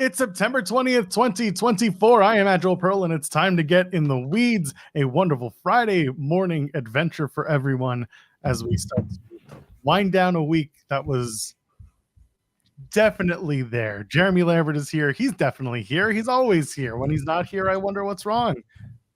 It's September 20th, 2024. I am Agile Pearl, and it's time to get in the weeds. A wonderful Friday morning adventure for everyone as we start to wind down a week that was definitely there. Jeremy Lambert is here. He's definitely here. He's always here. When he's not here, I wonder what's wrong.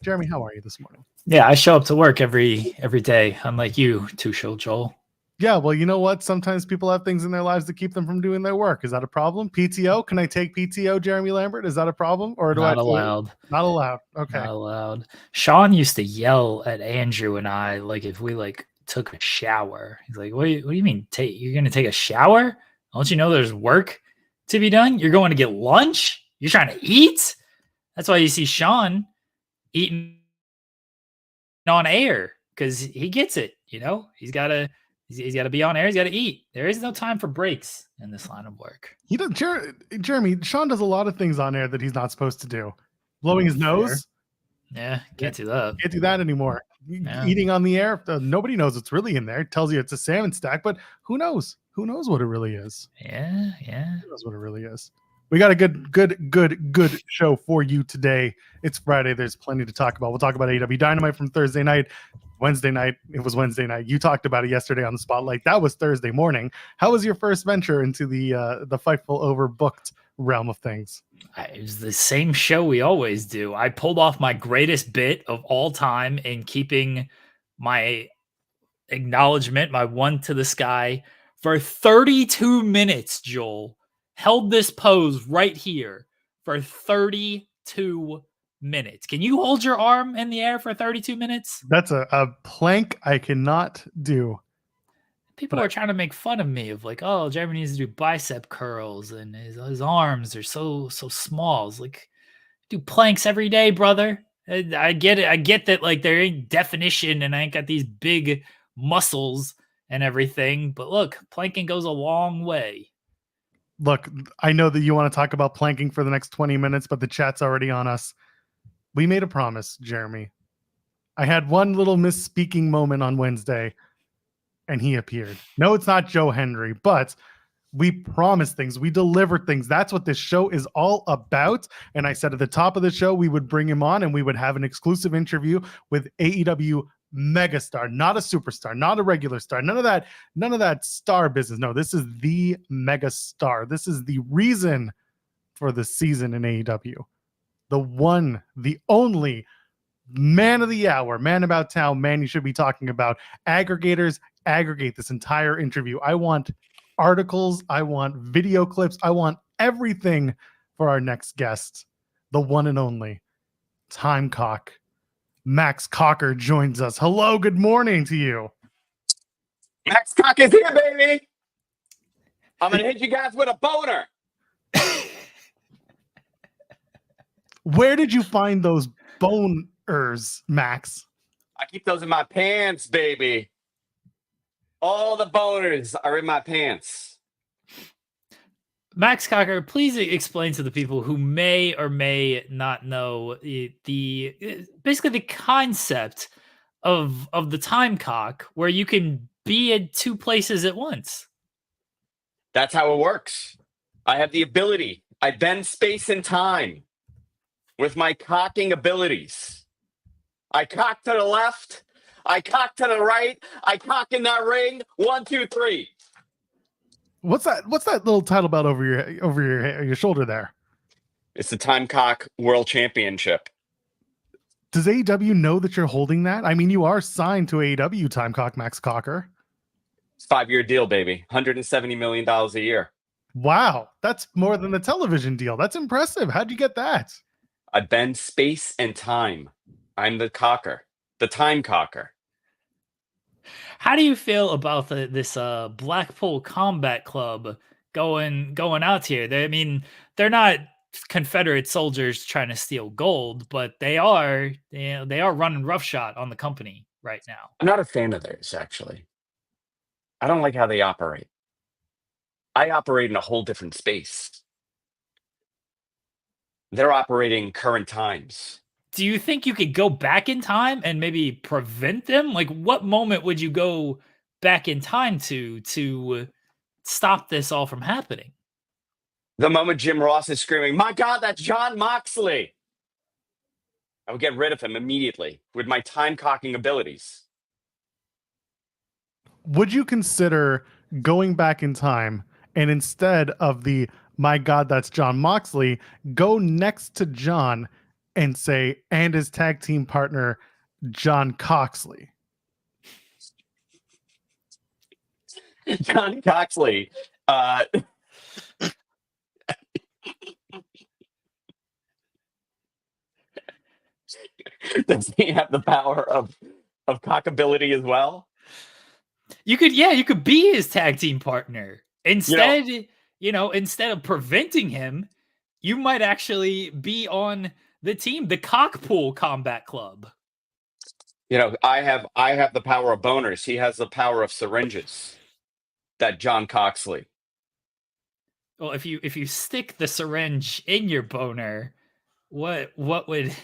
Jeremy, how are you this morning? Yeah, I show up to work every day, unlike you, Two-Show Joel. Yeah, well, you know what? Sometimes people have things in their lives that keep them from doing their work. Is that a problem? PTO? Can I take PTO, Jeremy Lambert? Is that a problem? Or do Not I allowed. Not allowed. Okay. Not allowed. Sean used to yell at Andrew and I, like, if we took a shower. He's like, what do you mean? You're gonna take a shower? Don't you know there's work to be done? You're going to get lunch? You're trying to eat? That's why you see Sean eating on air, because he gets it. You know, he's got to be on air. He's got to eat. There is no time for breaks in this line of work. He does. Jeremy, Sean does a lot of things on air that he's not supposed to do. Blowing his nose. Yeah, can't do that. Can't do that anymore. Yeah. Eating on the air. Nobody knows what's really in there. It tells you it's a salmon stack, but who knows? Who knows what it really is? Yeah. Who knows what it really is? We got a good show for you today. It's Friday. There's plenty to talk about. We'll talk about AEW Dynamite from Thursday night. Wednesday night. It was Wednesday night. You talked about it yesterday on the Spotlight. That was Thursday morning. How was your first venture into the Fightful overbooked realm of things? It was the same show we always do. I pulled off my greatest bit of all time in keeping my acknowledgement, my one to the sky, for 32 minutes, Joel. Held this pose right here for 32 minutes. Can you hold your arm in the air for 32 minutes? That's a plank I cannot do. People are trying to make fun of me of like, oh, Jeremy needs to do bicep curls and his arms are so small. It's like, do planks every day, brother. I get it. I get that, like, there ain't definition and I ain't got these big muscles and everything. But look, planking goes a long way. Look, I know that you want to talk about planking for the next 20 minutes, but the chat's already on us. We made a promise, Jeremy. I had one little misspeaking moment on Wednesday, and he appeared. No, it's not Joe Henry, but we promised things. We delivered things. That's what this show is all about. And I said at the top of the show, we would bring him on and we would have an exclusive interview with AEW megastar, not a superstar, not a regular star, none of that star business. No, this is the mega star. This is the reason for the season in AEW. The one, the only man of the hour, man about town, man you should be talking about. Aggregators, aggregate this entire interview. I want articles, I want video clips, I want everything for our next guest, the one and only TIMECOCK MAXX COCKER joins us. Hello, good morning to you. Maxx Cock is here, baby. I'm going to hit you guys with a boner. Where did you find those boners, Max? I keep those in my pants, baby. All the boners are in my pants. MAXX COCKER, please explain to the people who may or may not know basically the concept of the TIMECOCK, where you can be in two places at once. That's how it works. I have the ability. I bend space and time with my cocking abilities. I cock to the left. I cock to the right. I cock in that ring. 1, 2, 3. What's that little title belt over your shoulder there? It's the TIMECOCK World Championship. Does AEW know that you're holding that? I mean, you are signed to AEW, TIMECOCK MAXX COCKER. It's a 5-year deal, baby. $170 million a year. Wow, that's more than the television deal. That's impressive. How'd you get that? I bend space and time. I'm the cocker, the TIMECOCKER. How do you feel about this Blackpool Combat Club going out here? They're not Confederate soldiers trying to steal gold, but they are running roughshod on the company right now. I'm not a fan of theirs, actually. I don't like how they operate. I operate in a whole different space. They're operating current times. Do you think you could go back in time and maybe prevent them? Like, what moment would you go back in time to stop this all from happening? The moment Jim Ross is screaming, "My God, that's Jon Moxley!" I would get rid of him immediately with my time cocking abilities. Would you consider going back in time and instead of the "My God, that's Jon Moxley," go next to John and say, "And his tag team partner, John Coxley"? Jon Coxley. Does he have the power of cockability as well? You could be his tag team partner. Instead, instead of preventing him, you might actually be on the team, the Cockpool Combat Club. I have the power of boners. He has the power of syringes. That Jon Coxley. Well, if you stick the syringe in your boner, what would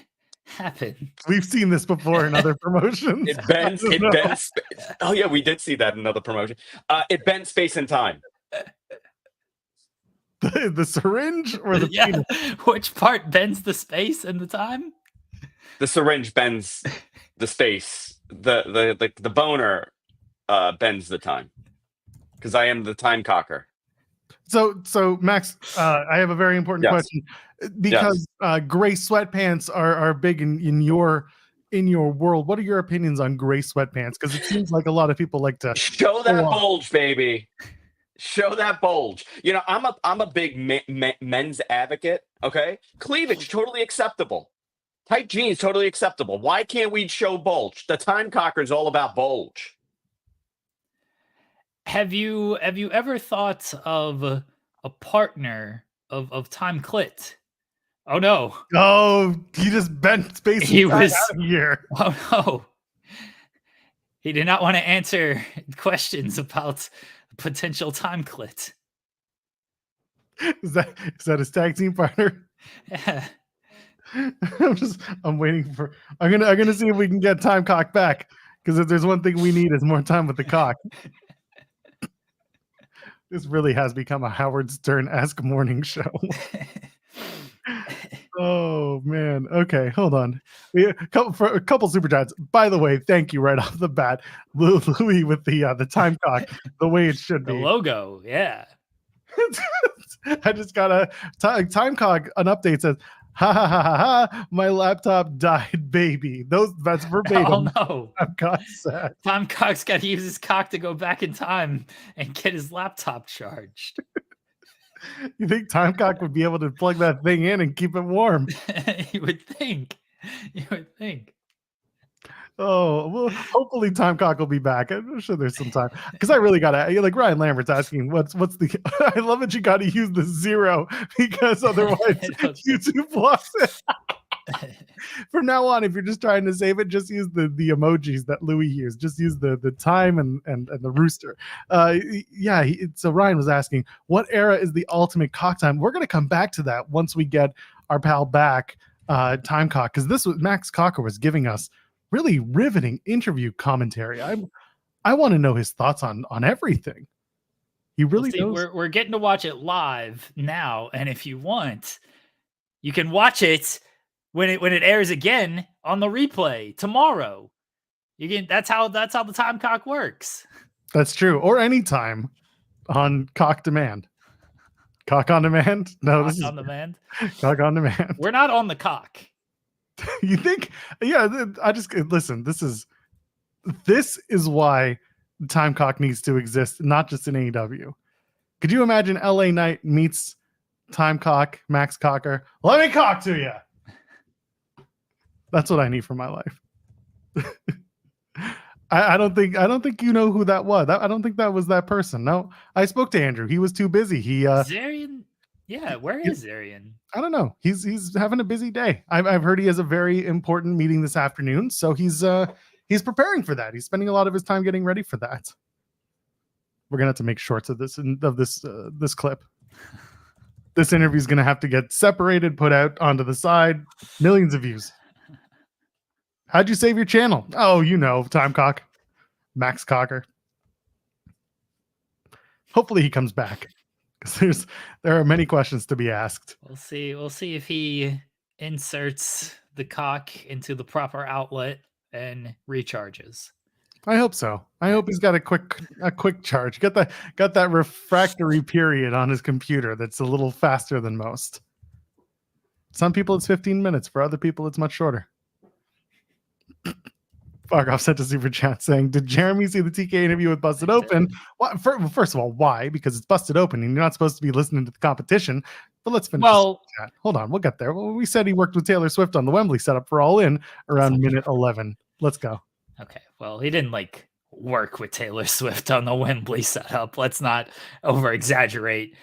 happen? We've seen this before in other promotions. It bends. Oh yeah, we did see that in another promotion. It bends space and time. The syringe or the penis? Which part bends the space and the time? The syringe bends the space. The boner bends the time. Because I am the time cocker. So Max, I have a very important question because gray sweatpants are big in your world. What are your opinions on gray sweatpants? Because it seems like a lot of people like to show that bulge, baby. Show that bulge. I'm a big men's advocate. Okay, cleavage totally acceptable. Tight jeans totally acceptable. Why can't we show bulge? The time cocker is all about bulge. Have you ever thought of a partner of Time Clit? Oh no! Oh, he just bent space. He was out of here. Oh no! He did not want to answer questions about potential Time Clit. Is that his tag team partner? Yeah. I'm waiting for. I'm gonna see if we can get Time Cock back, because if there's one thing we need is more time with the cock. This really has become a Howard Stern-esque morning show. Oh man. Okay, hold on. A couple super chats. By the way, thank you right off the bat, Louis, with the time cock, the way it should be. The logo, yeah. I just got a time cock. An update says, "Ha ha ha ha ha! My laptop died, baby." That's verbatim. Oh no! I'm sad. Time Cock's got to use his cock to go back in time and get his laptop charged. You think Time Cock would be able to plug that thing in and keep it warm? You would think. Oh, well, hopefully Time Cock will be back. I'm sure there's some time, because I really gotta, like Ryan Lambert's asking, what's the? I love that you got to use the 0 because otherwise YouTube lost it. From now on, if you're just trying to save it, just use the emojis that Louis used. Just use the time and the rooster. So Ryan was asking, what era is the ultimate cock time? We're gonna come back to that once we get our pal back, Time Cock, because this was Max Cocker was giving us really riveting interview commentary. I want to know his thoughts on everything. He really knows. We're getting to watch it live now, and if you want, you can watch it when it airs again on the replay tomorrow. That's how the time cock works. That's true. Or anytime on Cock Demand. Cock on demand? No, this is on demand. Cock on demand. We're not on the cock. You think? Yeah, I just listen. This is why Time Cock needs to exist, not just in AEW. Could you imagine LA Knight meets Time Cock, Max Cocker? Let me cock to you. That's what I need for my life. I don't think you know who that was. I don't think that was that person. No, I spoke to Andrew. He was too busy. Zarian. Yeah, where is Zarian? I don't know. He's having a busy day. I've heard he has a very important meeting this afternoon, so he's preparing for that. He's spending a lot of his time getting ready for that. We're gonna have to make shorts of this this clip. This interview is gonna have to get separated, put out onto the side. Millions of views. How'd you save your channel? Oh, Time Cock, Max Cocker. Hopefully he comes back, because there are many questions to be asked. We'll see. We'll see if he inserts the cock into the proper outlet and recharges. I hope so. I hope he's got a quick charge. Got that refractory period on his computer that's a little faster than most. Some people it's 15 minutes. For other people, it's much shorter. Fargoff sent a super chat saying, "Did Jeremy see the TK interview with Busted Open?" Well, first of all, why? Because it's Busted Open, and you're not supposed to be listening to the competition. But let's finish. Well, this chat. Hold on, we'll get there. Well, we said he worked with Taylor Swift on the Wembley setup for All In around minute 11. Let's go. Okay, well, he didn't like work with Taylor Swift on the Wembley setup. Let's not over exaggerate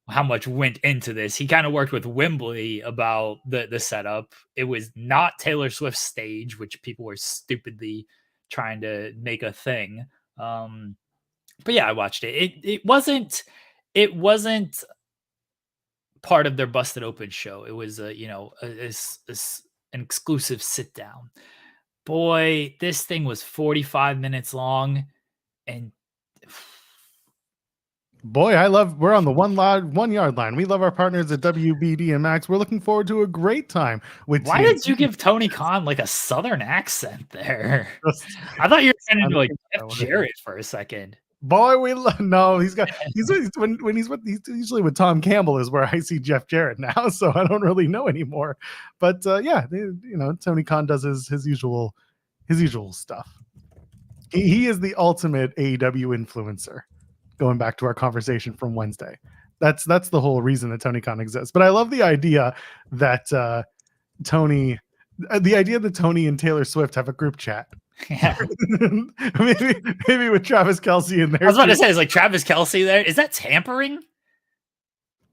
how much went into this. He kind of worked with Wembley about the setup. It was not Taylor Swift's stage, which people were stupidly trying to make a thing. But yeah, I watched it. It wasn't part of their Busted Open show. It was an exclusive sit down. Boy, this thing was 45 minutes long, and boy, we're on the 1 yard line. We love our partners at WBD and Max. We're looking forward to a great time with why did you give Tony Khan like a southern accent there? I thought you were going to do like Jeff Jarrett for a second. Boy, no, he's usually with Tom Campbell is where I see Jeff Jarrett now, so I don't really know anymore. But Tony Khan does his usual stuff. He is the ultimate AEW influencer. Going back to our conversation from Wednesday, that's the whole reason that Tony Khan exists. But I love the idea that Tony and Taylor Swift have a group chat. Yeah. maybe with Travis Kelce in there. I was about to say, is like Travis Kelce there? Is that tampering?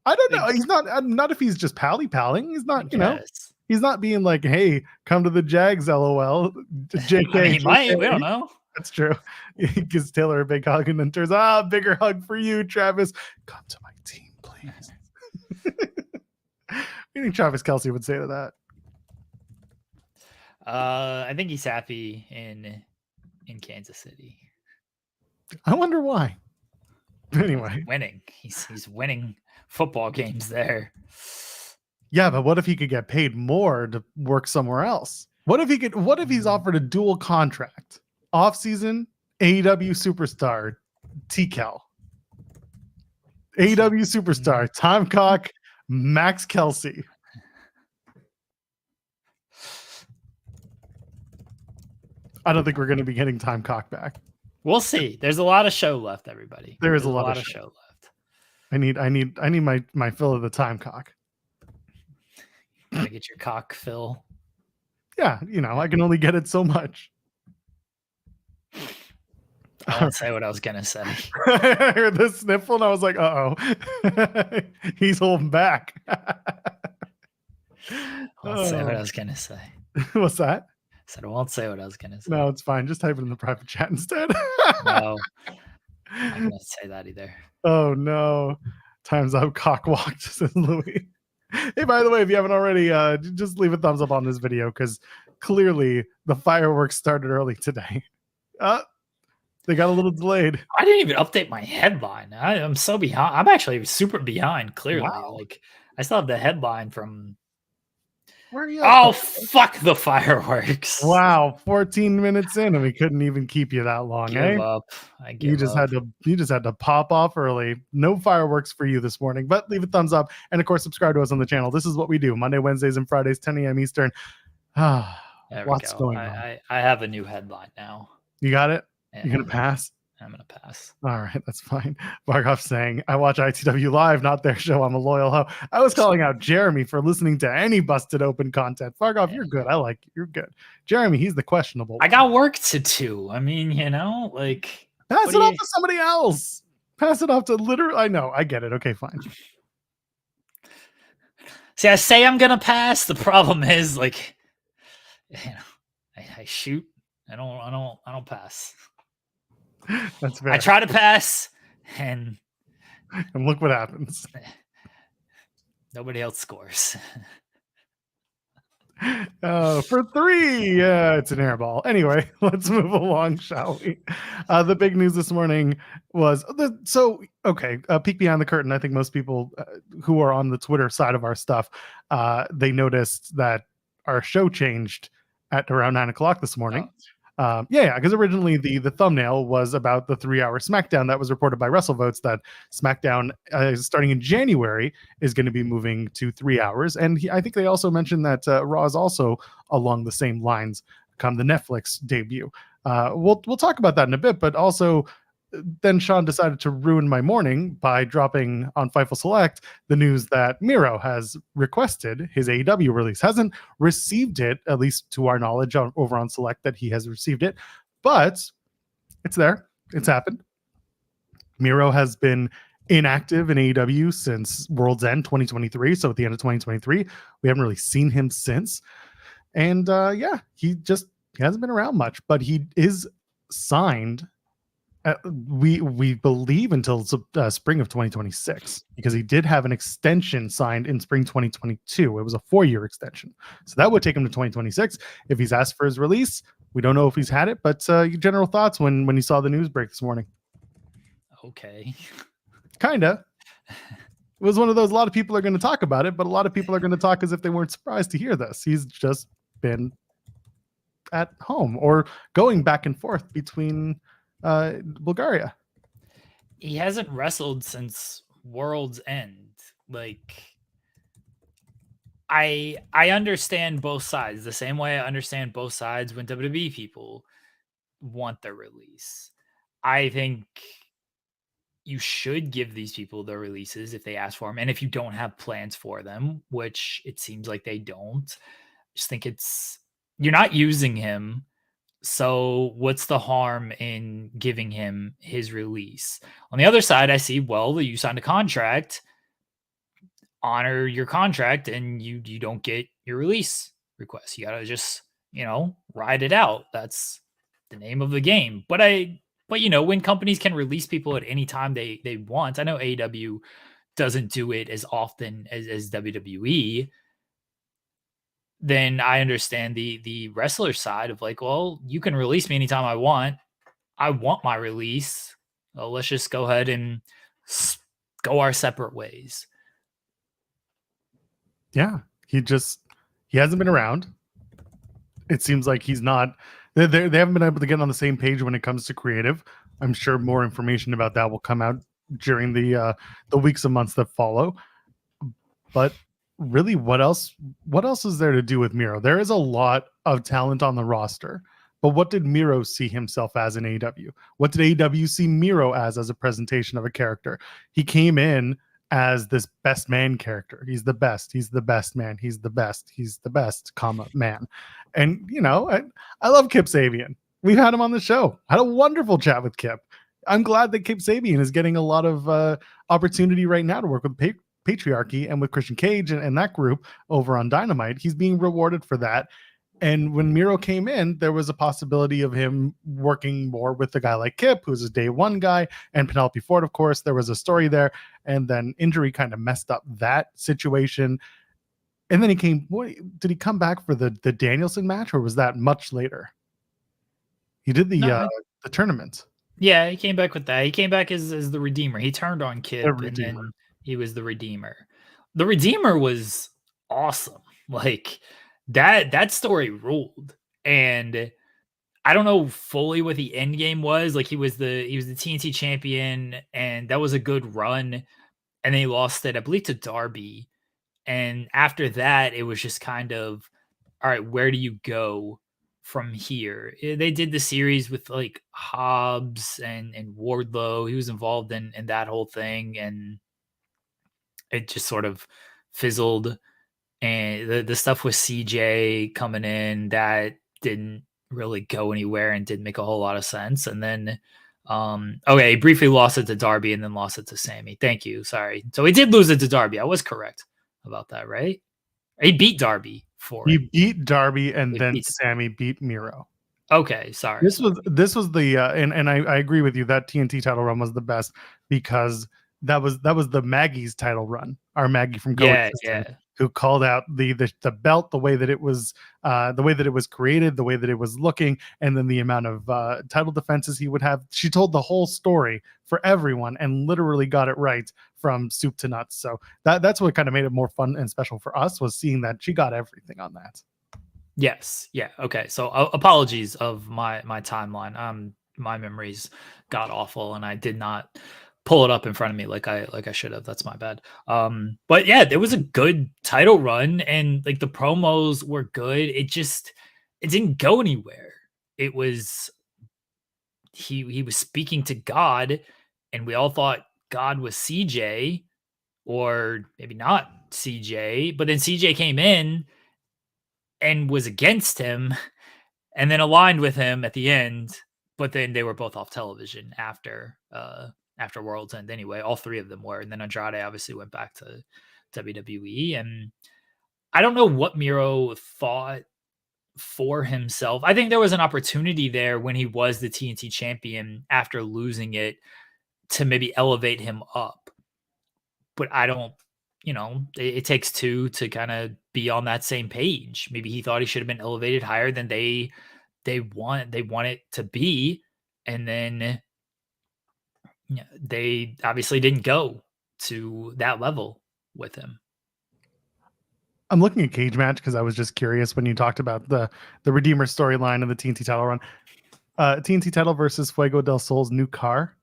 I don't know. He's not if he's just palling. He's not, he's not being like, hey, come to the Jags, LOL. JK. I mean, he might. We don't know. That's true. He gives Taylor a big hug and then turns, bigger hug for you, Travis. Come to my team, please. What do you think Travis Kelce would say to that? I think he's happy in Kansas City. I wonder why. Anyway, he's winning. He's winning football games there. Yeah, but what if he could get paid more to work somewhere else? What if he's offered a dual contract? Off-season, AEW superstar, TCal. AEW superstar, TIMECOCK MAXX COCKER. I don't think we're going to be getting TIMECOCK back. We'll see. There's a lot of show left, everybody. There is a lot of show left. I need my fill of the TIMECOCK. Gotta get your cock fill. Yeah, I can only get it so much. I won't say what I was gonna say. I heard the sniffle and I was like, uh-oh. He's holding back. I won't say what I was gonna say. What's that? I said I won't say what I was gonna say. No, it's fine. Just type it in the private chat instead. No, I'm not gonna say that either. Oh no. Time's up, cock walked, says Louis. Hey, by the way, if you haven't already, just leave a thumbs up on this video because clearly the fireworks started early today. They got a little delayed. I didn't even update my headline. I'm so behind. I'm actually super behind, clearly. Wow. Like, I still have the headline from... Where are you? Oh, fuck the fireworks. Wow, 14 minutes in and we couldn't even keep you that long, Give up. You just had to pop off early. No fireworks for you this morning, but leave a thumbs up and of course subscribe to us on the channel. This is what we do Monday, Wednesdays, and Fridays, 10 a.m. Eastern. What's going on? I have a new headline now. You got it? Yeah. You're gonna pass? I'm gonna pass. All right, that's fine. Bargoff saying, I watch ITW live, not their show. I'm a loyal hoe. I was calling out Jeremy for listening to any Busted Open content. Bargoff, you're good. I like you. You're good. Jeremy, he's the questionable one. I got work to do. I mean, like... Pass it off to somebody else. Pass it off to literally... I know. I get it. Okay, fine. See, I say I'm gonna pass. The problem is, like, I shoot. I don't pass. That's fair. I try to pass, and look what happens. Nobody else scores. For 3, it's an airball. Anyway, let's move along, shall we? The big news this morning was peek behind the curtain. I think most people who are on the Twitter side of our stuff, they noticed that our show changed at around 9 o'clock this morning. Because originally the thumbnail was about the 3-hour SmackDown that was reported by WrestleVotes that SmackDown starting in January is going to be moving to 3 hours, and I think they also mentioned that Raw is also along the same lines come the Netflix debut. We'll talk about that in a bit, but also then Sean decided to ruin my morning by dropping on Fightful Select the news that Miro has requested his AEW release. Hasn't received it, at least to our knowledge, over on Select that he has received it, but it's there. It's happened. Miro has been inactive in AEW since World's End 2023. So at the end of 2023, we haven't really seen him since. And he hasn't been around much, but he is signed. We believe until spring of 2026, because he did have an extension signed in spring 2022. It was a 4-year extension, so that would take him to 2026 if he's asked for his release. We don't know if he's had it, but your general thoughts when you saw the news break this morning? Okay, kinda. It was one of those, a lot of people are going to talk about it, but a lot of people are going to talk as if they weren't surprised to hear this. He's just been at home or going back and forth between Bulgaria. He hasn't wrestled since World's End. Like, I understand both sides the same way I understand both sides when WWE people want their release. I think you should give these people their releases if they ask for them, and if you don't have plans for them, which it seems like they don't, I just think you're not using him. So what's the harm in giving him his release? On the other side, I see, well, you signed a contract, honor your contract, and you don't get your release request. You gotta just, ride it out. That's the name of the game. But when companies can release people at any time they want, I know AEW doesn't do it as often as WWE. Then I understand the wrestler side of like, well, you can release me anytime I want. I want my release. Well, let's just go ahead and go our separate ways. Yeah, he hasn't been around. It seems like he's not. They haven't been able to get on the same page when it comes to creative. I'm sure more information about that will come out during the weeks and months that follow. But really, what else is there to do with Miro? There is a lot of talent on the roster, but what did Miro see himself as in AEW? What did AEW see Miro as a presentation of a character? He came in as this best man character. He's the best. He's the best man. He's the best. He's the best, man. And I love Kip Sabian. We've had him on the show. I had a wonderful chat with Kip. I'm glad that Kip Sabian is getting a lot of opportunity right now to work with Patriarchy and with Christian Cage and that group over on Dynamite. He's being rewarded for that. And when Miro came in, there was a possibility of him working more with a guy like Kip, who's a day one guy, and Penelope Ford, of course. There was a story there, and then injury kind of messed up that situation. And then did he come back for the Danielson match, or was that much later? He did the tournament. Yeah, he came back with that. He came back as the Redeemer. He turned on Kip, and then he was the Redeemer. The Redeemer was awesome. Like, that story ruled. And I don't know fully what the end game was. Like, he was the TNT champion, and that was a good run. And then he lost it, I believe, to Darby. And after that, it was just kind of, all right, where do you go from here? They did the series with like Hobbs and Wardlow. He was involved in that whole thing, and it just sort of fizzled. And the stuff with CJ coming in, that didn't really go anywhere and didn't make a whole lot of sense. And then he briefly lost it to Darby and then lost it to Sammy. Thank you. Sorry. So he did lose it to Darby. I was correct about that, right? He beat Darby He beat Darby, and then Sammy beat Miro. Okay, sorry. This was the and I agree with you that TNT title run was the best, because that was the Maggie's title run. Our Maggie from Go. Yeah. who called out the belt, the way that it was created, the way that it was looking, and then the amount of title defenses he would have. She told the whole story for everyone and literally got it right from soup to nuts. So that's what kind of made it more fun and special for us, was seeing that she got everything on that. Yes. Yeah. Okay. So apologies of my timeline. My memories got awful, and I did not pull it up in front of me like I should have. That's my bad. But yeah, there was a good title run, and like the promos were good. It didn't go anywhere. It was he was speaking to God, and we all thought God was CJ, or maybe not CJ, but then CJ came in and was against him and then aligned with him at the end, but then they were both off television after World's End anyway. All three of them were, and then Andrade obviously went back to WWE. And I don't know what Miro thought for himself. I think there was an opportunity there when he was the TNT champion after losing it to maybe elevate him up, but I don't, it takes two to kind of be on that same page. Maybe he thought he should have been elevated higher than they want it to be, and then they obviously didn't go to that level with him. I'm looking at Cage Match because I was just curious when you talked about the Redeemer storyline of the TNT title run. TNT title versus Fuego del Sol's new car.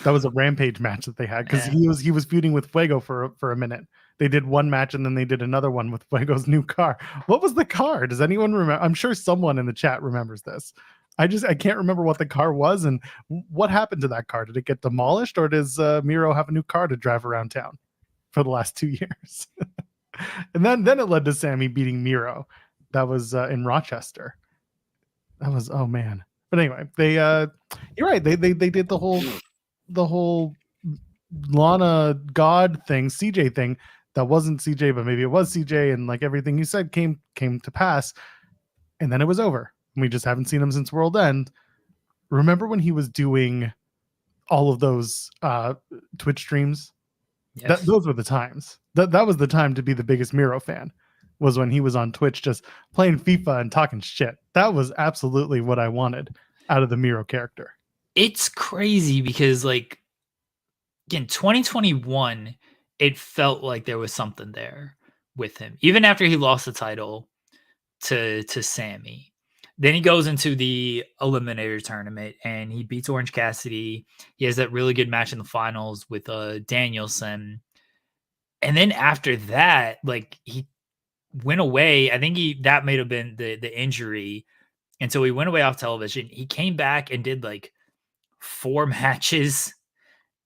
That was a Rampage match that they had because he was feuding with Fuego for a minute. They did one match and then they did another one with Fuego's new car. What was the car? Does anyone remember? I'm sure someone in the chat remembers this. I can't remember what the car was and what happened to that car. Did it get demolished, or does Miro have a new car to drive around town for the last 2 years? And then it led to Sammy beating Miro. That was in Rochester. That was, oh man. But anyway, they you're right. They did the whole Lana God thing, CJ thing. That wasn't CJ, but maybe it was CJ, and like everything you said came to pass, and then it was over. We just haven't seen him since World End. Remember when he was doing all of those Twitch streams? Yes. Those were the times. That was the time to be the biggest Miro fan, was when he was on Twitch just playing FIFA and talking shit. That was absolutely what I wanted out of the Miro character. It's crazy because, like, in 2021, it felt like there was something there with him, even after he lost the title to Sammy. Then he goes into the Eliminator tournament and he beats Orange Cassidy. He has that really good match in the finals with Danielson. And then after that, like, he went away. I think that may have been the injury. And so he went away off television. He came back and did like 4 matches,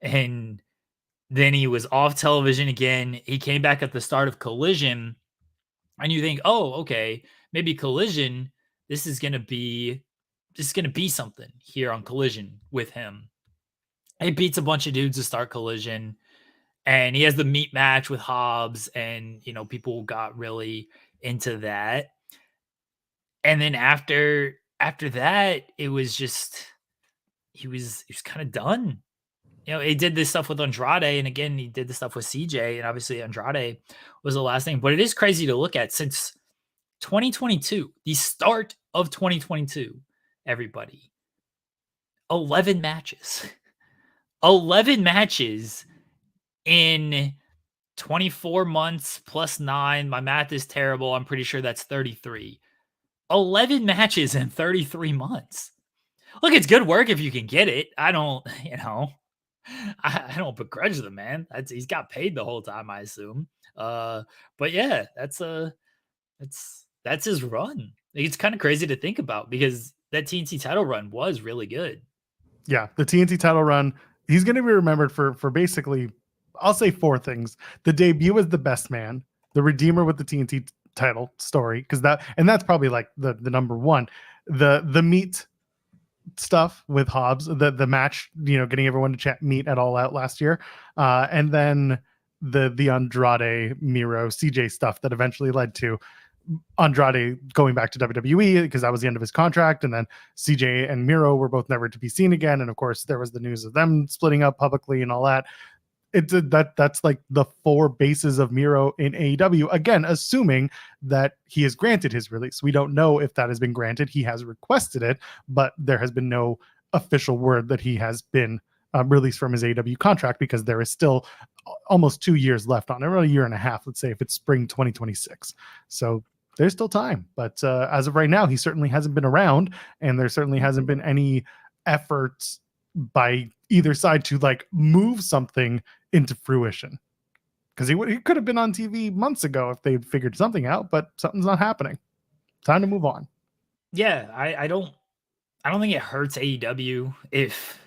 and then he was off television again. He came back at the start of Collision, and you think, oh, okay, maybe Collision, this is gonna be something here on Collision with him. He beats a bunch of dudes to start Collision, and he has the meat match with Hobbs, and people got really into that. And then after that, it was just he was kind of done. He did this stuff with Andrade, and again, he did this stuff with CJ, and obviously Andrade was the last thing. But it is crazy to look at since 2022, the start of 2022, everybody. 11 matches. 11 matches in 24 months plus 9. My math is terrible. I'm pretty sure that's 33. 11 matches in 33 months. Look, it's good work if you can get it. I don't, I don't begrudge the man. He's got paid the whole time, I assume. But yeah, that's his run. It's kind of crazy to think about because that TNT title run was really good. Yeah, the TNT title run. He's going to be remembered for basically, I'll say 4 things: the debut as the best man, the Redeemer with the TNT title story, because that's probably like the number one. The meat stuff with Hobbs, the match, getting everyone to chat meet at All Out last year, and then the Andrade Miro CJ stuff that eventually led to Andrade going back to WWE because that was the end of his contract, and then CJ and Miro were both never to be seen again, and of course there was the news of them splitting up publicly and all that. That's like the 4 bases of Miro in AEW. Again, assuming that he has granted his release. We don't know if that has been granted. He has requested it, but there has been no official word that he has been released from his AEW contract, because there is still almost 2 years left on it, or a year and a half, let's say, if it's spring 2026. So there's still time. But as of right now, he certainly hasn't been around, and there certainly hasn't been any efforts by either side to like move something into fruition, because he could have been on TV months ago if they figured something out, but something's not happening. Time to move on. Yeah, I don't think it hurts AEW if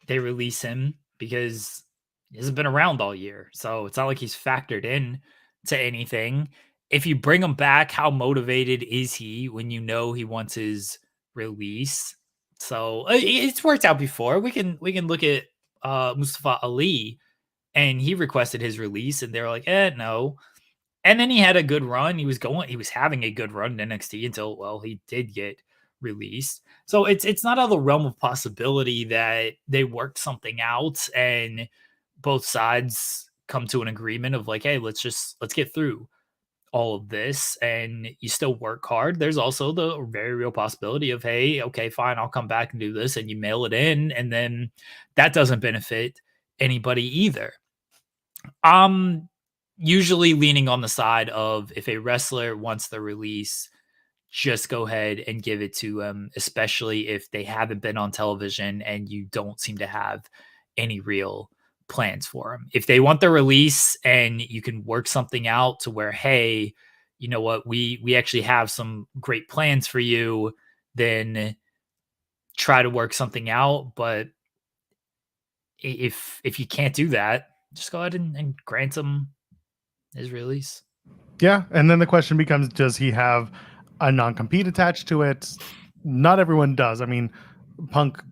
they release him, because he hasn't been around all year. So it's not like he's factored in to anything. If you bring him back, how motivated is he when you know he wants his release? So it's worked out before. We can look at Mustafa Ali, and he requested his release, and they were like, no. And then he had a good run. He was having a good run in NXT until, well, he did get released. So it's not out of the realm of possibility that they work something out and both sides come to an agreement of like, hey, let's get through all of this, and you still work hard. There's also the very real possibility of, hey, okay, fine, I'll come back and do this, and you mail it in, and then that doesn't benefit anybody either. Usually leaning on the side of, if a wrestler wants the release, just go ahead and give it to them, especially if they haven't been on television and you don't seem to have any real plans for them. If they want the release and you can work something out to where, hey, you know what, we actually have some great plans for you, then try to work something out. But if you can't do that, just go ahead and grant him his release. Yeah, and then the question becomes, does he have a non-compete attached to it? Not everyone does. I mean, Punk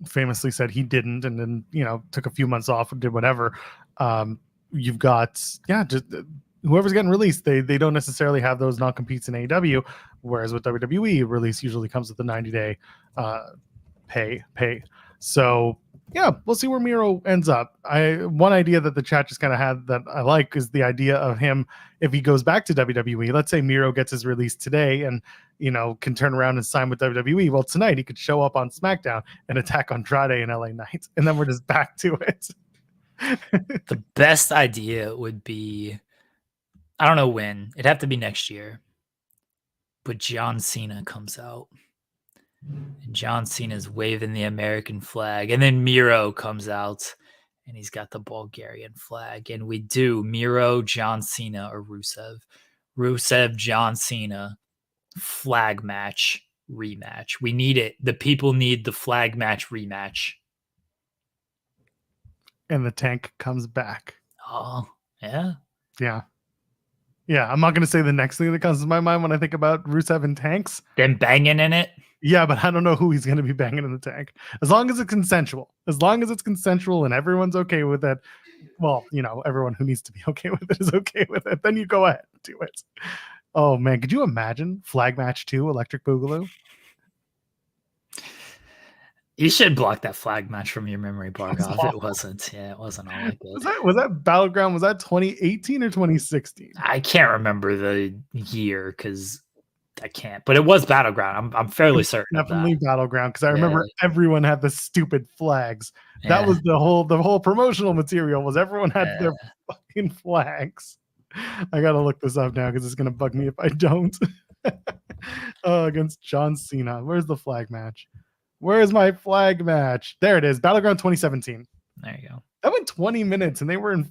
famously said he didn't, and then took a few months off and did whatever. You've got just whoever's getting released, they don't necessarily have those non-competes in AEW, whereas with WWE, release usually comes with a 90-day pay. So yeah, we'll see where Miro ends up. One idea that the chat just kind of had that I like is the idea of him, if he goes back to WWE, let's say Miro gets his release today and can turn around and sign with WWE. Well, tonight he could show up on SmackDown and attack Andrade and LA Knight, and then we're just back to it. The best idea would be, I don't know when, it'd have to be next year, but John Cena comes out. And John Cena's waving the American flag, and then Miro comes out and he's got the Bulgarian flag, and we do Miro, John Cena, or Rusev, John Cena flag match rematch. We need it. The people need the flag match rematch. And the Tank comes back. Oh, yeah. I'm not going to say the next thing that comes to my mind when I think about Rusev and Tanks. Them banging in it. Yeah, but I don't know who he's going to be banging in the Tank. As long as it's consensual. As long as it's consensual and everyone's okay with it. Well, everyone who needs to be okay with it is okay with it. Then you go ahead and do it. Oh, man. Could you imagine Flag Match 2, Electric Boogaloo? You should block that flag match from your memory, Barkov. It wasn't. Yeah, it wasn't all like this. Was that Battleground? Was that 2018 or 2016? I can't remember the year because I can't. But it was Battleground. I'm fairly certain. Definitely Battleground, because I remember everyone had the stupid flags. Yeah. That was the whole promotional material. Was everyone had their fucking flags. I gotta look this up now because it's gonna bug me if I don't. Against John Cena. Where's the flag match? Where's my flag match? There it is. Battleground 2017. There you go. That went 20 minutes, and they were in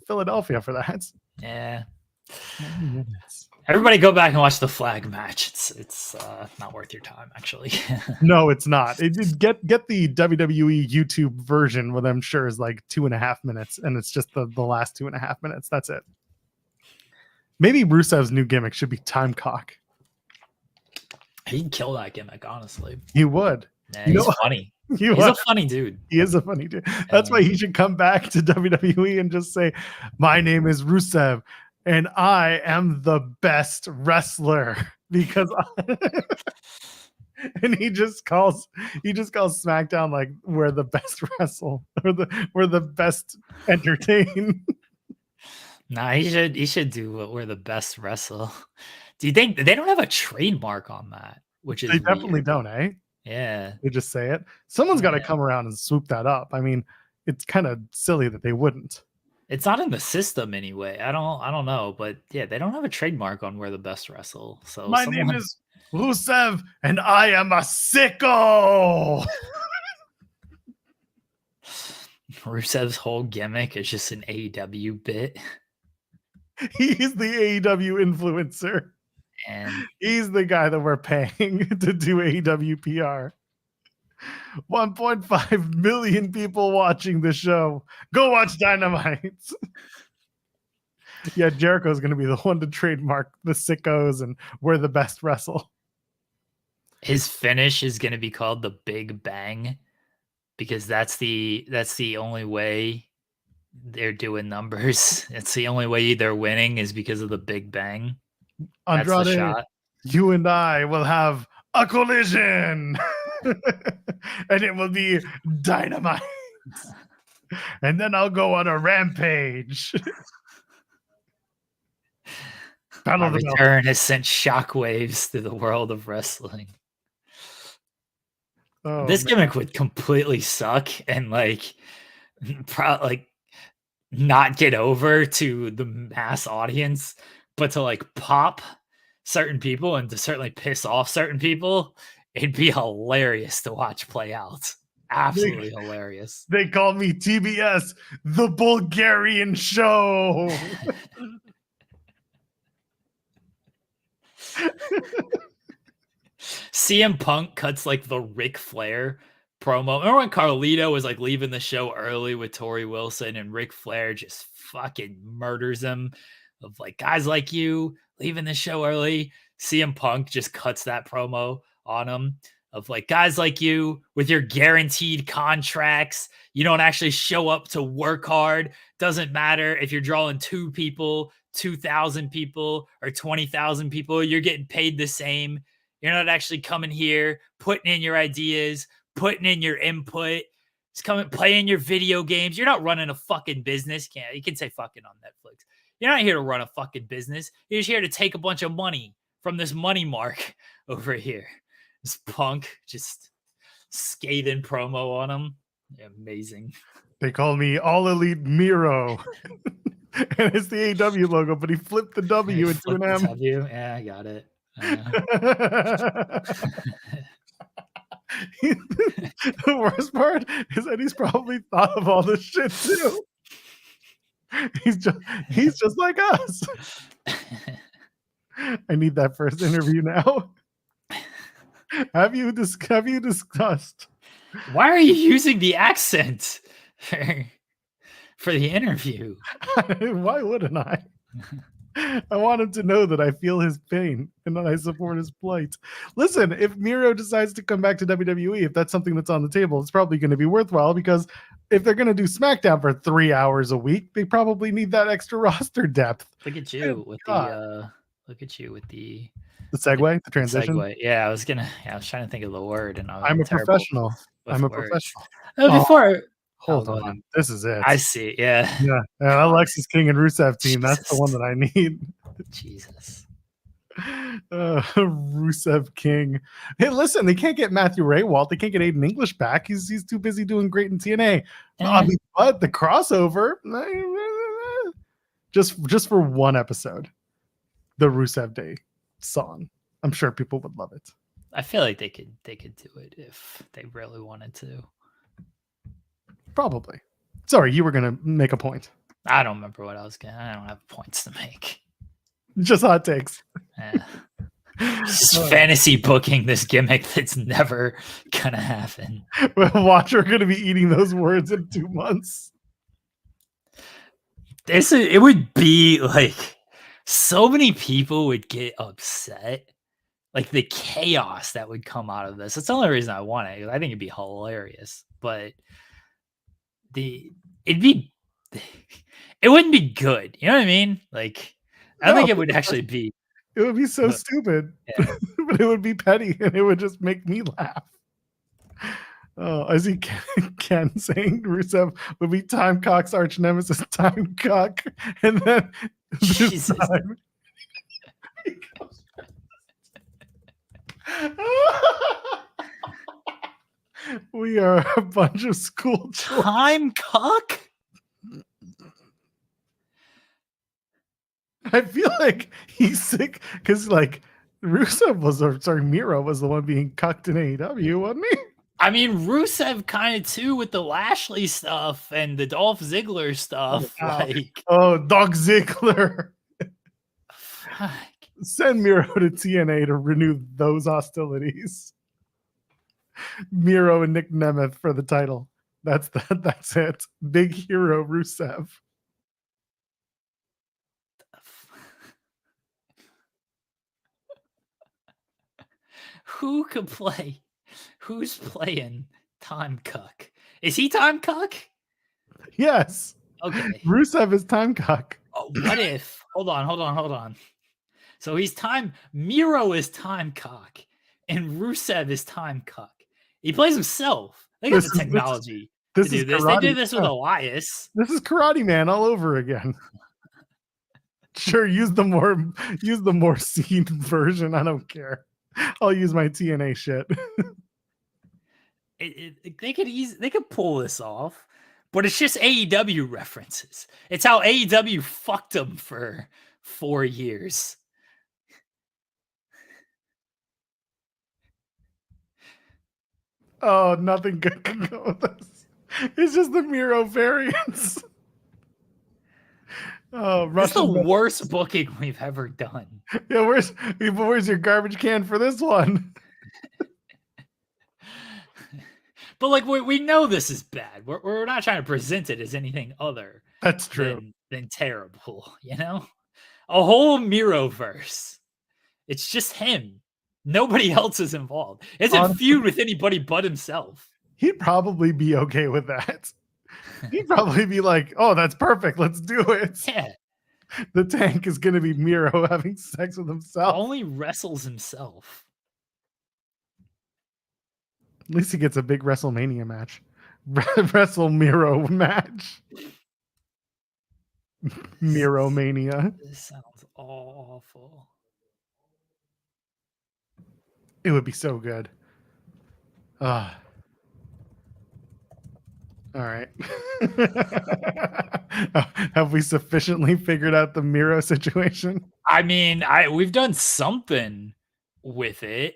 Philadelphia for that. Yeah. 20 minutes. Everybody go back and watch the flag match. It's not worth your time, actually. No, it's not. Get the WWE YouTube version, what I'm sure is like 2.5 minutes, and it's just the last 2.5 minutes. That's it. Maybe Rusev's new gimmick should be TIMECOCK. He'd kill that gimmick, honestly. He would. Yeah, he's funny. He's a funny dude. He is a funny dude. That's why he should come back to WWE and just say, "My name is Rusev, and I am the best wrestler." Because And he just calls SmackDown like we're the best wrestle or we're the best entertain. Nah, he should do what we're the best wrestle. Do you think they don't have a trademark on that? Which is They definitely weird. don't, eh? Yeah. They just say it. Someone's got to Yeah. come around and swoop that up. I mean, it's kind of silly that they wouldn't. It's not in the system anyway. I don't know, but yeah, they don't have a trademark on where the best wrestle. So My name is Rusev, and I am a sicko. Rusev's whole gimmick is just an AEW bit. He's the AEW influencer. And He's the guy that we're paying to do AEW PR. 1.5 million people watching the show. Go watch Dynamite. Yeah, Jericho's going to be the one to trademark the sickos and we're the best wrestle. his finish is going to be called the Big Bang because that's the only way they're doing numbers. It's the only way they're winning is because of the Big Bang. That's the Andrade, shot. you and I will have a collision. And it will be Dynamite. And then I'll go on a rampage. My return has sent shockwaves through the world of wrestling. Oh, this man. gimmick would completely suck and like not get over to the mass audience, but to like pop certain people and to certainly piss off certain people, it'd be hilarious to watch play out. Absolutely hilarious. They call me TBS, the Bulgarian show. CM Punk cuts like the Ric Flair promo. Remember when Carlito was like leaving the show early with Tori Wilson and Ric Flair just fucking murders him of like guys like you leaving the show early. CM Punk just cuts that promo on him of like guys like you with your guaranteed contracts. You don't actually show up to work hard. Doesn't matter if you're drawing 2 people, 2,000 people or 20,000 people, you're getting paid the same. You're not actually coming here, putting in your ideas, putting in your input. Just coming, playing your video games. You're not running a fucking business. You can say fucking on Netflix. You're not here to run a fucking business. You're just here to take a bunch of money from this money mark over here. This Punk just scathing promo on him. Amazing. They call me All Elite Miro. And it's the AEW logo, but he flipped the W into an M. W. Yeah, I got it. The worst part is that he's probably thought of all this shit too. He's just like us. I need that first interview now. Have you discussed? Why are you using the accent for the interview? Why wouldn't I? I want him to know that I feel his pain and that I support his plight. Listen, if Miro decides to come back to WWE, if that's something that's on the table, it's probably going to be worthwhile because if they're going to do SmackDown for 3 hours a week, they probably need that extra roster depth. Look at you with the segue, the transition. Segue. Yeah, I was trying to think of the word, and I'm a professional. I'm a professional. Before. Hold on. This is it. I see. Yeah. Yeah. Alexis King and Rusev team. Jesus. That's the one that I need. Jesus. Rusev King. Hey, listen, they can't get Matthew Raywalt. They can't get Aiden English back. He's too busy doing great in TNA. But the crossover, just for one episode, the Rusev Day song. I'm sure people would love it. I feel like they could do it if they really wanted to. Probably. Sorry, you were going to make a point. I don't remember what I was going to. I don't have points to make. Just hot takes. Yeah. Just fantasy booking this gimmick that's never going to happen. Watch, we're going to be eating those words in 2 months. It would be like so many people would get upset. Like the chaos that would come out of this. That's the only reason I want it. I think it'd be hilarious. But it wouldn't be good. You know what I mean? Like, I don't think it would actually be It would be so stupid, Yeah. but it would be petty and it would just make me laugh. Oh, I see Ken saying Rusev would be Timecock's arch nemesis, Timecock, and then this Jesus. time he goes. We are a bunch of school children. Timecock? I feel like he's sick because like Rusev was, or sorry, Miro was the one being cucked in AEW, wasn't he? I mean, Rusev kind of too with the Lashley stuff and the Dolph Ziggler stuff. Like, oh, Doc Ziggler. fuck. Send Miro to TNA to renew those hostilities. Miro and Nick Nemeth for the title. That's it. Big hero Rusev. Who could play? Who's playing Timecock? Is he Timecock? Yes. Okay. Rusev is Timecock. Oh, what if? Hold on. So Miro is Timecock, and Rusev is Timecock. He plays himself. They got the technology to do this. They did this with Elias. This is Karate Man all over again. Sure, use the more seen version. I don't care. I'll use my TNA shit. They could pull this off, but it's just AEW references. It's how AEW fucked them for 4 years. Oh, nothing good can go with this. It's just the Miro variants. Oh, That's the worst booking we've ever done. Yeah, where's your garbage can for this one? But like we know this is bad. We're not trying to present it as anything other. That's true. Than terrible, you know? A whole Miro verse. It's just him. Nobody else is involved. It doesn't feud with anybody but himself. He'd probably be okay with that. He'd probably be like, "Oh, that's perfect. Let's do it." Yeah. The tank is going to be Miro having sex with himself. Only wrestles himself. At least he gets a big WrestleMania match. Wrestle Miro match. Miro Mania. This sounds awful. It would be so good. All right. Have we sufficiently figured out the Miro situation? I mean, we've done something with it.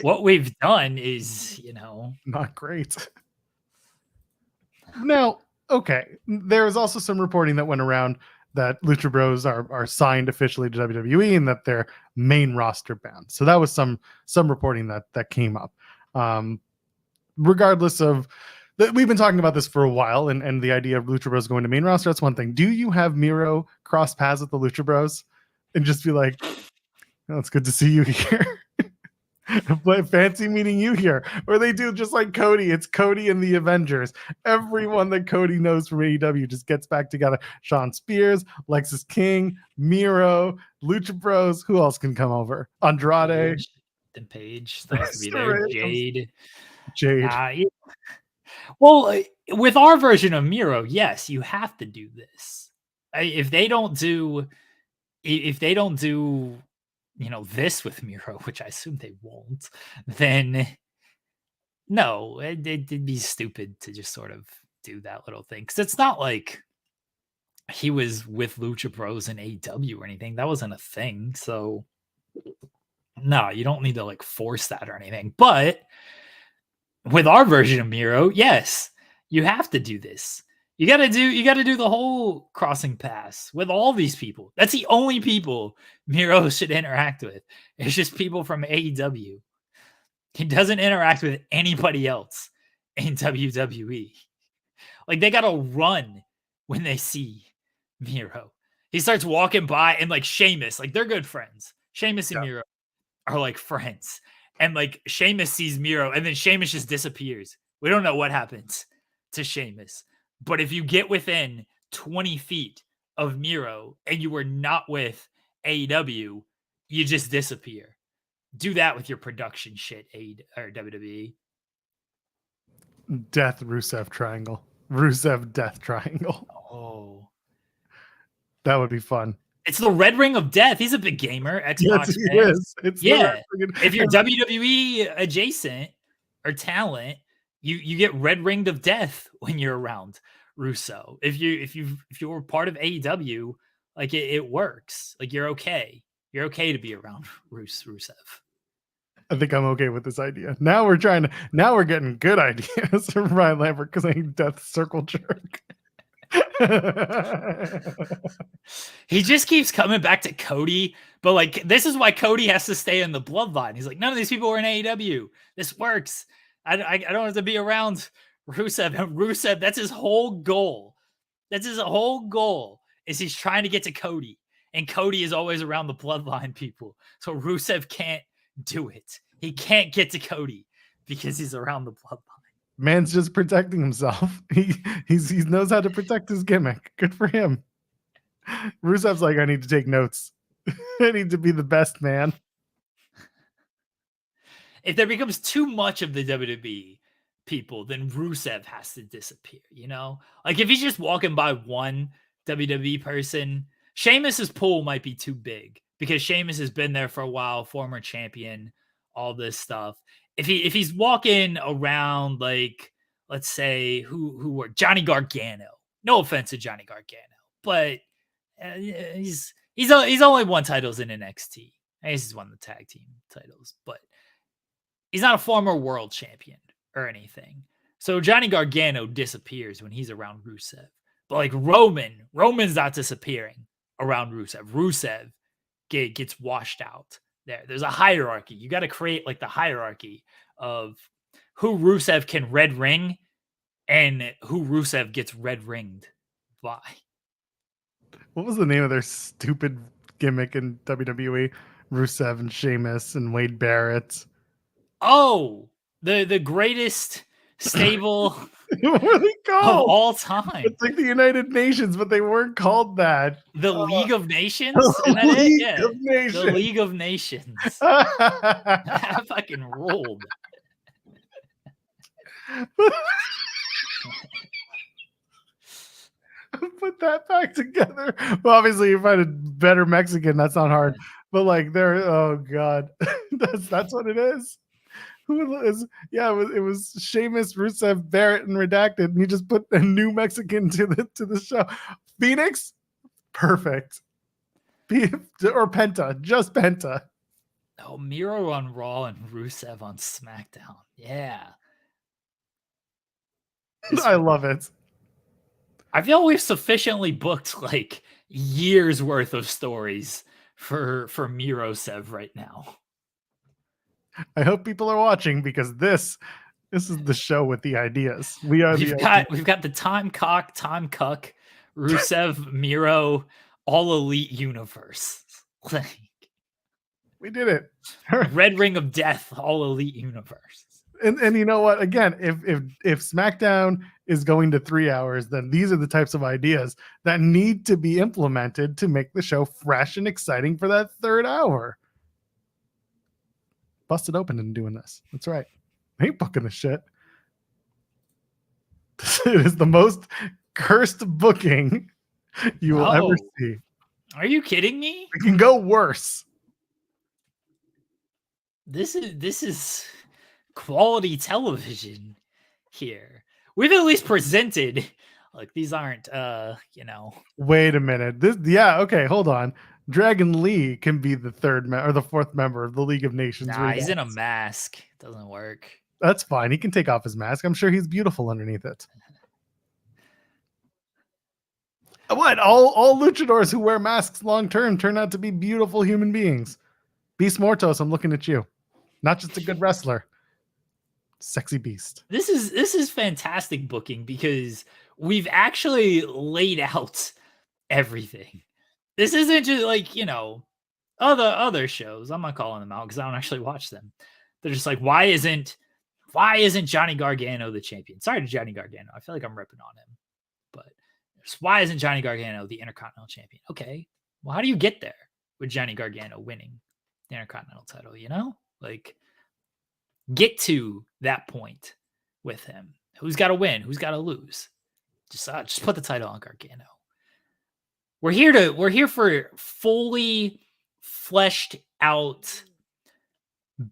What we've done is, not great. Now, okay. There is also some reporting that went around that Lucha Bros are signed officially to WWE and that they're main roster bound. So that was some reporting that came up. Regardless of that, we've been talking about this for a while, and the idea of Lucha Bros going to main roster, that's one thing. Do you have Miro cross paths with the Lucha Bros and just be like, "Oh, it's good to see you here. Fancy meeting you here." Or they do just like Cody. It's Cody and the Avengers. Everyone that Cody knows from AEW just gets back together. Sean Spears, Lexus King, Miro, Lucha Bros. Who else can come over? Andrade. Paige supposed to be there. Jade. Well, with our version of Miro, yes, you have to do this. If they don't do this with Miro, which I assume they won't, then no, it'd be stupid to just sort of do that little thing. Because it's not like he was with Lucha Bros in AEW or anything. That wasn't a thing. So no, you don't need to like force that or anything. But with our version of Miro, yes, you have to do this. You gotta do the whole crossing pass with all these people. That's the only people Miro should interact with. It's just people from AEW. He doesn't interact with anybody else in WWE. Like, they gotta run when they see Miro. He starts walking by, and like Sheamus, like they're good friends. Sheamus and Miro are like friends. And like Sheamus sees Miro, and then Sheamus just disappears. We don't know what happens to Sheamus. But if you get within 20 feet of Miro and you were not with AEW, you just disappear. Do that with your production shit, or WWE. Death Rusev triangle. Rusev death triangle. Oh. That would be fun. It's the Red Ring of Death. He's a big gamer. Xbox Yes, he fan. is. It's yeah. If you're WWE adjacent or talent, you get Red Ringed of Death when you're around Russo. If you were part of AEW, like it works. Like you're okay. You're okay to be around Rusev. I think I'm okay with this idea. Now we're getting good ideas from Ryan Lambert because I need Death Circle Jerk. He just keeps coming back to Cody, but like this is why Cody has to stay in the bloodline. He's like, none of these people are in AEW. This works. I don't have to be around Rusev. And Rusev, that's his whole goal. That's his whole goal is he's trying to get to Cody. And Cody is always around the bloodline people. So Rusev can't do it. He can't get to Cody because he's around the bloodline. Man's just protecting himself. He knows how to protect his gimmick. Good for him. Rusev's like, I need to take notes. I need to be the best man. If there becomes too much of the WWE people, then Rusev has to disappear, you know? Like if he's just walking by one WWE person, Sheamus's pool might be too big because Sheamus has been there for a while, former champion, all this stuff. If he's walking around, like, let's say who were Johnny Gargano. No offense to Johnny Gargano, but he's only won titles in NXT. I guess he's won the tag team titles, but he's not a former world champion or anything. So Johnny Gargano disappears when he's around Rusev. But like Roman's not disappearing around Rusev. Rusev gets washed out. There's a hierarchy. You got to create like the hierarchy of who Rusev can red ring and who Rusev gets red ringed by. What was the name of their stupid gimmick in WWE? Rusev and Sheamus and Wade Barrett. Oh, the greatest stable What were they called? of all time. It's like the United Nations, but they weren't called that. The League of Nations? The Isn't that it? League Yeah. of Nations. The League of Nations. That fucking rolled. Put that back together. Well, obviously, you find a better Mexican. That's not hard. But like, oh god, that's what it is. Who is? Yeah, it was Sheamus, Rusev, Barrett, and Redacted. And you just put a new Mexican to the show. Phoenix, perfect. Or Penta, just Penta. Oh, Miro on Raw and Rusev on SmackDown. Yeah. I love it. I feel we've sufficiently booked like years worth of stories for Mirosev right now. I hope people are watching because this is the show with the ideas. We've got the TIMECOCK Rusev Miro all elite universe. Like, we did it. Red Ring of Death all elite universe. And you know what? Again, if SmackDown is going to 3 hours, then these are the types of ideas that need to be implemented to make the show fresh and exciting for that third hour. Busted open and doing this. That's right. I ain't booking this shit. It is the most cursed booking you will ever see. Are you kidding me? It can go worse. This is quality television here. We've at least presented, like, these aren't Wait a minute. Okay, hold on. Dragon Lee can be the third or the fourth member of the League of Nations. Nah, he's in a mask. Doesn't work. That's fine. He can take off his mask. I'm sure he's beautiful underneath it. What? All luchadors who wear masks long term turn out to be beautiful human beings. Beast Mortos, I'm looking at you. Not just a good wrestler. Sexy beast. This is fantastic booking because we've actually laid out everything. This isn't just like, other shows. I'm not calling them out because I don't actually watch them. They're just like, why isn't Johnny Gargano the champion? Sorry to Johnny Gargano. I feel like I'm ripping on him. But So why isn't Johnny Gargano the Intercontinental Champion? Okay, well, how do you get there with Johnny Gargano winning the Intercontinental title? You know, like get to that point with him. Who's got to win? Who's got to lose? Just put the title on Gargano. We're here for fully fleshed out,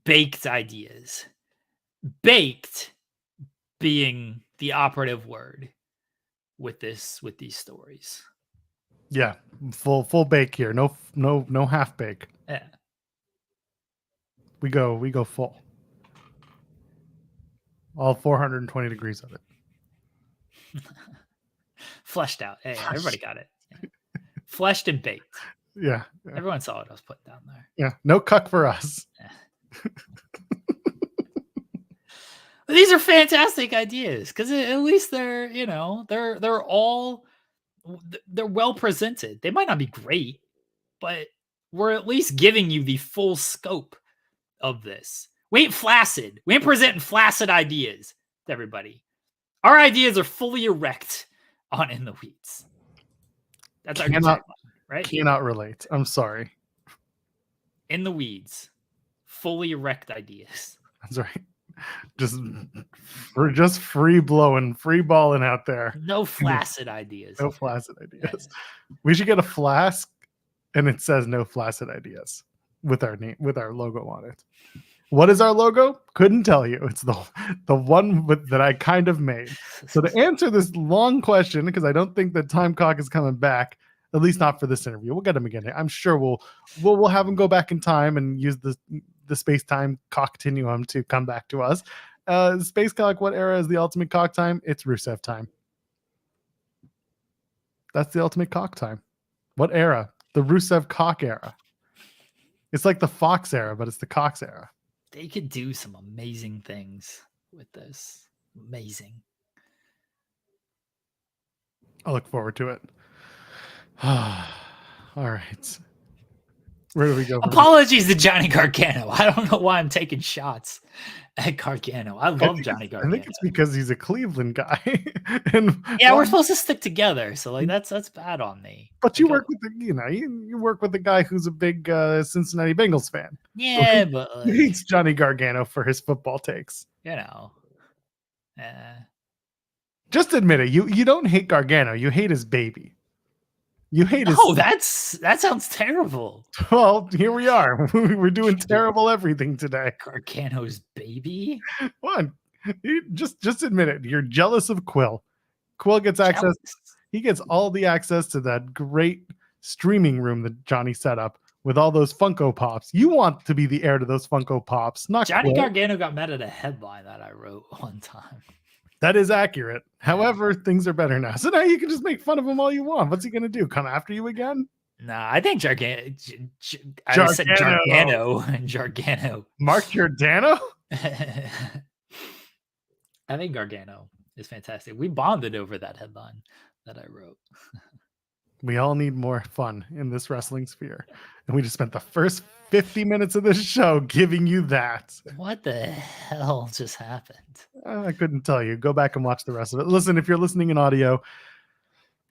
baked ideas. Baked being the operative word with these stories. Yeah, full bake here. No half bake. Yeah. We go full. All 420 degrees of it. Fleshed out. Hey, everybody got it. Yeah. Fleshed and baked. Yeah. Everyone saw what I was putting down there. Yeah. No cuck for us. Yeah. These are fantastic ideas because at least they're well presented. They might not be great, but we're at least giving you the full scope of this. We ain't flaccid. We ain't presenting flaccid ideas to everybody. Our ideas are fully erect on In the Weeds. That's our tagline, right? Cannot relate. I'm sorry. In the Weeds, fully erect ideas. That's right. We're just free balling out there. No flaccid ideas. No flaccid ideas. We should get a flask and it says no flaccid ideas with our name, with our logo on it. What is our logo? Couldn't tell you. It's the one that I kind of made. So to answer this long question, because I don't think that TIMECOCK is coming back, at least not for this interview. We'll get him again. I'm sure we'll have him go back in time and use the space-time continuum to come back to us. Space Cock, what era is the ultimate cock time? It's Rusev time. That's the ultimate cock time. What era? The Rusev cock era. It's like the Fox era, but it's the Cox era. They could do some amazing things with this. Amazing. I look forward to it. All right. Where do we go? Apologies to Johnny Gargano. I don't know why I'm taking shots at Gargano. I love Johnny Gargano. I think it's because he's a Cleveland guy. And yeah, we're supposed to stick together. So like that's bad on me. But you work with you work with the guy who's a big Cincinnati Bengals fan. Yeah, but he hates Johnny Gargano for his football takes. You know. Just admit it. You don't hate Gargano. You hate his baby. You hate his. Oh, that sounds terrible. Well, here we are. We're doing terrible everything today. Gargano's baby. One, just admit it. You're jealous of Quill. Quill gets access. He gets all the access to that great streaming room that Johnny set up with all those Funko Pops. You want to be the heir to those Funko Pops, not Johnny Quill. Gargano got mad at a headline that I wrote one time. That is accurate. However, things are better now. So now you can just make fun of him all you want. What's he going to do? Come after you again? Nah, I think Gargano. I said Gargano and Gargano. Mark Giordano? I think Gargano is fantastic. We bonded over that headline that I wrote. We all need more fun in this wrestling sphere. And we just spent the first 50 minutes of this show giving you that. What the hell just happened? I couldn't tell you. Go back and watch the rest of it. Listen, if you're listening in audio,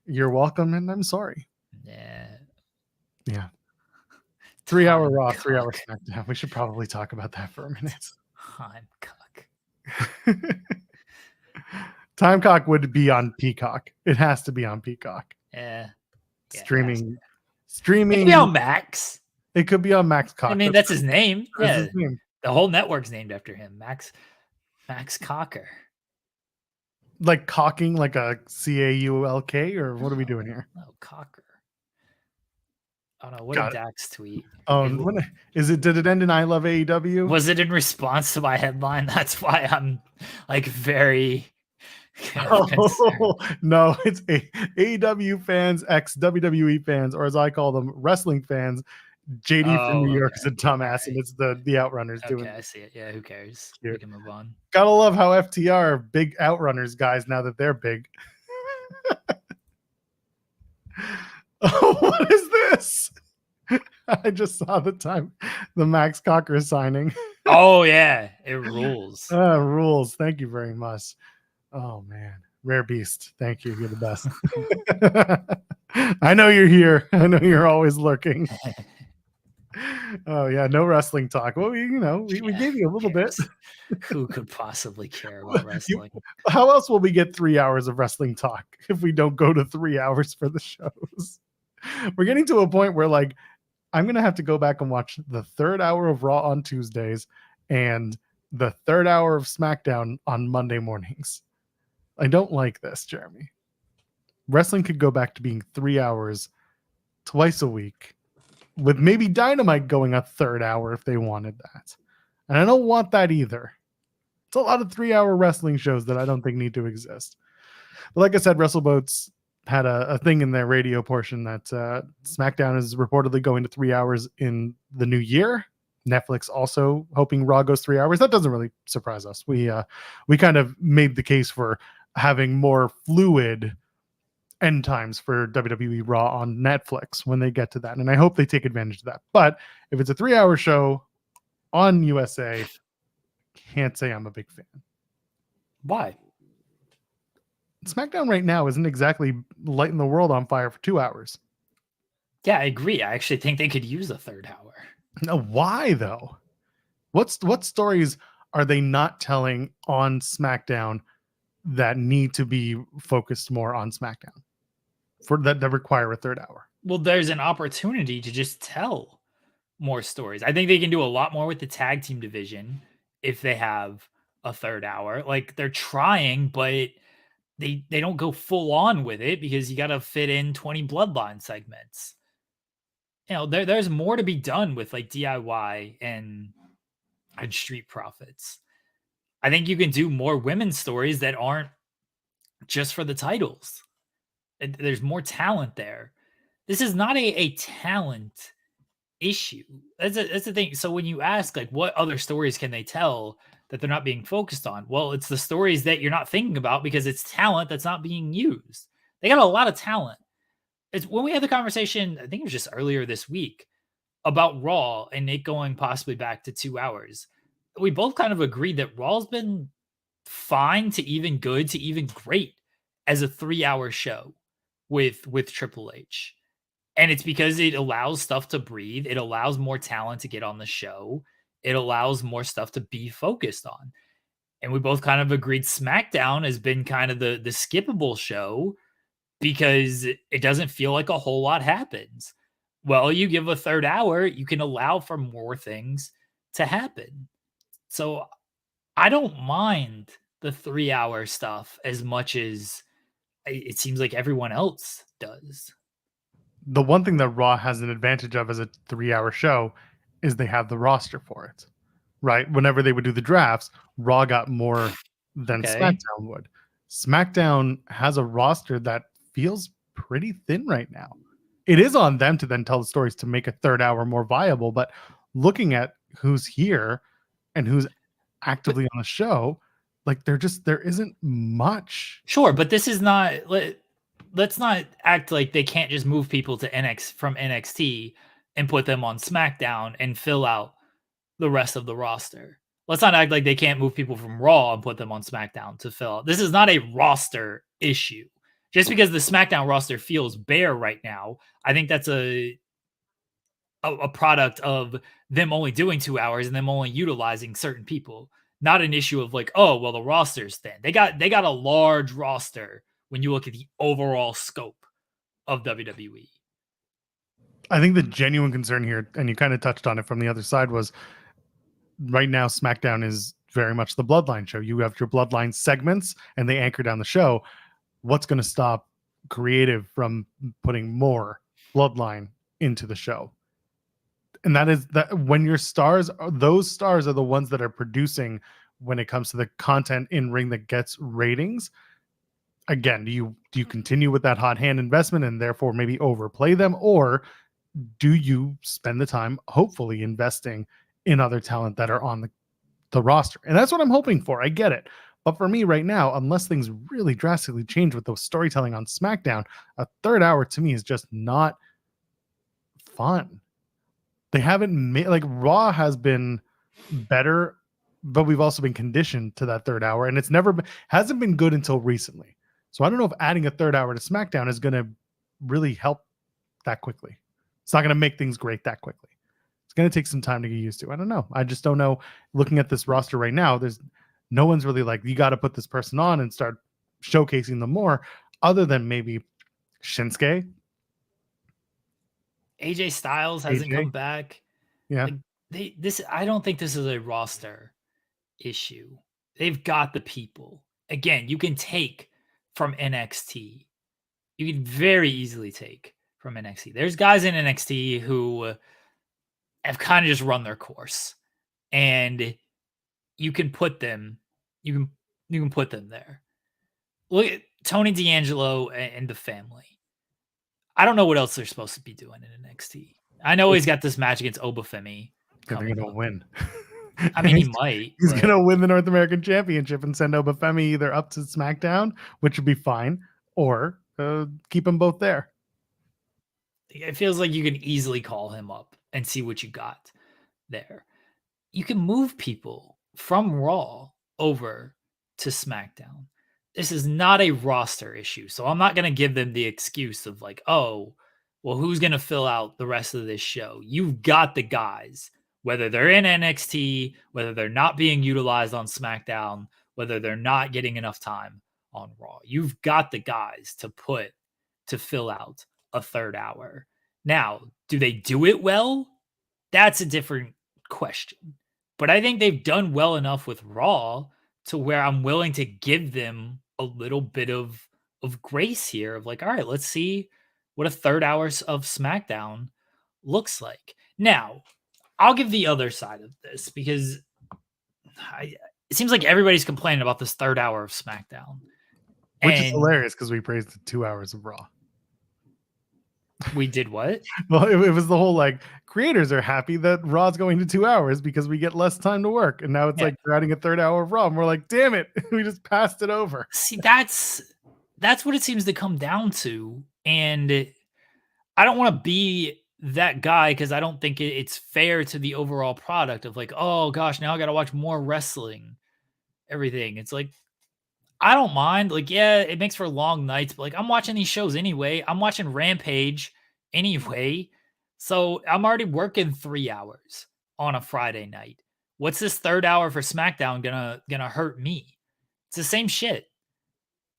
you're welcome, and I'm sorry. Yeah. 3 hour Raw, 3 hour SmackDown. We should probably talk about that for a minute. TIMECOCK. TIMECOCK would be on Peacock. It has to be on Peacock. Yeah. Streaming. It could be on Max. It could be on Max Cock. I mean, that's his name. That's his name. The whole network's named after him. Max Cocker. Like cocking, like a CAULK, or what are we doing here? Oh, Cocker. Oh no, what did Dax tweet? Oh, did it end in I love AEW? Was it in response to my headline? That's why I'm like very no, it's AEW fans, ex WWE fans, or as I call them, wrestling fans. JD from New York is a dumbass, and it's the Outrunners doing it. I see it. Yeah, who cares? We can move on. Gotta love how FTR are big Outrunners guys now that they're big. Oh, what is this? I just saw the Max Cocker signing. Oh yeah, it rules. Rules. Thank you very much. Oh man, Rare beast. Thank you. You're the best. I know you're here. I know you're always lurking. Oh yeah, no wrestling talk. Well, we gave you a little bit. Who could possibly care about wrestling? How else will we get 3 hours of wrestling talk if we don't go to 3 hours for the shows? We're getting to a point where like I'm gonna have to go back and watch the 3rd hour of Raw on Tuesdays and the 3rd hour of SmackDown on Monday mornings. I don't like this, Jeremy. Wrestling could go back to being 3 hours twice a week, with maybe Dynamite going a 3rd hour if they wanted that. And I don't want that either. It's a lot of 3-hour wrestling shows that I don't think need to exist. But like I said, WrestleBoats had a thing in their radio portion that SmackDown is reportedly going to 3 hours in the new year. Netflix also hoping Raw goes 3 hours. That doesn't really surprise us. We kind of made the case for having more fluid end times for WWE Raw on Netflix when they get to that. And I hope they take advantage of that. But if it's a 3-hour show on USA, can't say I'm a big fan. Why? SmackDown right now isn't exactly lighting the world on fire for 2 hours. Yeah, I agree. I actually think they could use a 3rd hour. No, why though? What stories are they not telling on SmackDown that need to be focused more on SmackDown for that require a 3rd hour? Well, there's an opportunity to just tell more stories. I think they can do a lot more with the tag team division if they have a 3rd hour. Like they're trying, but they don't go full on with it because you got to fit in 20 bloodline segments. There's more to be done with like DIY and Street Profits. I think you can do more women's stories that aren't just for the titles. There's more talent there. This is not a talent issue. That's the thing. So when you ask like what other stories can they tell that they're not being focused on? Well, it's the stories that you're not thinking about because it's talent that's not being used. They got a lot of talent. It's when we had the conversation, I think it was just earlier this week, about Raw and it going possibly back to 2 hours. We both kind of agreed that Raw's been fine to even good to even great as a 3-hour show with Triple H. And it's because it allows stuff to breathe. It allows more talent to get on the show. It allows more stuff to be focused on. And we both kind of agreed SmackDown has been kind of the skippable show because it doesn't feel like a whole lot happens. Well, you give a 3rd hour, you can allow for more things to happen. So I don't mind the 3-hour stuff as much as it seems like everyone else does. The one thing that Raw has an advantage of as a 3-hour show is they have the roster for it, right? Whenever they would do the drafts, Raw got more than SmackDown would. SmackDown has a roster that feels pretty thin right now. It is on them to then tell the stories to make a 3rd hour more viable, but looking at who's here and who's actively on the show, like there isn't much. Sure, but this is not, let's not act like they can't just move people to from NXT and put them on SmackDown and fill out the rest of the roster. Let's not act like they can't move people from Raw and put them on SmackDown to fill out. This is not a roster issue. Just because the SmackDown roster feels bare right now, I think that's a product of them only doing 2 hours and them only utilizing certain people. Not an issue of like, oh, well, the roster's thin. They got a large roster when you look at the overall scope of WWE. I think the genuine concern here, and you kind of touched on it from the other side, was right now SmackDown is very much the Bloodline show. You have your Bloodline segments and they anchor down the show. What's going to stop creative from putting more Bloodline into the show? And that is that when your stars, those stars are the ones that are producing when it comes to the content in ring that gets ratings. Again, do you continue with that hot hand investment and therefore maybe overplay them, or do you spend the time hopefully investing in other talent that are on the roster? And that's what I'm hoping for. I get it. But for me right now, unless things really drastically change with the storytelling on SmackDown, a 3rd hour to me is just not fun. They haven't made, like, Raw has been better, but we've also been conditioned to that 3rd hour, and it's hasn't been good until recently. So I don't know if adding a third hour to SmackDown is going to really help that quickly. It's not going to make things great that quickly. It's going to take some time to get used to. I don't know. I just don't know. Looking at this roster right now, there's no one's really like, you got to put this person on and start showcasing them more, other than maybe Shinsuke. AJ Styles hasn't come back. Yeah. Like I don't think this is a roster issue. They've got the people. Again, you can take from NXT. You can very easily take from NXT. There's guys in NXT who have kind of just run their course, and you can put them. You can put them there. Look at Tony D'Angelo and the family. I don't know what else they're supposed to be doing in NXT. I know he's got this match against Obafemi. They're going to win. I mean, he might. He's going to win the North American Championship and send Obafemi either up to SmackDown, which would be fine, or keep them both there. It feels like you can easily call him up and see what you got there. You can move people from Raw over to SmackDown. This is not a roster issue. So I'm not going to give them the excuse of like, oh, well, who's going to fill out the rest of this show? You've got the guys, whether they're in NXT, whether they're not being utilized on SmackDown, whether they're not getting enough time on Raw. You've got the guys to fill out a third hour. Now, do they do it well? That's a different question. But I think they've done well enough with Raw to where I'm willing to give them a little bit of grace here of like, all right, let's see what a third hour of SmackDown looks like. Now, I'll give the other side of this because it seems like everybody's complaining about this third hour of SmackDown. Which is hilarious because we praised the 2 hours of Raw. We did what? Well, it was the whole like creators are happy that Raw's going to 2 hours because we get less time to work. And now it's like we're adding a third hour of Raw. And we're like, damn it, we just passed it over. See, that's what it seems to come down to. And I don't want to be that guy because I don't think it's fair to the overall product of like, oh gosh, now I got to watch more wrestling, everything. It's like, I don't mind. Like, yeah, it makes for long nights, but like I'm watching these shows anyway. I'm watching Rampage anyway. So I'm already working 3 hours on a Friday night. What's this third hour for SmackDown gonna hurt me? It's the same shit.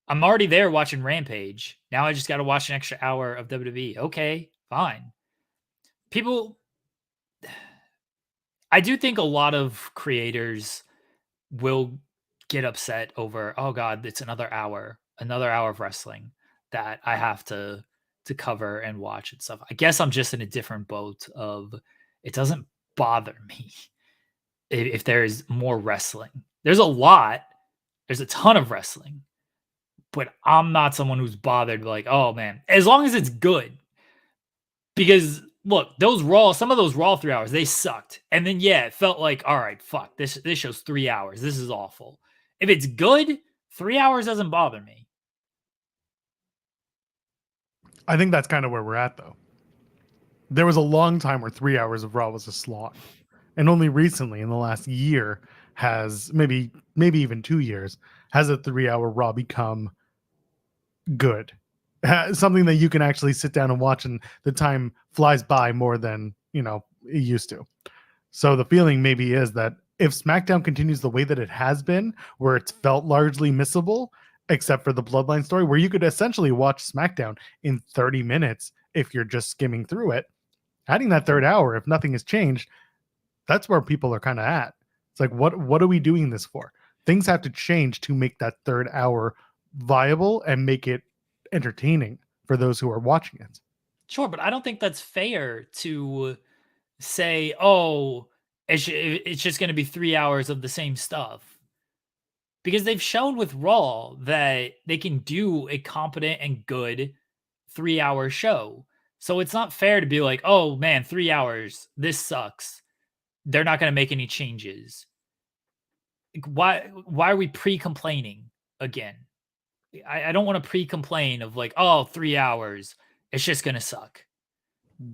I'm already there watching Rampage. Now I just got to watch an extra hour of WWE. Okay, fine. I do think a lot of creators will get upset over, oh God, it's another hour of wrestling that I have to cover and watch and stuff. I guess I'm just in a different boat of it doesn't bother me if there's more wrestling. There's a ton of wrestling, but I'm not someone who's bothered like, oh man, as long as it's good. Because look, some of those Raw 3 hours, they sucked. And then it felt like, all right, fuck, this show's 3 hours. This is awful. If it's good, 3 hours doesn't bother me. I think that's kind of where we're at, though. There was a long time where 3 hours of Raw was a slog. And only recently, in the last year, has maybe even 2 years, has a 3 hour Raw become good. Something that you can actually sit down and watch, and the time flies by more than, it used to. So the feeling maybe is that if SmackDown continues the way that it has been, where it's felt largely missable, except for the Bloodline story, where you could essentially watch SmackDown in 30 minutes if you're just skimming through it, adding that third hour, if nothing has changed, that's where people are kind of at. It's like, what are we doing this for? Things have to change to make that third hour viable and make it entertaining for those who are watching it. Sure, but I don't think that's fair to say, oh, it's just going to be 3 hours of the same stuff. Because they've shown with Raw that they can do a competent and good 3 hour show. So it's not fair to be like, oh man, 3 hours, this sucks. They're not going to make any changes. Why are we pre-complaining again? I don't want to pre-complain of like, oh, 3 hours, it's just going to suck.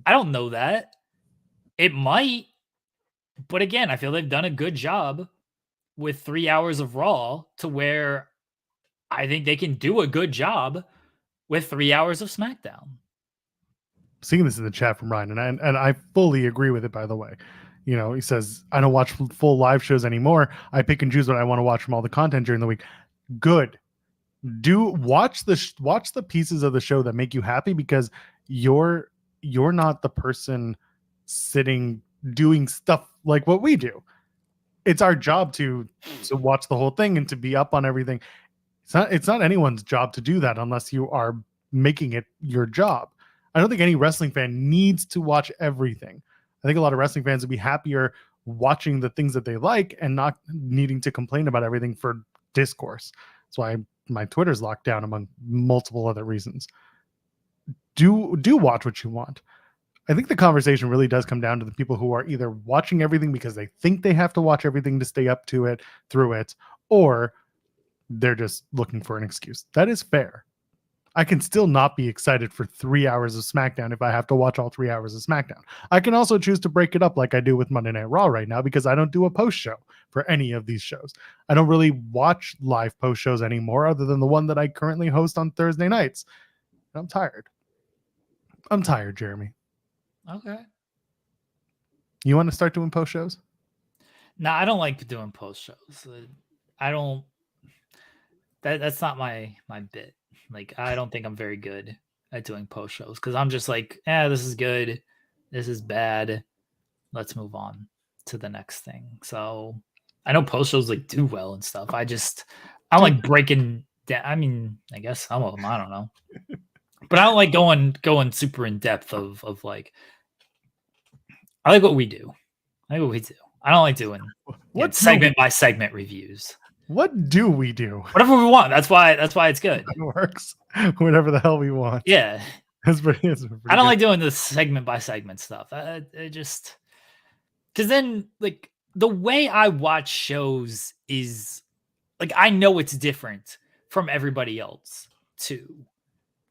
I don't know that. It might. But again, I feel they've done a good job with 3 hours of Raw to where I think they can do a good job with 3 hours of SmackDown. Seeing this in the chat from Ryan, and I fully agree with it, by the way. You know, he says, I don't watch full live shows anymore. I pick and choose what I want to watch from all the content during the week. Good. Do watch the pieces of the show that make you happy, because you're not the person sitting doing stuff like what we do. It's our job to watch the whole thing and to be up on everything. It's not anyone's job to do that unless you are making it your job. I don't think any wrestling fan needs to watch everything. I think a lot of wrestling fans would be happier watching the things that they like and not needing to complain about everything for discourse. That's why my Twitter's locked down, among multiple other reasons. Do watch what you want. I think the conversation really does come down to the people who are either watching everything because they think they have to watch everything to stay up to it, through it, or they're just looking for an excuse. That is fair. I can still not be excited for 3 hours of SmackDown if I have to watch all 3 hours of SmackDown. I can also choose to break it up like I do with Monday Night Raw right now, because I don't do a post show for any of these shows. I don't really watch live post shows anymore, other than the one that I currently host on Thursday nights. I'm tired. I'm tired, Jeremy. Okay. You want to start doing post shows? No, I don't like doing post shows. I don't. That's not my bit. Like, I don't think I'm very good at doing post shows, because I'm just like, this is good, this is bad, let's move on to the next thing. So I know post shows like do well and stuff. I'm like breaking down. I mean, I guess some of them, I don't know, but I don't like going super in depth of like. I like what we do. I don't like doing segment by segment reviews. What do we do? Whatever we want. That's why it's good. It works. Whatever the hell we want. Yeah. That's pretty I don't like doing the segment by segment stuff. I just, because then, like, the way I watch shows is like, I know it's different from everybody else too.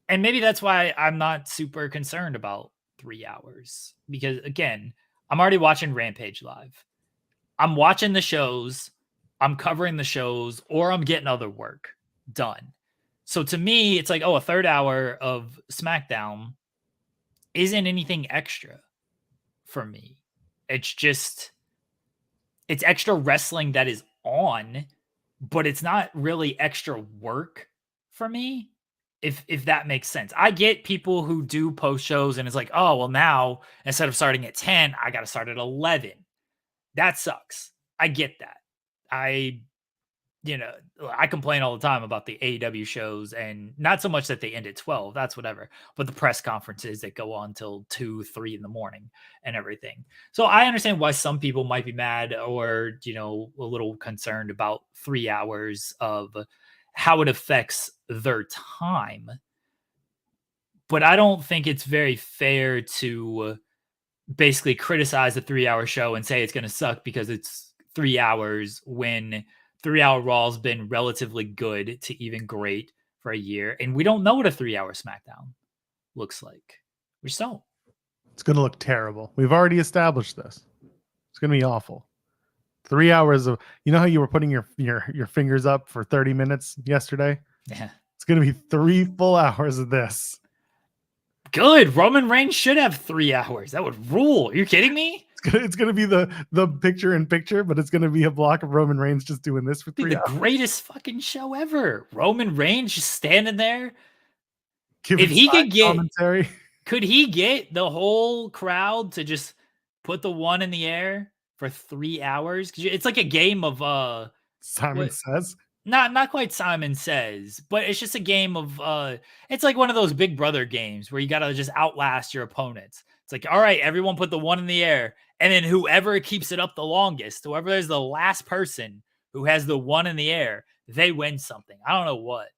And maybe that's why I'm not super concerned about 3 hours, because again, I'm already watching Rampage live. I'm watching the shows, I'm covering the shows, or I'm getting other work done. So to me, it's like, a third hour of SmackDown isn't anything extra for me. It's just, it's extra wrestling that is on, but it's not really extra work for me, if that makes sense. I get people who do post shows and it's like, oh, well, now instead of starting at 10, I got to start at 11. That sucks. I get that. I complain all the time about the AEW shows, and not so much that they end at 12, that's whatever, but the press conferences that go on till 2, 3 in the morning and everything. So I understand why some people might be mad or, a little concerned about 3 hours of how it affects their time. But I don't think it's very fair to basically criticize a 3-hour show and say it's going to suck because it's 3 hours, when 3-hour Raw's been relatively good to even great for a year. And we don't know what a 3-hour SmackDown looks like. We just don't. It's going to look terrible. We've already established this. It's going to be awful. 3 hours of, how you were putting your fingers up for 30 minutes yesterday? Yeah. It's going to be 3 full hours of this. Good. Roman Reigns should have 3 hours. That would rule. Are you kidding me? It's going to be the picture in picture, but it's going to be a block of Roman Reigns just doing this for 3 hours. The greatest fucking show ever. Roman Reigns just standing there. If he could get commentary, could he get the whole crowd to just put the one in the air for 3 hours? It's like a game of Simon Says. Not quite Simon Says, but it's just a game of it's like one of those Big Brother games where you got to just outlast your opponents. It's like, all right, everyone put the one in the air, and then whoever keeps it up the longest, whoever is the last person who has the one in the air, they win something. I don't know what,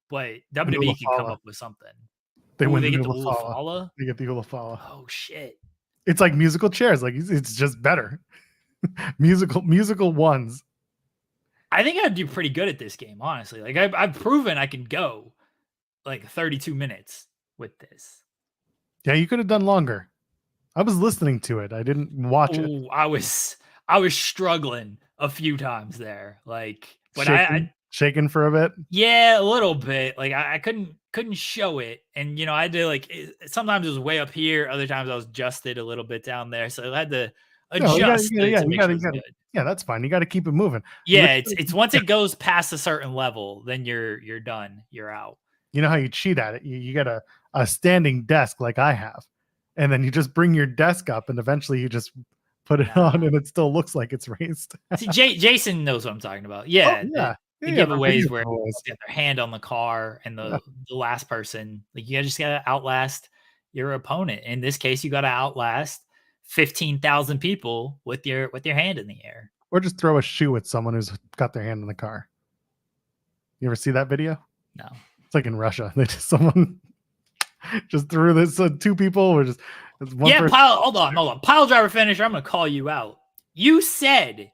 but WWE can come up with something. They get the Ulafala. They get the Ulafala. Oh shit! It's like musical chairs. Like, it's just better. musical ones. I think I'd do pretty good at this game, honestly. Like, I've proven I can go like 32 minutes with this. Yeah, you could have done longer. I was listening to it. I didn't watch it. I was struggling a few times there. Like, but shaking for a bit? Yeah, a little bit. Like I couldn't show it, and I had to sometimes it was way up here, other times I was adjusted a little bit down there, so I had to No, adjust to you make got sure to, it's good. yeah, that's fine. You got to keep it moving. Yeah, it's once it goes past a certain level, then you're done. You're out. You know how you cheat at it? You get a standing desk like I have, and then you just bring your desk up, and eventually you just put it on, and it still looks like it's raised. See, Jason knows what I'm talking about. Yeah, yeah. the Yeah, giveaways video where giveaways. they get their hand on the car and the last person, like you just gotta outlast your opponent. In this case, you gotta outlast 15,000 people with your hand in the air. Or just throw a shoe at someone who's got their hand in the car. You ever see that video? No. It's like in Russia. They just someone just threw this two people or just one person. Hold on. Pile driver finisher. I'm gonna call you out. You said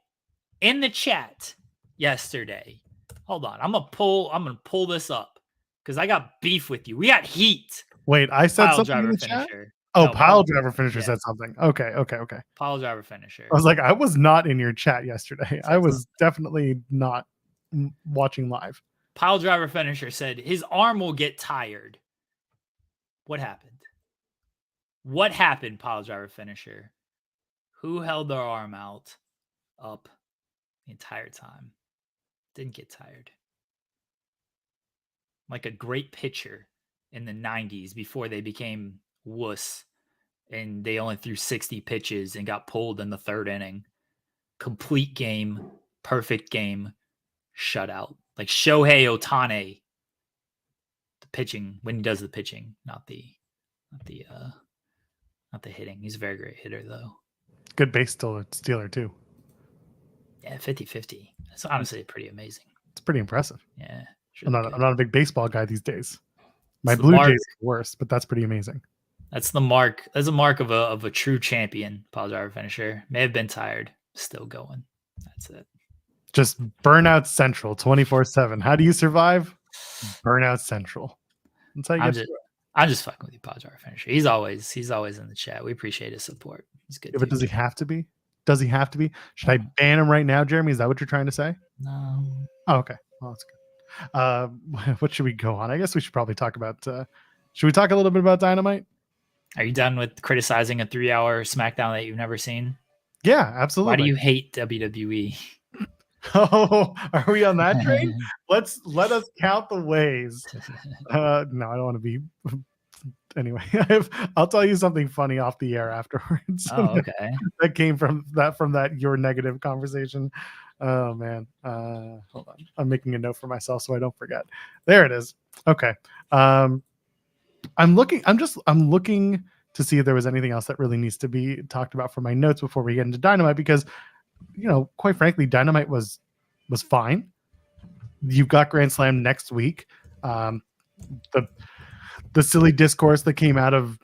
in the chat yesterday. Hold on. I'm gonna pull this up because I got beef with you. We got heat. Wait, I said Pile something driver in the finisher. chat? Oh, No, pile driver finisher said something. Okay. Pile driver finisher. I was like, I was not in your chat yesterday. I was definitely not watching live. Pile driver finisher said his arm will get tired. What happened? What happened, pile driver finisher? Who held their arm out up the entire time? Didn't get tired. Like a great pitcher in the 90s before they became wuss and they only threw 60 pitches and got pulled in the third inning. Complete game, perfect game, shutout. Like Shohei Ohtani, the pitching when he does the pitching, not the hitting. He's a very great hitter though. Good base stealer too. Yeah, 50-50. That's honestly pretty amazing. It's pretty impressive. Yeah. I'm not a big baseball guy these days. My It's Blue Jays are worse, but that's pretty amazing. That's the mark. That's a mark of a true champion. Pile driver finisher. May have been tired, still going. That's it. Just burnout central 24/7. How do you survive? Burnout central. That's how you get I'm just fucking with you, pile driver finisher. He's always in the chat. We appreciate his support. He's good. Yeah, but does he have to be? Does he have to be? Should I ban him right now, Jeremy? Is that what you're trying to say? No. Oh, okay. Well, that's good. What should we go on? I guess we should probably talk about. Should we talk a little bit about Dynamite? Are you done with criticizing a 3-hour SmackDown that you've never seen? Yeah, absolutely. Why do you hate WWE? Oh, are we on that train? Let us count the ways. No, I don't want to be. Anyway, I'll tell you something funny off the air afterwards. Oh, okay. That came from that your negative conversation. Oh man, hold on. I'm making a note for myself so I don't forget. There it is. Okay. I'm looking to see if there was anything else that really needs to be talked about for my notes before we get into Dynamite, because quite frankly, Dynamite was fine. You've got Grand Slam next week. The silly discourse that came out of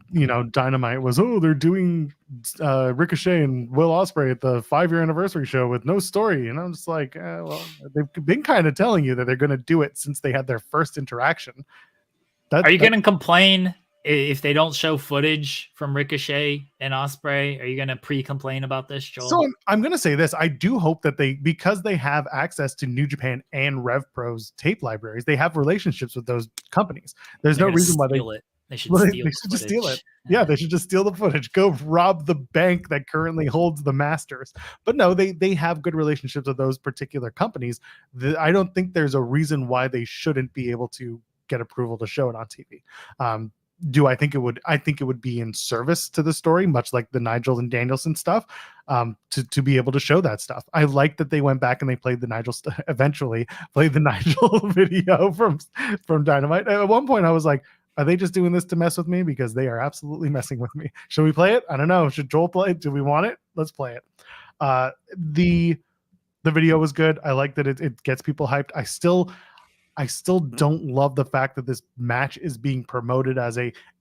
Dynamite was, they're doing Ricochet and Will Ospreay at the 5-year anniversary show with no story, and I'm just like, well, they've been kind of telling you that they're going to do it since they had their first interaction. Are you going to complain if they don't show footage from Ricochet and Ospreay? Are you going to pre-complain about this, Joel? So I'm going to say this. I do hope that because they have access to New Japan and Rev Pro's tape libraries, they have relationships with those companies. There's no reason why they should just steal it. Yeah, they should just steal the footage. Go rob the bank that currently holds the Masters. But no, they have good relationships with those particular companies. I don't think there's a reason why they shouldn't be able to get approval to show it on TV. Do I think it would? I think it would be in service to the story, much like the Nigel and Danielson stuff, to be able to show that stuff. I like that they went back and they played the Nigel eventually played the Nigel video from Dynamite. At one point, I was like, are they just doing this to mess with me? Because they are absolutely messing with me. Should we play it? I don't know. Should Joel play it? Do we want it? Let's play it. The video was good. I like that it gets people hyped. I still don't love the fact that this match is being promoted as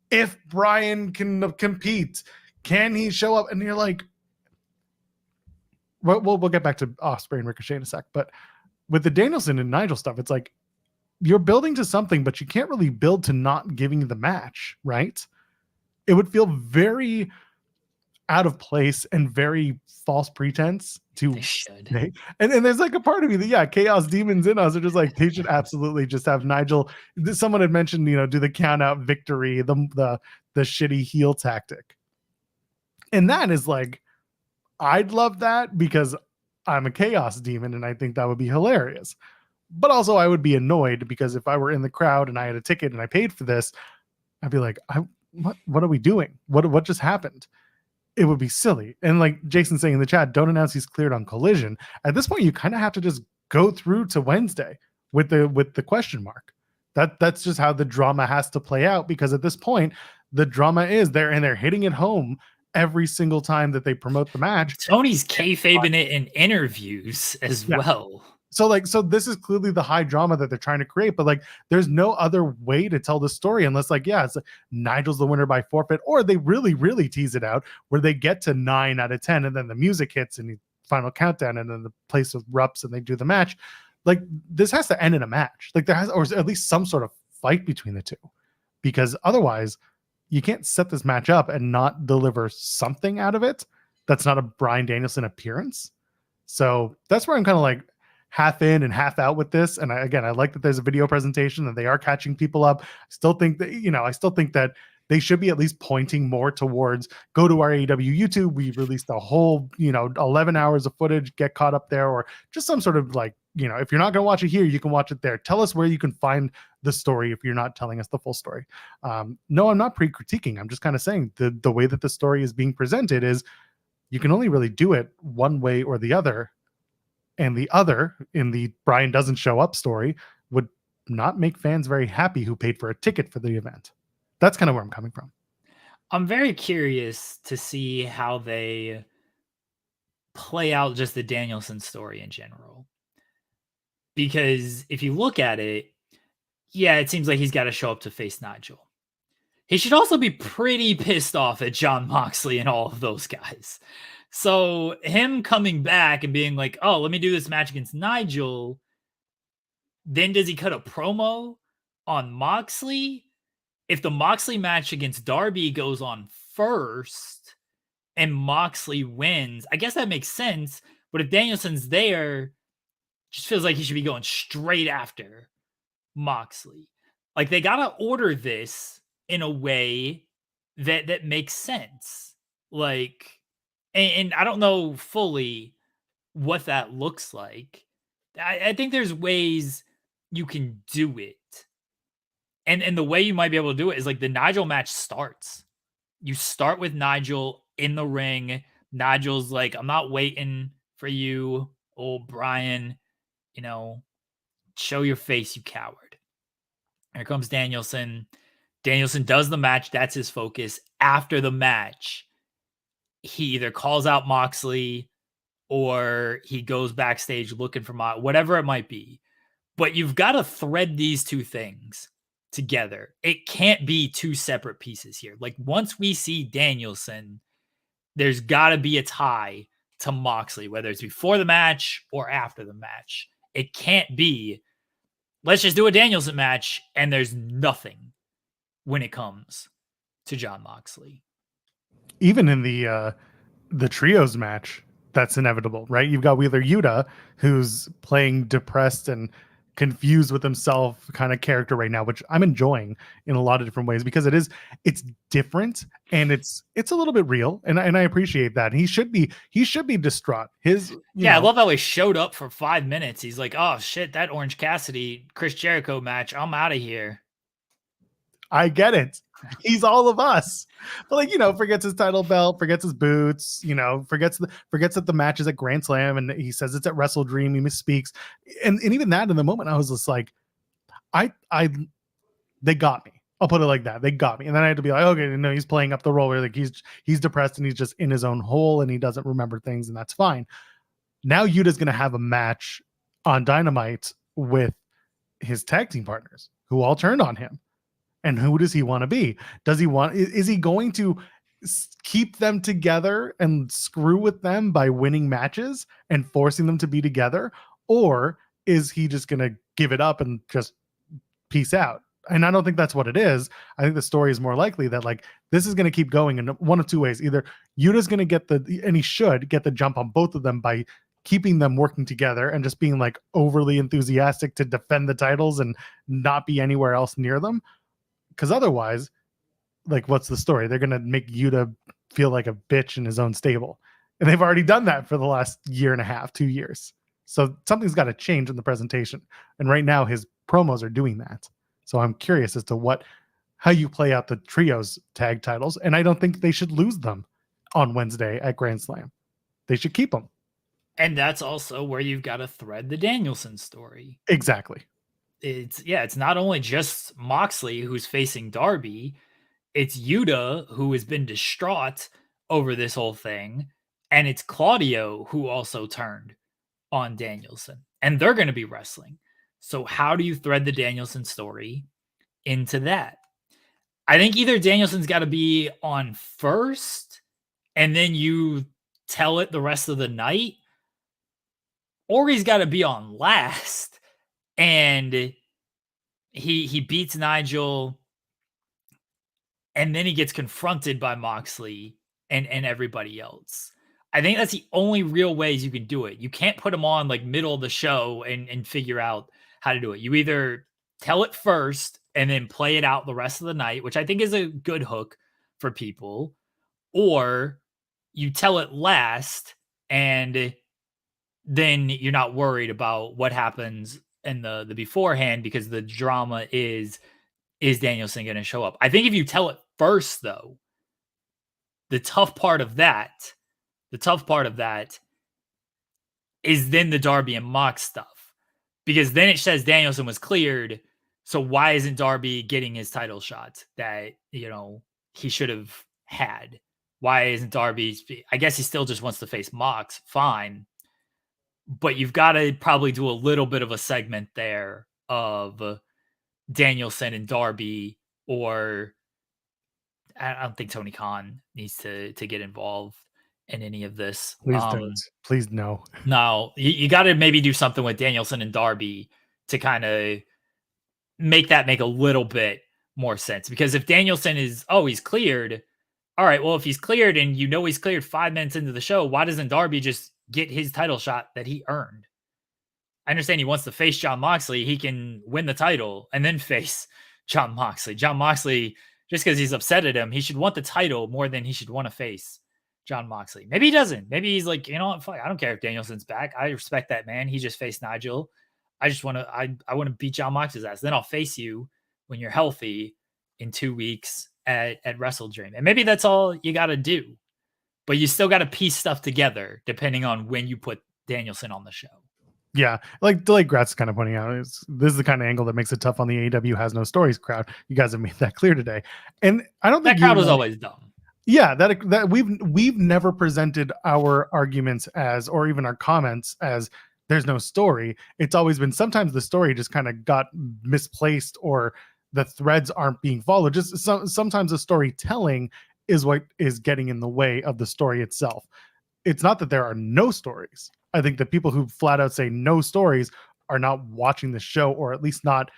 if Brian can compete, can he show up? And you're like, we'll get back to Ospreay and Ricochet in a sec. But with the Danielson and Nigel stuff, it's like you're building to something, but you can't really build to not giving the match, right? It would feel very, out of place and very false pretense to They should. and there's like a part of me that, yeah, chaos demons in us are just like, they should absolutely just have Nigel. Someone had mentioned, do the count out victory, the shitty heel tactic. And that is like, I'd love that because I'm a chaos demon and I think that would be hilarious. But also I would be annoyed because if I were in the crowd and I had a ticket and I paid for this, I'd be like, what are we doing? What just happened? It would be silly. And like Jason saying in the chat, don't announce he's cleared on Collision. At this point, you kind of have to just go through to Wednesday with the question mark. That's just how the drama has to play out, because at this point, the drama is there and they're hitting it home every single time that they promote the match. Tony's kayfabing it in interviews as well. So this is clearly the high drama that they're trying to create, but like there's no other way to tell the story unless like, it's like Nigel's the winner by forfeit, or they really, really tease it out where they get to 9 out of 10 and then the music hits and the final countdown and then the place erupts and they do the match. Like this has to end in a match. Like there has, or at least some sort of fight between the two, because otherwise you can't set this match up and not deliver something out of it that's not a Bryan Danielson appearance. So that's where I'm kind of like half in and half out with this. And I like that there's a video presentation and they are catching people up. I still think that they should be at least pointing more towards go to our AEW YouTube. We released a whole, 11 hours of footage, get caught up there, or just some sort of like, if you're not going to watch it here, you can watch it there. Tell us where you can find the story if you're not telling us the full story. No, I'm not pre-critiquing. I'm just kind of saying the way that the story is being presented is you can only really do it one way or the other. And the other, in the Bryan doesn't show up story, would not make fans very happy who paid for a ticket for the event. That's kind of where I'm coming from. I'm very curious to see how they play out just the Danielson story in general. Because if you look at it, it seems like he's got to show up to face Nigel. He should also be pretty pissed off at Jon Moxley and all of those guys. So him coming back and being like, oh, let me do this match against Nigel. Then does he cut a promo on Moxley? If the Moxley match against Darby goes on first and Moxley wins, I guess that makes sense. But if Danielson's there, just feels like he should be going straight after Moxley. Like they got to order this in a way that makes sense. Like, and I don't know fully what that looks like. I think there's ways you can do it. And the way you might be able to do it is like the Nigel match starts. You start with Nigel in the ring. Nigel's like, I'm not waiting for you, old Bryan. Show your face, you coward. Here comes Danielson. Danielson does the match. That's his focus. After the match, he either calls out Moxley or he goes backstage looking for whatever it might be. But you've got to thread these two things together. It can't be two separate pieces here. Like once we see Danielson, there's got to be a tie to Moxley, whether it's before the match or after the match. It can't be, let's just do a Danielson match and there's nothing when it comes to Jon Moxley. Even in the trios match, that's inevitable, right? You've got Wheeler Yuta, who's playing depressed and confused with himself kind of character right now, which I'm enjoying in a lot of different ways because it's different and it's a little bit real, and I appreciate that. He should be distraught. I love how he showed up for 5 minutes. He's like, oh shit, that Orange Cassidy Chris Jericho match, I'm out of here. I get it. He's all of us. But forgets his title belt, forgets his boots, forgets that the match is at Grand Slam and he says it's at Wrestle Dream. He misspeaks. And even that in the moment, I was just like, they got me. I'll put it like that. They got me. And then I had to be like, okay, no, he's playing up the role where like he's depressed and he's just in his own hole and he doesn't remember things, and that's fine. Now Yuta's going to have a match on Dynamite with his tag team partners who all turned on him. And who does he want to be? Is he going to keep them together and screw with them by winning matches and forcing them to be together? Or is he just going to give it up and just peace out? and I don't think that's what it is. I think the story is more likely that like this is going to keep going in one of two ways. Either Yuta's going to get and he should get the jump on both of them by keeping them working together and just being like overly enthusiastic to defend the titles and not be anywhere else near them. Because otherwise, like, what's the story? They're going to make Yuta feel like a bitch in his own stable. And they've already done that for the last year and a half, 2 years. So something's got to change in the presentation. And right now his promos are doing that. So I'm curious as to how you play out the trios tag titles. And I don't think they should lose them on Wednesday at Grand Slam. They should keep them. And that's also where you've got to thread the Danielson story. Exactly. It's not only just Moxley who's facing Darby, it's Yuta who has been distraught over this whole thing, and it's Claudio who also turned on Danielson, and they're going to be wrestling. So how do you thread the Danielson story into that? I think either Danielson's got to be on first, and then you tell it the rest of the night, or he's got to be on last, and he beats Nigel, and then he gets confronted by Moxley and everybody else. I think that's the only real ways you can do it. You can't put him on like middle of the show and figure out how to do it. You either tell it first and then play it out the rest of the night, which I think is a good hook for people, or you tell it last and then you're not worried about what happens in the beforehand because the drama is Danielson going to show up? I think if you tell it first, though, the tough part of that is then the Darby and Mox stuff, because then it says Danielson was cleared. So why isn't Darby getting his title shot that, he should have had? Why isn't Darby? I guess he still just wants to face Mox. Fine. But you've got to probably do a little bit of a segment there of Danielson and Darby, or I don't think Tony Khan needs to get involved in any of this. Please don't. Please no. No, you got to maybe do something with Danielson and Darby to kind of make a little bit more sense. Because if Danielson is, he's cleared. All right, well, if he's cleared and he's cleared 5 minutes into the show, why doesn't Darby just get his title shot that he earned? I understand he wants to face Jon Moxley. He can win the title and then face Jon Moxley. Jon Moxley, just because he's upset at him, he should want the title more than he should want to face Jon Moxley. Maybe he doesn't. Maybe he's like, fuck, I don't care if Danielson's back. I respect that, man. He just faced Nigel. I just want to, I want to beat Jon Moxley's ass. Then I'll face you when you're healthy in 2 weeks at Wrestle Dream. And maybe that's all you got to do. But you still got to piece stuff together depending on when you put Danielson on the show. Yeah, like Gratz kind of pointing out, this is the kind of angle that makes it tough on the AEW Has No Stories crowd. You guys have made that clear today, and I don't think that crowd was always dumb. Yeah, that we've never presented our arguments as, or even our comments as, there's no story. It's always been sometimes the story just kind of got misplaced or the threads aren't being followed. Just sometimes the storytelling is what is getting in the way of the story itself. It's not that there are no stories. I think the people who flat out say no stories are not watching the show, or at least not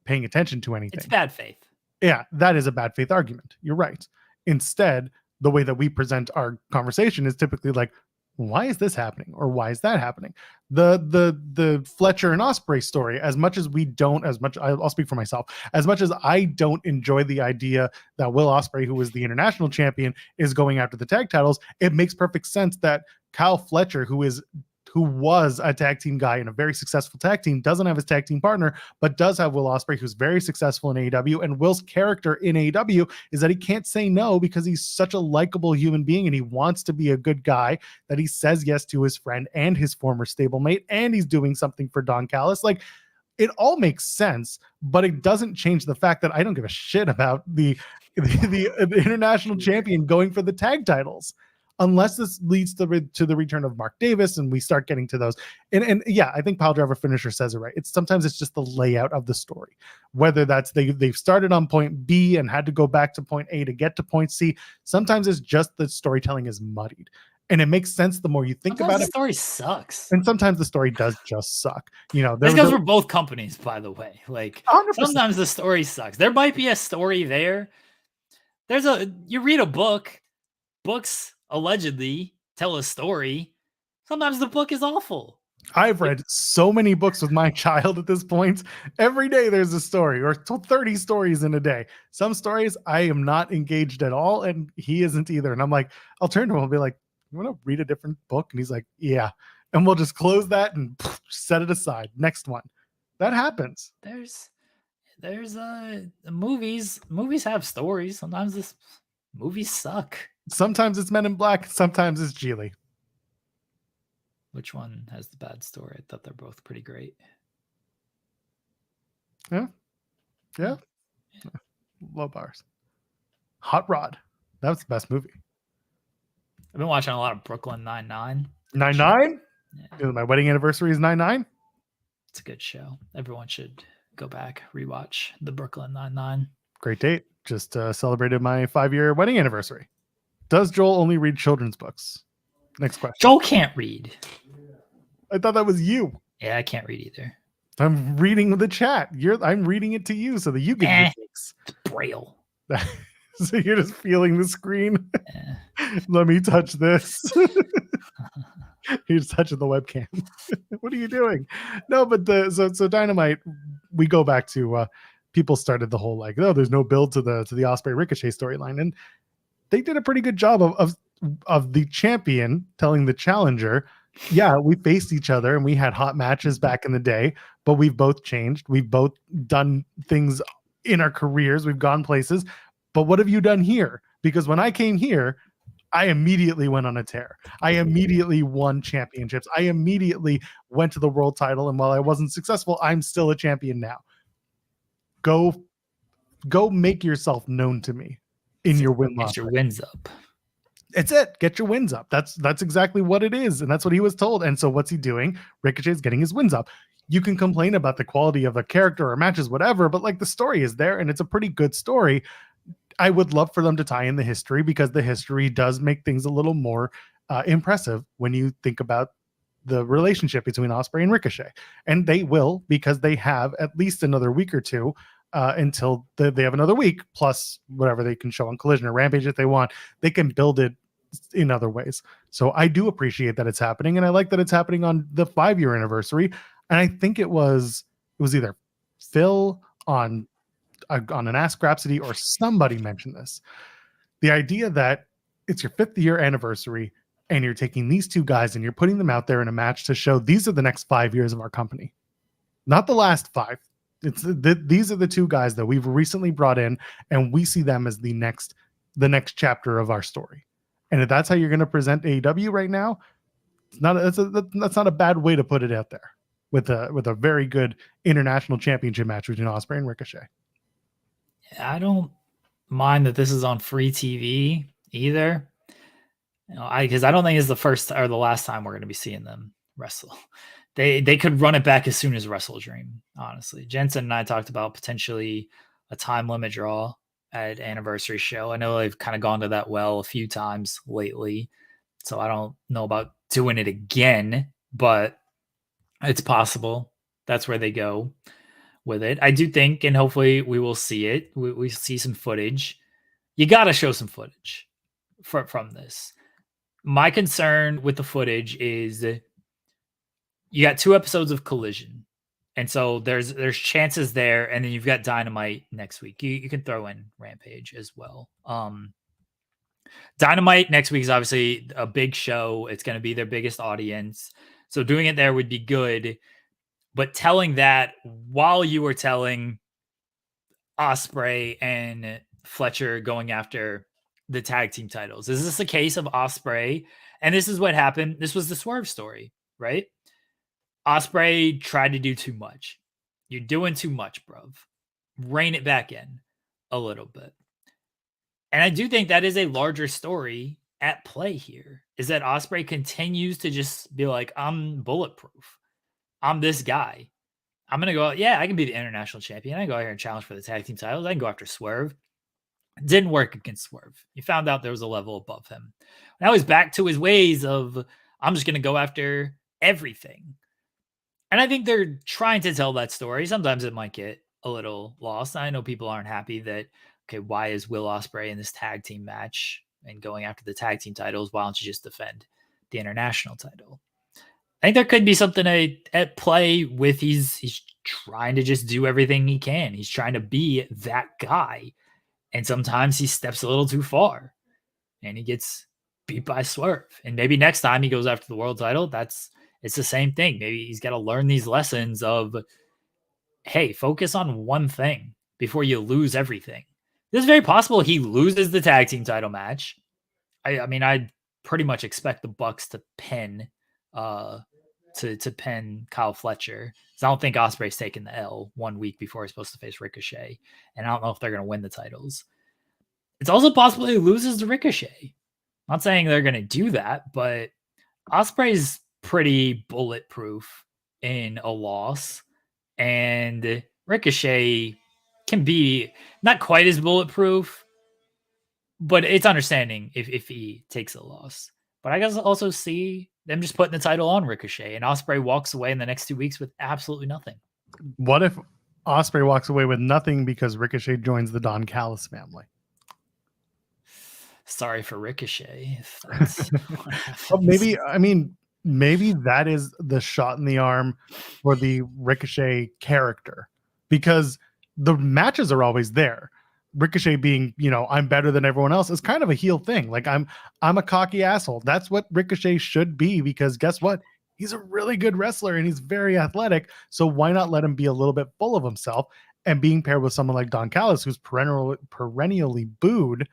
paying attention to anything. It's bad faith. Yeah, that is a bad faith argument. You're right. Instead, the way that we present our conversation is typically like, why is this happening? Or why is that happening? The Fletcher and Ospreay story, I'll speak for myself, as much as I don't enjoy the idea that Will Ospreay, who was the international champion, is going after the tag titles, it makes perfect sense that Kyle Fletcher, who was a tag team guy in a very successful tag team, doesn't have his tag team partner, but does have Will Ospreay, who's very successful in AEW. And Will's character in AEW is that he can't say no because he's such a likable human being and he wants to be a good guy, that he says yes to his friend and his former stablemate, and he's doing something for Don Callis. Like, it all makes sense, but it doesn't change the fact that I don't give a shit about the international champion going for the tag titles, unless this leads to the return of Mark Davis and we start getting to those. And yeah, I think Piledriver Finisher says it right. Sometimes it's just the layout of the story, whether that's they've started on point B and had to go back to point A to get to point C. Sometimes it's just the storytelling is muddied. And it makes sense the more you think Sometimes about the it. story sucks. And sometimes the story does just suck. There This was goes for both companies, by the way. Like 100%. sometimes the story sucks. There might be a story there. You read a book. Books allegedly tell a story. Sometimes the book is awful. I've read so many books with my child at this point. Every day there's a story, or 30 stories in a day. Some stories I am not engaged at all, and he isn't either. And I'm like, I'll turn to him and be like, you want to read a different book? And he's like, yeah. And we'll just close that and set it aside. Next one. That happens. There's movies. Movies have stories. Sometimes this movies suck. Sometimes it's Men in Black. Sometimes it's Geely. Which one has the bad story? I thought they're both pretty great. Yeah. Low bars. Hot Rod. That was the best movie. I've been watching a lot of Brooklyn Nine-Nine. 9/9? Yeah. My wedding anniversary is 9/9. It's a good show. Everyone should go back, rewatch the Brooklyn Nine-Nine. Great date. Just celebrated my 5-year wedding anniversary. Does Joel only read children's books? Next question. Joel can't read. I thought that was you. Yeah, I can't read either. I'm reading the chat. I'm reading it to you so that you can do things. It's Braille. So you're just feeling the screen. Yeah. Let me touch this. You're just touching the webcam. What are you doing? No, but so Dynamite, we go back to people started the whole like, oh, there's no build to the Ospreay Ricochet storyline, and they did a pretty good job of the champion telling the challenger, yeah, we faced each other and we had hot matches back in the day, but we've both changed. We've both done things in our careers. We've gone places. But what have you done here? Because when I came here, I immediately went on a tear. I immediately won championships. I immediately went to the world title. And while I wasn't successful, I'm still a champion now. Go make yourself known to me in your win-loss. Get your wins up. It's it. Get your wins up. That's exactly what it is. And that's what he was told. And so what's he doing? Ricochet's getting his wins up. You can complain about the quality of a character or matches, whatever, but like the story is there and it's a pretty good story. I would love for them to tie in the history because the history does make things a little more impressive when you think about the relationship between Ospreay and Ricochet. And they will, because they have at least another week or two until they have another week, plus whatever they can show on Collision or Rampage if they want. They can build it in other ways. So I do appreciate that it's happening, and I like that it's happening on the 5-year anniversary. And I think it was either Phil on an Ask Rhapsody or somebody mentioned this. The idea that it's your 5th year anniversary and you're taking these two guys and you're putting them out there in a match to show these are the next 5 years of our company, not the last 5. These are the two guys that we've recently brought in, and we see them as the next chapter of our story. And if that's how you're going to present AEW right now, that's not a bad way to put it out there with a very good international championship match between Ospreay and Ricochet. I don't mind that this is on free TV either. Because I don't think it's the first or the last time we're going to be seeing them wrestle. They could run it back as soon as Wrestle Dream, honestly. Jensen and I talked about potentially a time limit draw at Anniversary Show. I know they've kind of gone to that well a few times lately, so I don't know about doing it again, but it's possible that's where they go with it. I do think, and hopefully we will see it. We see some footage. You got to show some footage from this. My concern with the footage is you got 2 episodes of Collision. And so there's chances there. And then you've got Dynamite next week. You can throw in Rampage as well. Dynamite next week is obviously a big show. It's going to be their biggest audience. So doing it there would be good. But telling that while you were telling Ospreay and Fletcher going after the tag team titles. Is this a case of Ospreay? And this is what happened. This was the Swerve story, right? Ospreay tried to do too much. You're doing too much, bruv. Rein it back in a little bit. And I do think that is a larger story at play here, is that Ospreay continues to just be like, I'm bulletproof. I'm this guy. I'm going to go, yeah, I can be the international champion. I can go out here and challenge for the tag team titles. I can go after Swerve. Didn't work against Swerve. He found out there was a level above him. Now he's back to his ways of, I'm just going to go after everything. And I think they're trying to tell that story. Sometimes it might get a little lost. I know people aren't happy that, okay, why is Will Ospreay in this tag team match and going after the tag team titles? Why don't you just defend the international title? I think there could be something at play with he's trying to just do everything he can. He's trying to be that guy. And sometimes he steps a little too far and he gets beat by Swerve. And maybe next time he goes after the world title, it's the same thing. Maybe he's got to learn these lessons of, hey, focus on one thing before you lose everything. It's very possible he loses the tag team title match. I mean, I pretty much expect the Bucks to pin to pin Kyle Fletcher. So I don't think Ospreay's taking the L 1 week before he's supposed to face Ricochet. And I don't know if they're going to win the titles. It's also possible he loses to Ricochet. I'm not saying they're going to do that, but Ospreay's pretty bulletproof in a loss. And Ricochet can be not quite as bulletproof, but it's understanding if he takes a loss. But I guess also see them just putting the title on Ricochet and Ospreay walks away in the next 2 weeks with absolutely nothing. What if Ospreay walks away with nothing because Ricochet joins the Don Callis family? Sorry for Ricochet. If that's Well, maybe that is the shot in the arm for the Ricochet character, because the matches are always there. Ricochet being, I'm better than everyone else is kind of a heel thing. Like I'm a cocky asshole. That's what Ricochet should be, because guess what? He's a really good wrestler and he's very athletic. So why not let him be a little bit full of himself? And being paired with someone like Don Callis, who's perennially booed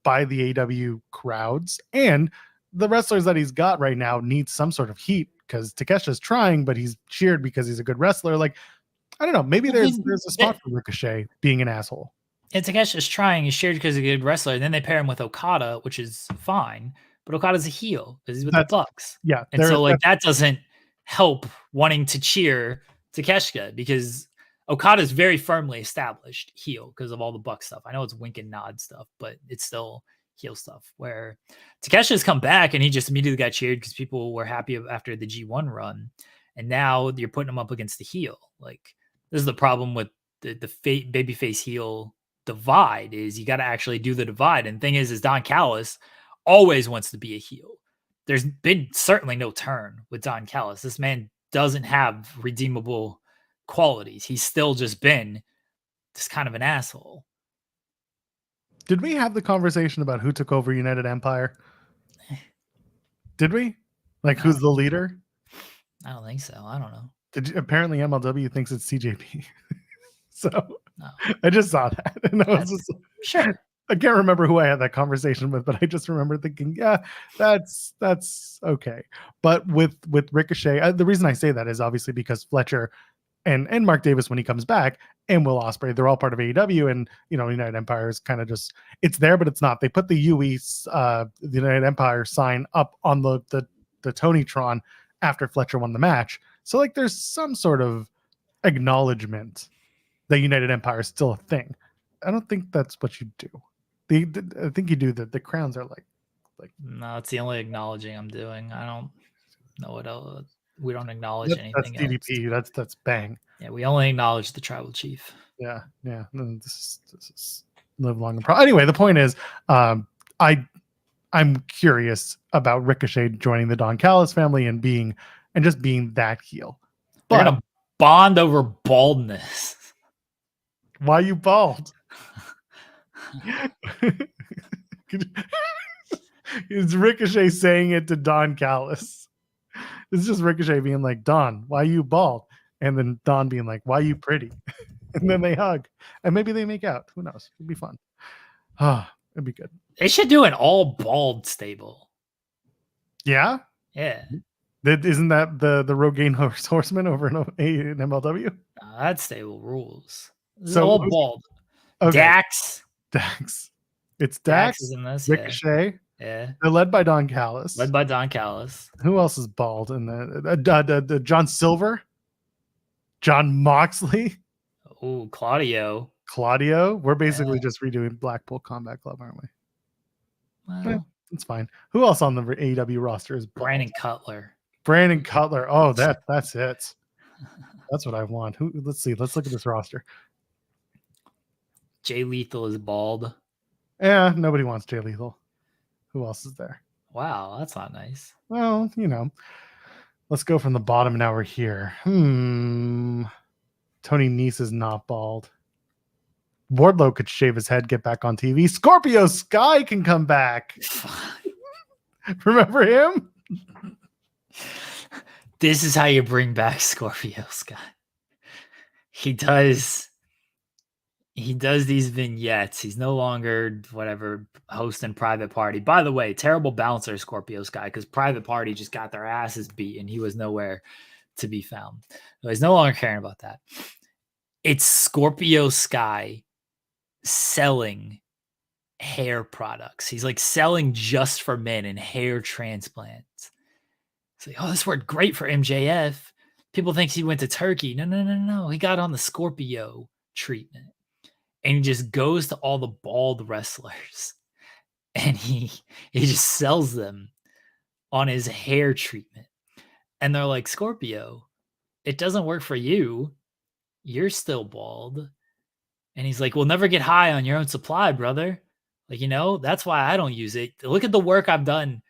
by the AEW crowds, and the wrestlers that he's got right now need some sort of heat, because Takesha's trying, but he's cheered because he's a good wrestler. Like, I don't know. Maybe there's a spot for Ricochet being an asshole. And Takesha's trying. He's shared because he's a good wrestler. And then they pair him with Okada, which is fine. But Okada's a heel because he's with the Bucks. Yeah. And so that doesn't help wanting to cheer Takeshita, because Okada's very firmly established heel because of all the Buck stuff. I know it's wink and nod stuff, but it's still heel stuff. Where Takesha's come back and he just immediately got cheered because people were happy after the G1 run. And now you're putting him up against the heel. Like, this is the problem with the babyface heel divide, is you got to actually do the divide. And the thing is Don Callis always wants to be a heel. There's been certainly no turn with Don Callis. This man doesn't have redeemable qualities. He's still just been just kind of an asshole. Did we have the conversation about who took over United Empire? Did we? Like, who's the leader? I don't think so. I don't know. Apparently MLW thinks it's CJP. So no. I just saw that. And I was just, sure. I can't remember who I had that conversation with, but I just remember thinking, yeah, that's okay. But with Ricochet, the reason I say that is obviously because Fletcher and Mark Davis, when he comes back, and Will Ospreay, they're all part of AEW, and United Empire is kind of just, it's there, but it's not. They put the UE, the United Empire sign up on the Tonytron after Fletcher won the match. So like, there's some sort of acknowledgement that United Empire is still a thing. I don't think that's what you do. I think you do the crowns are like. No, it's the only acknowledging I'm doing. I don't know what else. We don't acknowledge anything. That's DDP. Else. That's bang. Yeah, we only acknowledge the tribal chief. Yeah. This is live long and pro. Anyway, the point is, I'm curious about Ricochet joining the Don Callis family and just being that heel. But gonna bond over baldness. Why you bald? It's Ricochet saying it to Don Callis. It's just Ricochet being like, Don, why you bald? And then Don being like, why you pretty? And then they hug. And maybe they make out. Who knows? It'd be fun. It'd be good. They should do an all bald stable. Yeah? Yeah. Isn't that the Rogaine Horseman over in MLW? That stable rules. So all bald. Okay. Dax. It's Dax is in this, Ricochet. Yeah. They're led by Don Callis. Who else is bald in the John Silver? John Moxley? Oh, Claudio. Claudio. We're basically just redoing Blackpool Combat Club, aren't we? Well, It's fine. Who else on the AEW roster is bald? Brandon Cutler. Brandon Cutler. Oh, that's it. That's what I want. Who? Let's see. Let's look at this roster. Jay Lethal is bald. Yeah, nobody wants Jay Lethal. Who else is there? Wow, that's not nice. Well, let's go from the bottom. Now we're here. Tony Nese is not bald. Wardlow could shave his head, get back on TV. Scorpio Sky can come back. Remember him? This is how you bring back Scorpio Sky. He does these vignettes. He's no longer hosting Private Party. By the way, terrible bouncer Scorpio Sky, because Private Party just got their asses beat and he was nowhere to be found. So he's no longer caring about that. It's Scorpio Sky selling hair products. He's like selling just for men and hair transplants. It's like, oh, this worked great for MJF. People think he went to Turkey. No. He got on the Scorpio treatment. And he just goes to all the bald wrestlers and he just sells them on his hair treatment. And they're like, Scorpio, it doesn't work for you. You're still bald. And he's like, we'll never get high on your own supply, brother. Like, that's why I don't use it. Look at the work I've done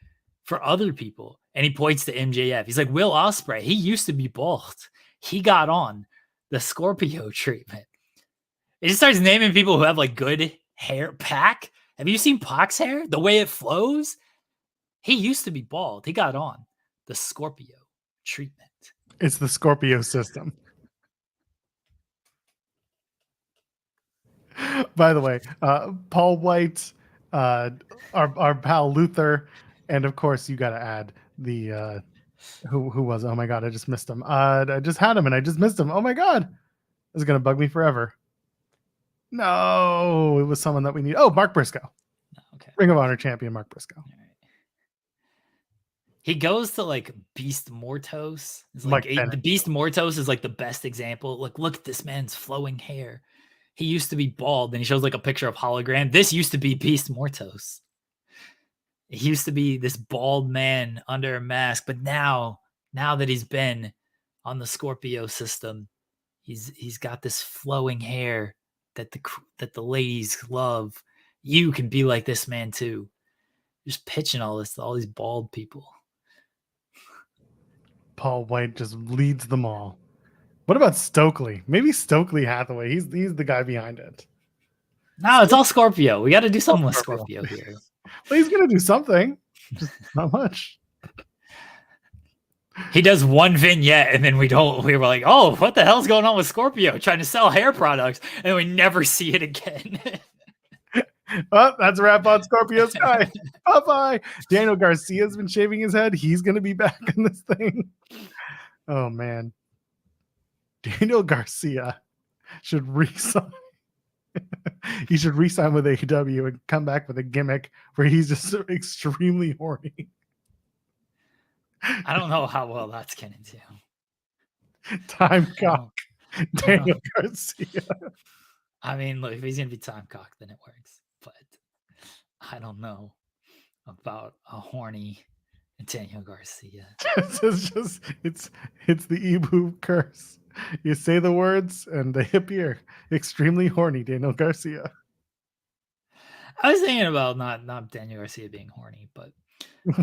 for other people. And he points to MJF. He's like, Will Ospreay, he used to be bald. He got on the Scorpio treatment. It just starts naming people who have like good hair. Pac. Have you seen Pac's hair? The way it flows? He used to be bald. He got on the Scorpio treatment. It's the Scorpio system. By the way, Paul White, our pal Luther, and of course you got to add the who was? Oh my god, I just missed him. I just had him and I just missed him. Oh my god, this is gonna bug me forever. No, it was someone that we need. Oh, Mark Briscoe. Okay. Ring of Honor champion Mark Briscoe. All right. He goes to like Beast Mortos. It's like the Beast Mortos is like the best example. Like, look at this man's flowing hair. He used to be bald, and he shows like a picture of hologram. This used to be Beast Mortos. He used to be this bald man under a mask, but now that he's been on the Scorpio system, he's got this flowing hair that the ladies love. You can be like this man too. Just pitching all this to all these bald people. Paul White just leads them all. What about Stokely? Maybe Stokely Hathaway. He's the guy behind it. No, it's all Scorpio. We got to do something with Scorpio here. Well, he's gonna do something. Just not much. He does one vignette, and then we were like, oh, what the hell's going on with Scorpio trying to sell hair products? And we never see it again. Well, that's a wrap on Scorpio Sky. Bye-bye. Daniel Garcia's been shaving his head. He's going to be back in this thing. Oh, man. Daniel Garcia should resign. He should resign with AEW and come back with a gimmick where he's just extremely horny. I don't know how well that's going to do. TIMECOCK. Daniel Garcia. I mean, look, if he's going to be TIMECOCK, then it works. But I don't know about a horny Daniel Garcia. It's the Ebu curse. You say the words and they appear. Extremely horny Daniel Garcia. I was thinking about not Daniel Garcia being horny, but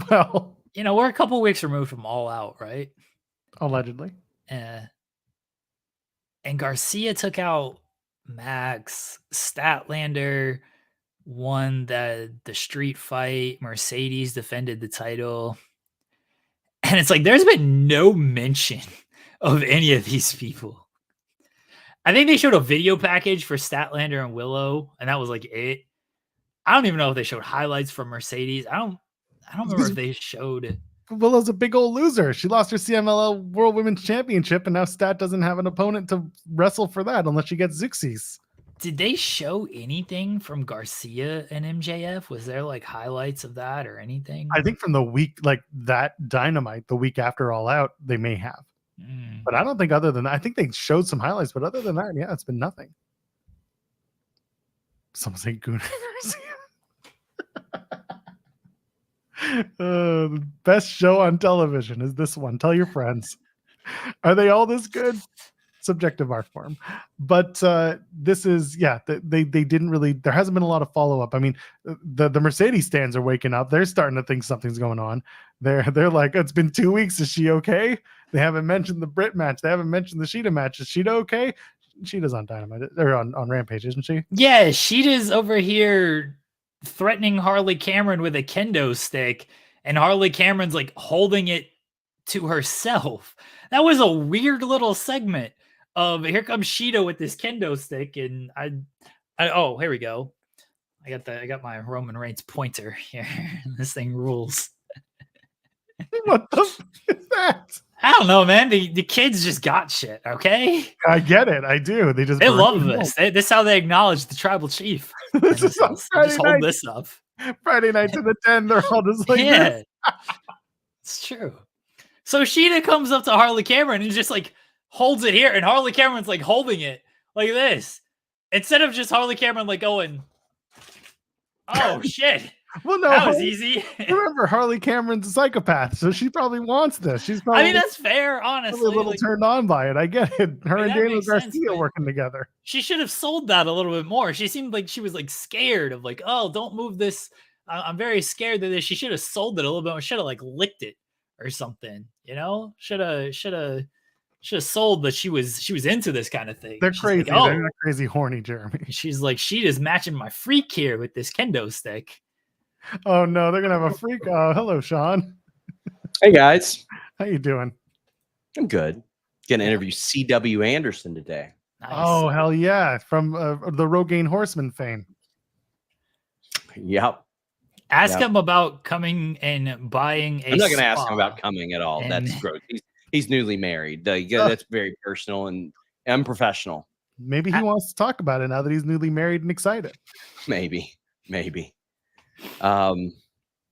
well, we're a couple weeks removed from All Out, right? Allegedly. And Garcia took out Max. Statlander won the street fight. Mercedes defended the title. And it's like there's been no mention of any of these people. I think they showed a video package for Statlander and Willow, and that was like it. I don't even know if they showed highlights from Mercedes. I don't remember if they showed. Willow's a big old loser. She lost her CMLL World Women's Championship, and now Stat doesn't have an opponent to wrestle for that unless she gets Zixis. Did they show anything from Garcia and MJF? Was there like highlights of that or anything? I think from the week, like that Dynamite, the week after All Out, they may have. But I don't think other than that, I think they showed some highlights, but other than that, yeah, it's been nothing. Some say Goon the best show on television is this one. Tell your friends. Are they all this good? Subjective art form. But this is, they didn't really, there hasn't been a lot of follow-up. I mean, the Mercedes stands are waking up. They're starting to think something's going on. They're like, it's been 2 weeks. Is she okay? They haven't mentioned the Brit match. They haven't mentioned the Sheeta match. Is Sheeta okay? Sheeta's on Dynamite. Or on Rampage, isn't she? Yeah, Sheeta's over here threatening Harley Cameron with a kendo stick, and Harley Cameron's like holding it to herself. That was a weird little segment of here comes Sheeta with this kendo stick, and oh, here we go. I got my Roman Reigns pointer here. This thing rules. What the f is that? I don't know, man. The kids just got shit, okay? I get it. I do. They love this. This is how they acknowledge the tribal chief. This is on Friday just night. hold this up. Friday night to the 10. They're all just like, yeah, it's true. So Sheeta comes up to Harley Cameron and just like holds it here, and Harley Cameron's like holding it like this, instead of just Harley Cameron like going, "Oh shit." Well, no, that was easy. Remember, Harley Cameron's a psychopath, so she probably wants this. She's probably, I mean, that's fair, honestly. A little turned on by it. I get it. Her and Daniel Garcia sense, working together. She should have sold that a little bit more. She seemed like she was like scared of like, oh, don't move this. I'm very scared of this. She should have sold it a little bit more. Should have like licked it or something. You know, should have sold that she was into this kind of thing. They're She's crazy. Like, oh. They're not crazy horny, Jeremy. She's like, she is matching my freak here with this kendo stick. Oh no, they're gonna have a freak. Oh, hello, Sean. Hey guys, how you doing? I'm good. Gonna interview C.W. Anderson today. Nice. Oh hell yeah, from the Rogaine Horseman fame. Yep. Ask him about coming and buying a. I'm not gonna ask him about coming at all. That's gross. He's newly married. That's very personal and unprofessional. Maybe he wants to talk about it now that he's newly married and excited. Maybe. Yeah, I'm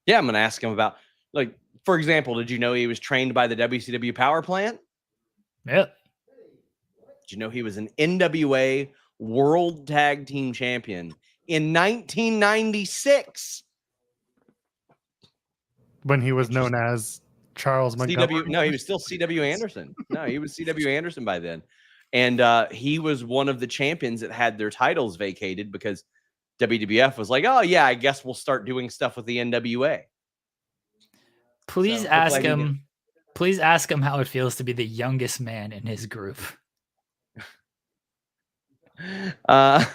gonna ask him about, like, for example, did you know he was trained by the WCW Power Plant? Yeah. Did you know he was an NWA World Tag Team Champion in 1996? When he was known as Charles Montgomery. No, he was still C.W. Anderson. No, he was C.W. Anderson by then. And he was one of the champions that had their titles vacated because WWF was like, oh, yeah, I guess we'll start doing stuff with the NWA. Please ask him. Please ask him how it feels to be the youngest man in his group. That's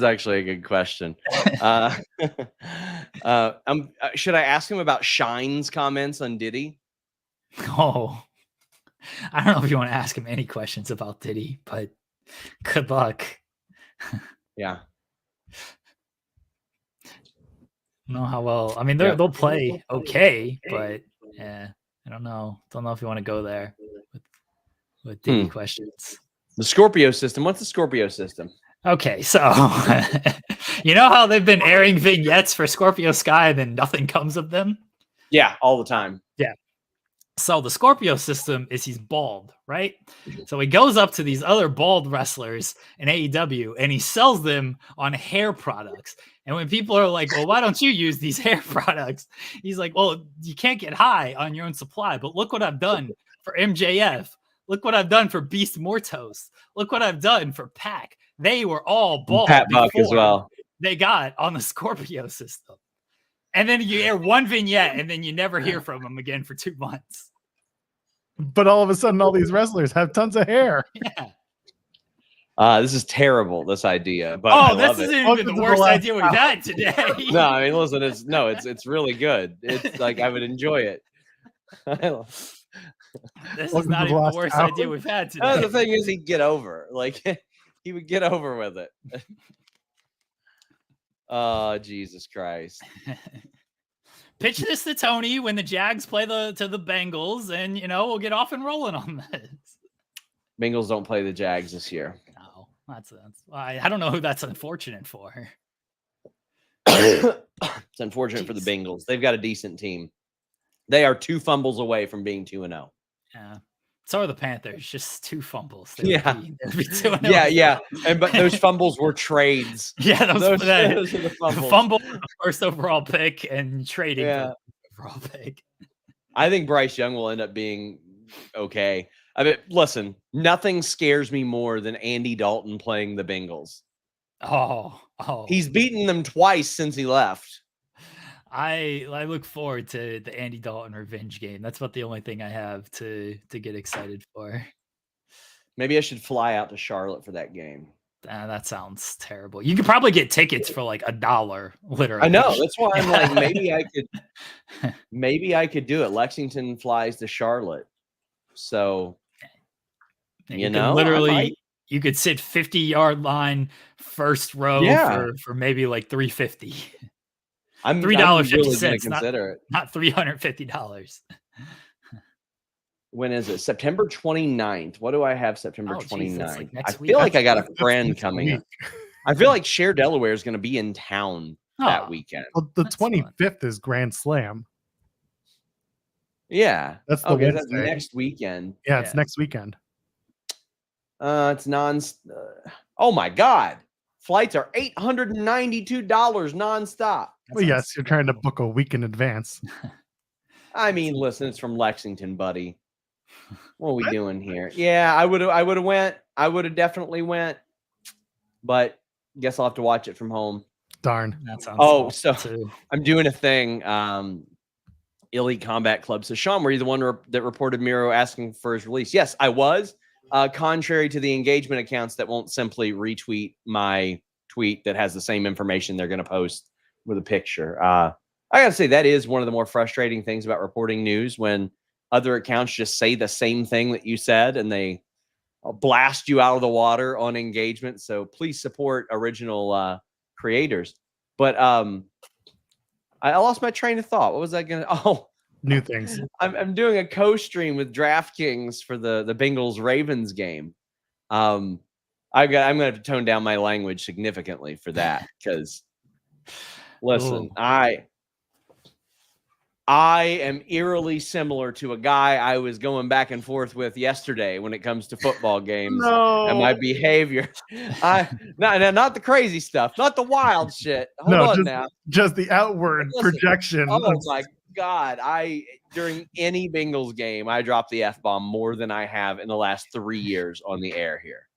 actually a good question. Should I ask him about Shine's comments on Diddy? Oh, I don't know if you want to ask him any questions about Diddy, but good luck. Yeah. Know how well. I mean, they'll play okay, but yeah, I don't know. Don't know if you want to go there with Diddy questions. The Scorpio system. What's the Scorpio system? Okay, so you know how they've been airing vignettes for Scorpio Sky and then nothing comes of them? Yeah, all the time. Yeah. So the Scorpio system is he's bald, right? So he goes up to these other bald wrestlers in AEW and he sells them on hair products. And when people are like, well, why don't you use these hair products? He's like, well, you can't get high on your own supply, but look what I've done for MJF. Look what I've done for Beast Mortos. Look what I've done for Pac. They were all bald. Pat Buck as well. They got on the Scorpio system. And then you air one vignette and then you never hear from them again for 2 months. But all of a sudden, all these wrestlers have tons of hair. Yeah. This is terrible, this idea. But this isn't even the worst idea we've had today. No, I mean, listen, it's really good. It's like I would enjoy it. This is not even the worst idea we've had today. The thing is, he'd get over. Like, he would get over with it. Oh, Jesus Christ. Pitch this to Tony when the Jags play to the Bengals, and we'll get off and rolling on this. Bengals don't play the Jags this year. No, that's I don't know who that's unfortunate for. It's unfortunate for the Bengals. They've got a decent team. They are 2 fumbles away from being 2-0. Yeah. So are the Panthers. Just 2 fumbles. Yeah. They'd be 2-0. Yeah. But those fumbles were trades. Yeah, those are the the fumble with the first overall pick and trading for Yeah. the overall pick. I think Bryce Young will end up being okay. I mean, listen, nothing scares me more than Andy Dalton playing the Bengals. Oh. He's beaten them twice since he left. I look forward to the Andy Dalton revenge game. That's about the only thing I have to get excited for. Maybe I should fly out to Charlotte for that game. That sounds terrible. You could probably get tickets for like $1, literally. I know. That's why I'm like, maybe I could do it. Lexington flies to Charlotte. So, you know, literally you could sit 50-yard line first row for maybe like $3.50. I'm $3.50. Really going to consider it. Not $350. When is it? September 29th. What do I have September 29th? Like I feel like I got a friend coming up. I feel like Cher Delaware is going to be in town that weekend. Well, the 25th is Grand Slam. Yeah. That's the That's next weekend. Yeah, it's next weekend. It's oh my God. Flights are $892 nonstop. Well, yes, you're trying to book a week in advance. I mean, listen, it's from Lexington, buddy. What are we doing here? Yeah, I would have went. I would have definitely went, but guess I'll have to watch it from home. Darn. That sounds so too. I'm doing a thing. Elite Combat Club. So Sean, were you the one that reported Miro asking for his release? Yes, I was. Contrary to the engagement accounts that won't simply retweet my tweet that has the same information they're going to post with a picture. I gotta say that is one of the more frustrating things about reporting news when other accounts just say the same thing that you said and they blast you out of the water on engagement. So please support original creators. But I lost my train of thought. What was I gonna? Oh, new things. I'm doing a co-stream with DraftKings for the Bengals Ravens game. I'm gonna have to tone down my language significantly for that because listen, I am eerily similar to a guy I was going back and forth with yesterday when it comes to football games and my behavior. Not the crazy stuff, not the wild shit. Hold on now. Just the outward projection. Oh my God. During any Bengals game, I drop the F-bomb more than I have in the last 3 years on the air here.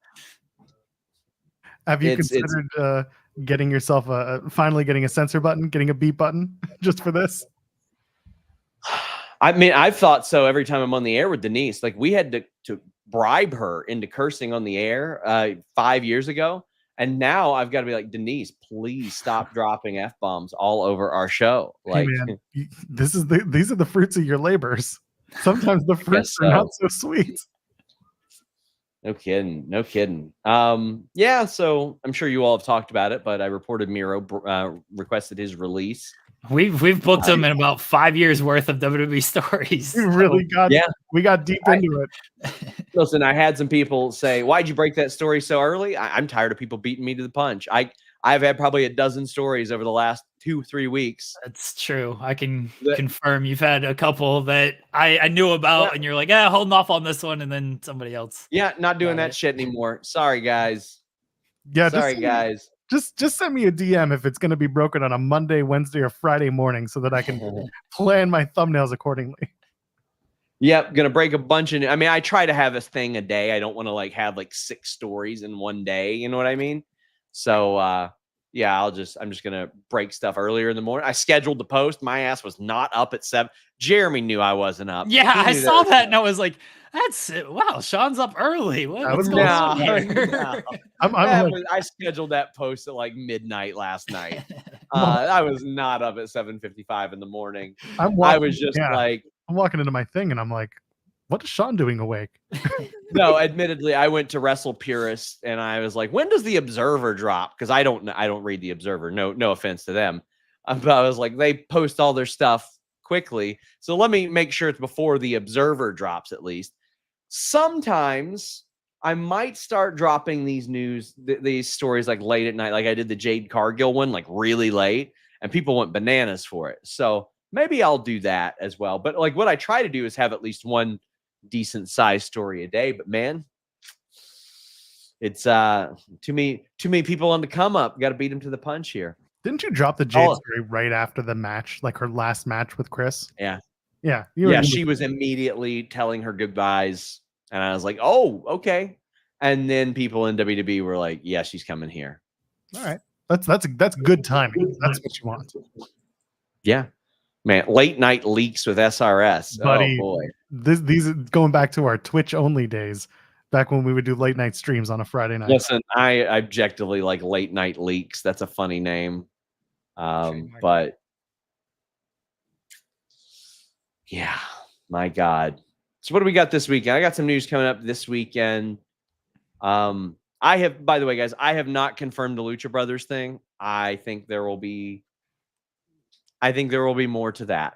Have you considered getting yourself finally getting a censor button, getting a beep button just for this? I mean, I've thought so every time I'm on the air with Denise. Like we had to bribe her into cursing on the air 5 years ago. And now I've got to be like, Denise, please stop dropping F-bombs all over our show. Like, hey man, these are the fruits of your labors. Sometimes the fruits are not so sweet. No kidding. Yeah, so I'm sure you all have talked about it, but I reported Miro requested his release. We've booked him in about 5 years worth of WWE stories. We got deep into it. Listen, I had some people say, "Why'd you break that story so early?" I'm tired of people beating me to the punch. I've had probably a dozen stories over the last 2-3 weeks. That's true. I can confirm you've had a couple that I knew about, and you're like, holding off on this one, and then somebody else. Yeah, not doing that shit anymore. Sorry, guys. Yeah, sorry, guys. Just send me a DM if it's going to be broken on a Monday, Wednesday, or Friday morning so that I can plan my thumbnails accordingly. Yep, gonna break a bunch of. I mean, I try to have a thing a day. I don't want to have 6 stories in one day. You know what I mean? So yeah, I'm just gonna break stuff earlier in the morning. I scheduled the post. My ass was not up at 7. Jeremy knew I wasn't up. Yeah, I saw that and I was like, "That's it. Wow, Sean's up early. What's going on here?" I scheduled that post at midnight last night. I was not up at 7:55 in the morning. I was just I'm walking into my thing and I'm like, what is Sean doing awake? No, admittedly, I went to Wrestle Purist and I was like, when does the Observer drop? Because I don't read the Observer. No offense to them. But I was like, they post all their stuff quickly. So let me make sure it's before the Observer drops at least. Sometimes I might start dropping these stories late at night. Like I did the Jade Cargill one really late and people went bananas for it. So maybe I'll do that as well. But what I try to do is have at least one decent sized story a day. But man, it's too many people on the come up. Got to beat them to the punch here. Didn't you drop the Jade story right after the match, like her last match with Chris? Yeah. Yeah. She was immediately telling her goodbyes. And I was like, oh, okay. And then people in WWE were like, yeah, she's coming here. All right. That's good timing. That's what you want. Yeah. Man, late night leaks with SRS. Buddy, oh boy. These are going back to our Twitch only days, back when we would do late night streams on a Friday night. Listen, I objectively like late night leaks. That's a funny name. But yeah, my God. So what do we got this weekend? I got some news coming up this weekend. I have, by the way, guys, I have not confirmed the Lucha Brothers thing. I think there will be more to that.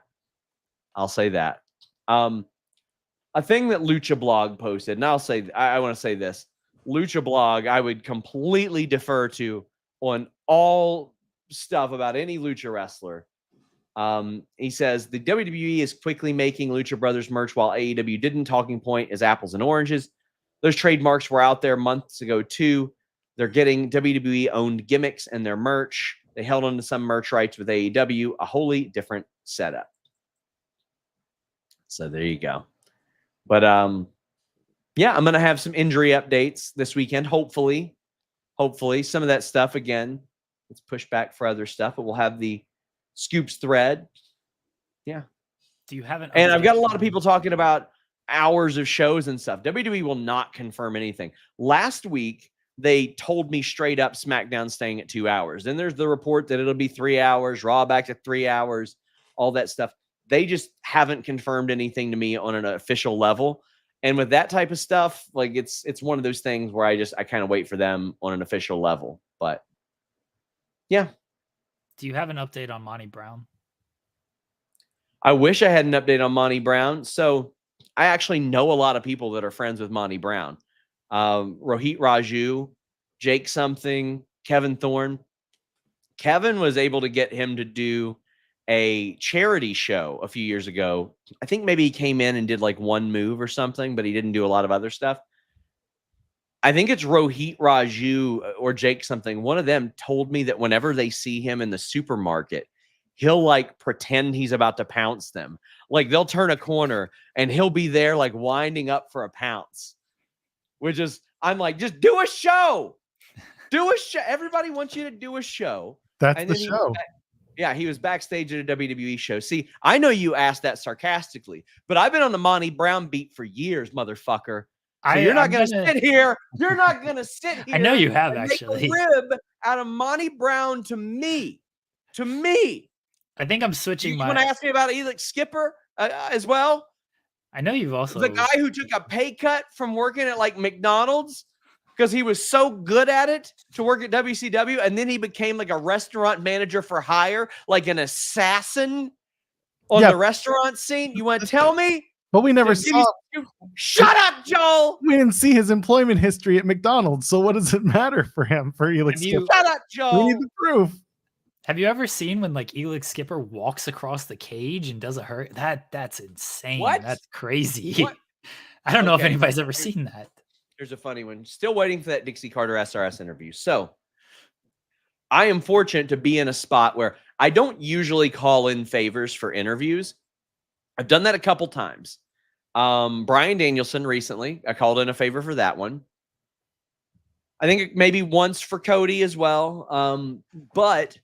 I'll say that. A thing that Lucha Blog posted, and I want to say this. Lucha Blog, I would completely defer to on all stuff about any Lucha wrestler. He says the WWE is quickly making Lucha Brothers merch while AEW didn't. Talking point is apples and oranges. Those trademarks were out there months ago too. They're getting WWE owned gimmicks and their merch. They held on to some merch rights with AEW, a wholly different setup. So there you go. But yeah, I'm gonna have some injury updates this weekend. Hopefully, some of that stuff again. Let's push back for other stuff, but we'll have the Scoops thread. Yeah. Do you have an? And I've got a lot of people talking about hours of shows and stuff. WWE will not confirm anything. Last week, they told me straight up SmackDown staying at 2 hours. Then there's the report that it'll be 3 hours, Raw back to 3 hours, all that stuff. They just haven't confirmed anything to me on an official level. And with that type of stuff, like it's one of those things where I kind of wait for them on an official level. But yeah. Do you have an update on Monty Brown? I wish I had an update on Monty Brown. So I actually know a lot of people that are friends with Monty Brown. Rohit Raju, Jake something, Kevin Thorne. Kevin was able to get him to do a charity show a few years ago. I think maybe he came in and did like one move or something, but he didn't do a lot of other stuff. I think it's Rohit Raju or Jake something. One of them told me that whenever they see him in the supermarket, he'll like pretend he's about to pounce them. Like they'll turn a corner and he'll be there like winding up for a pounce. Which is, I'm like, just do a show. Do a show. Everybody wants you to do a show. That's the show. He was backstage at a WWE show. See, I know you asked that sarcastically, but I've been on the Monty Brown beat for years, motherfucker. So you're not going to sit here. You're not going to sit here. I know you have, and actually. make a rib out of Monty Brown to me. To me. I think I'm switching You want to ask me about Elix Skipper as well? I know you've also... The guy who took a pay cut from working at like McDonald's because he was so good at it to work at WCW, and then he became like a restaurant manager for hire, like an assassin on the restaurant scene. You want to tell me? But we never saw. Shut up, Joel. We didn't see his employment history at McDonald's. So what does it matter for him? For Elix Skipper? Shut up, Joel. We need the proof. Have you ever seen when like Elix Skipper walks across the cage and does a hurt? That's insane. What? That's crazy. What? I don't know if anybody's ever seen that. Here's a funny one. Still waiting for that Dixie Carter SRS interview. So I am fortunate to be in a spot where I don't usually call in favors for interviews. I've done that a couple times. Bryan Danielson recently, I called in a favor for that one. I think maybe once for Cody as well. But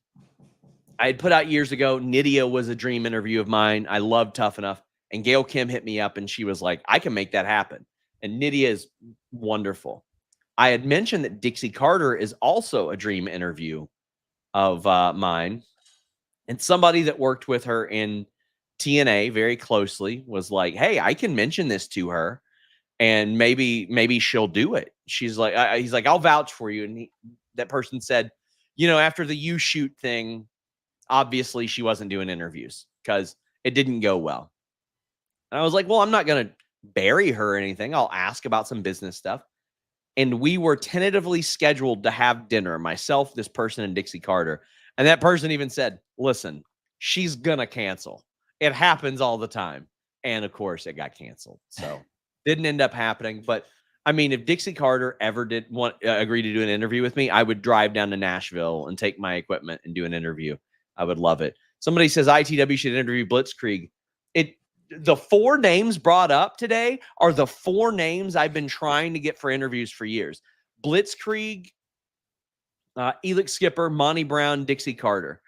I had put out years ago, Nydia was a dream interview of mine. I love Tough Enough. And Gail Kim hit me up and she was like, I can make that happen. And Nydia is wonderful. I had mentioned that Dixie Carter is also a dream interview of mine. And somebody that worked with her in TNA very closely was like, hey, I can mention this to her and maybe she'll do it. She's like, he's like, I'll vouch for you. And that person said, you know, after the You Shoot thing, obviously she wasn't doing interviews because it didn't go well. And I was like, well, I'm not going to bury her or anything. I'll ask about some business stuff. And we were tentatively scheduled to have dinner, myself, this person, and Dixie Carter. And that person even said, listen, she's going to cancel. It happens all the time. And of course, it got canceled. So Didn't end up happening. But I mean, if Dixie Carter ever did agree to do an interview with me, I would drive down to Nashville and take my equipment and do an interview. I would love it. Somebody says ITW should interview Blitzkrieg. The 4 names brought up today are the 4 names I've been trying to get for interviews for years. Blitzkrieg, Elix Skipper, Monty Brown, Dixie Carter.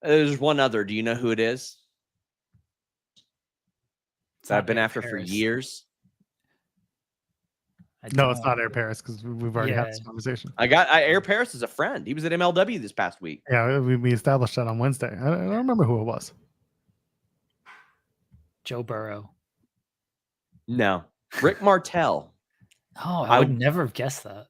There's one other. Do you know who it is? That I've been after for years. No, it's not Air Paris because we've already had this conversation. Air Paris is a friend. He was at MLW this past week. Yeah, we established that on Wednesday. I don't remember who it was. Joe Burrow. No, Rick Martel. Oh, I would never have guessed that.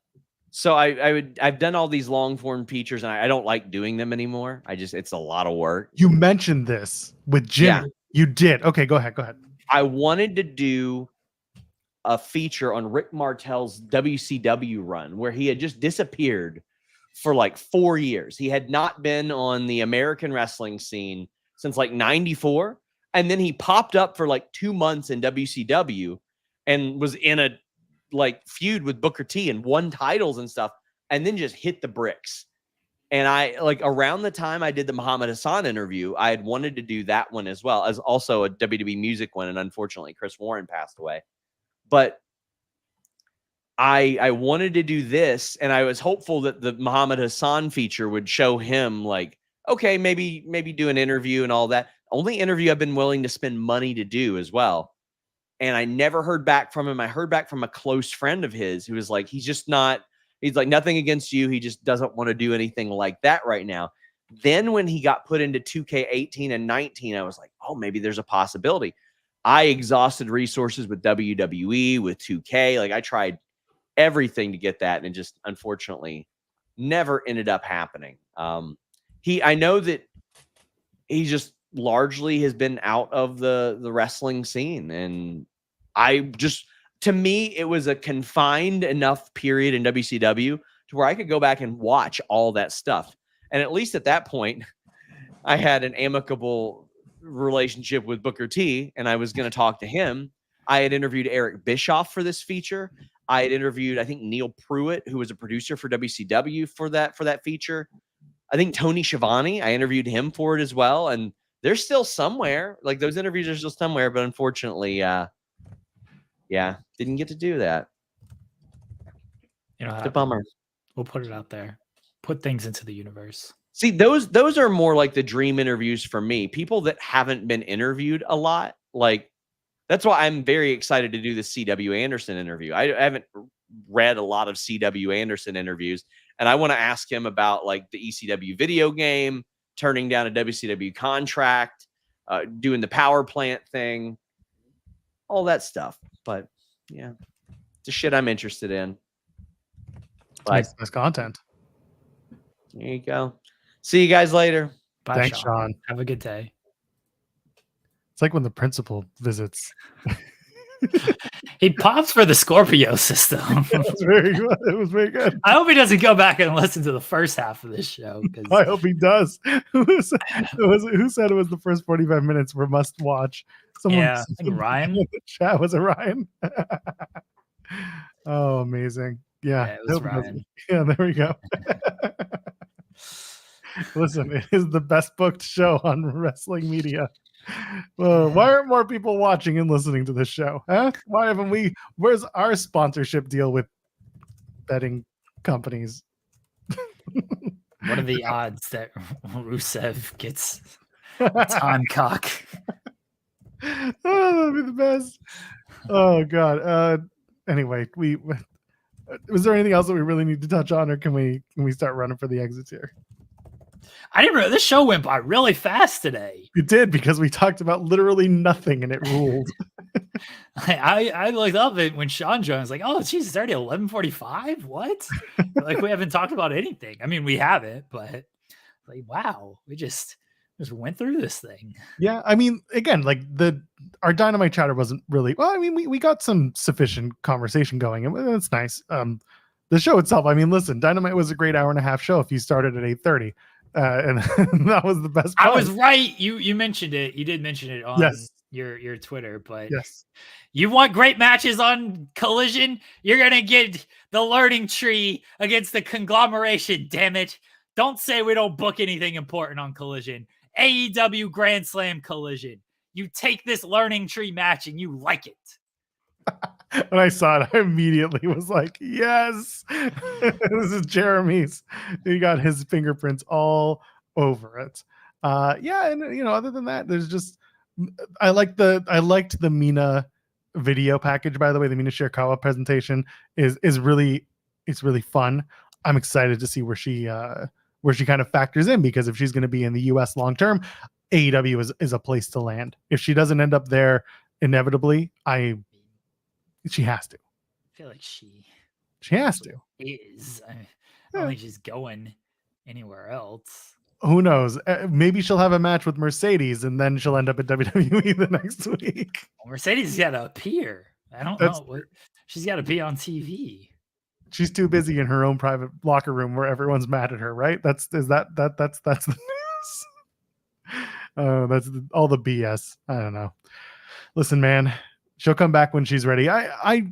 So I've done all these long form features and I don't like doing them anymore. It's a lot of work. You mentioned this with Jim. Yeah. You did. Okay, go ahead. I wanted to do a feature on Rick Martel's WCW run where he had just disappeared for like 4 years. He had not been on the American wrestling scene since like 94. And then he popped up for like 2 months in WCW and was in a like feud with Booker T and won titles and stuff, and then just hit the bricks. And I like around the time I did the Muhammad Hassan interview, I had wanted to do that one as well as also a WWE music one. And unfortunately, Chris Warren passed away. But I wanted to do this, and I was hopeful that the Muhammad Hassan feature would show him like, okay, maybe do an interview and all that. Only interview I've been willing to spend money to do as well. And I never heard back from him. I heard back from a close friend of his who was like, he's like, nothing against you. He just doesn't want to do anything like that right now. Then when he got put into 2K18 and 19, I was like, oh, maybe there's a possibility. I exhausted resources with WWE, with 2K. Like I tried everything to get that, and it just unfortunately never ended up happening. I know that he just largely has been out of the wrestling scene, and to me, it was a confined enough period in WCW to where I could go back and watch all that stuff. And at least at that point, I had an amicable relationship with Booker T, and I was going to talk to him. I had interviewed Eric Bischoff for this feature. I had interviewed, I think, Neil Pruitt, who was a producer for WCW for that feature. I think Tony Schiavone, I interviewed him for it as well. And they're still somewhere. Like those interviews are still somewhere, but unfortunately, didn't get to do that. You know, it's a bummer. We'll put it out there. Put things into the universe. See, those are more like the dream interviews for me. People that haven't been interviewed a lot. Like that's why I'm very excited to do the C.W. Anderson interview. I haven't read a lot of C.W. Anderson interviews, and I want to ask him about like the ECW video game, turning down a WCW contract, doing the power plant thing, all that stuff. But yeah, it's a shit I'm interested in. Nice content. There you go. See you guys later. Bye, Thanks, Sean. Have a good day. It's like when the principal visits. He pops for the Scorpio system. It was very good. I hope he doesn't go back and listen to the first half of this show. I hope he does. Who said it was the first 45 minutes were must watch? I think Ryan. In the chat. Was it Ryan? Oh, amazing. Yeah, it was Ryan. Yeah, there we go. Listen, it is the best booked show on wrestling media. Well, why aren't more people watching and listening to this show? Huh? Why haven't we? Where's our sponsorship deal with betting companies? What are the odds that Rusev gets a time cock? Oh, that'd be the best. Oh God. Anyway, was there anything else that we really need to touch on, or can we start running for the exits here? I didn't realize this show went by really fast today. It did, because we talked about literally nothing and it ruled. I looked up it when Sean joined. I was like, oh, geez, it's already 11:45. What? Like we haven't talked about anything. I mean, we haven't, but like, wow, we just went through this thing. Yeah, I mean, again, like our Dynamite chatter wasn't really well. I mean, we got some sufficient conversation going, and it's nice. The show itself, I mean, listen, Dynamite was a great hour and a half show if you started at 8:30. And that was the best part. I was right. You mentioned it. You did mention it on your Twitter, but Yes. you want great matches on Collision? You're gonna get the learning tree against the conglomeration. Damn it! Don't say we don't book anything important on Collision. AEW Grand Slam Collision. You take this learning tree match and you like it. When I saw it, I immediately was like, yes, this is Jeremy's. He got his fingerprints all over it. Yeah, and other than that, there's just I liked the Mina video package, by the way. The Mina Shirakawa presentation is really fun. I'm excited to see where she kind of factors in, because if she's going to be in the US long term, AEW is a place to land. If she doesn't end up there inevitably, she has to. I feel like she has to. I don't think she's going anywhere else. Who knows? Maybe she'll have a match with Mercedes and then she'll end up at WWE the next week. Well, Mercedes got to appear. I don't know. She's got to be on TV. She's too busy in her own private locker room where everyone's mad at her, right? That's the news. That's all the BS. I don't know. Listen, man, she'll come back when she's ready. I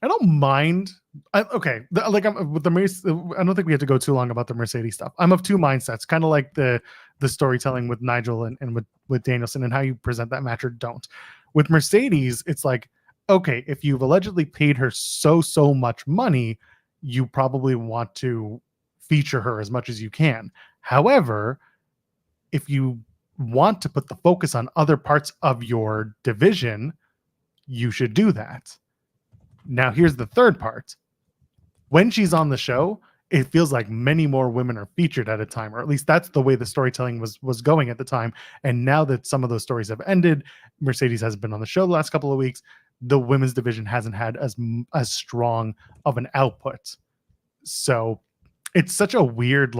don't mind. With the Mercedes, I don't think we have to go too long about the Mercedes stuff. I'm of two mindsets, kind of like the storytelling with Nigel and with Danielson and how you present that match or don't. With Mercedes, it's like, okay, if you've allegedly paid her so much money, you probably want to feature her as much as you can. However, if you want to put the focus on other parts of your division, you should do that. Now, here's the third part. When she's on the show, it feels like many more women are featured at a time, or at least that's the way the storytelling was going at the time. And now that some of those stories have ended, Mercedes hasn't been on the show the last couple of weeks, the women's division hasn't had as strong of an output. So it's such a weird,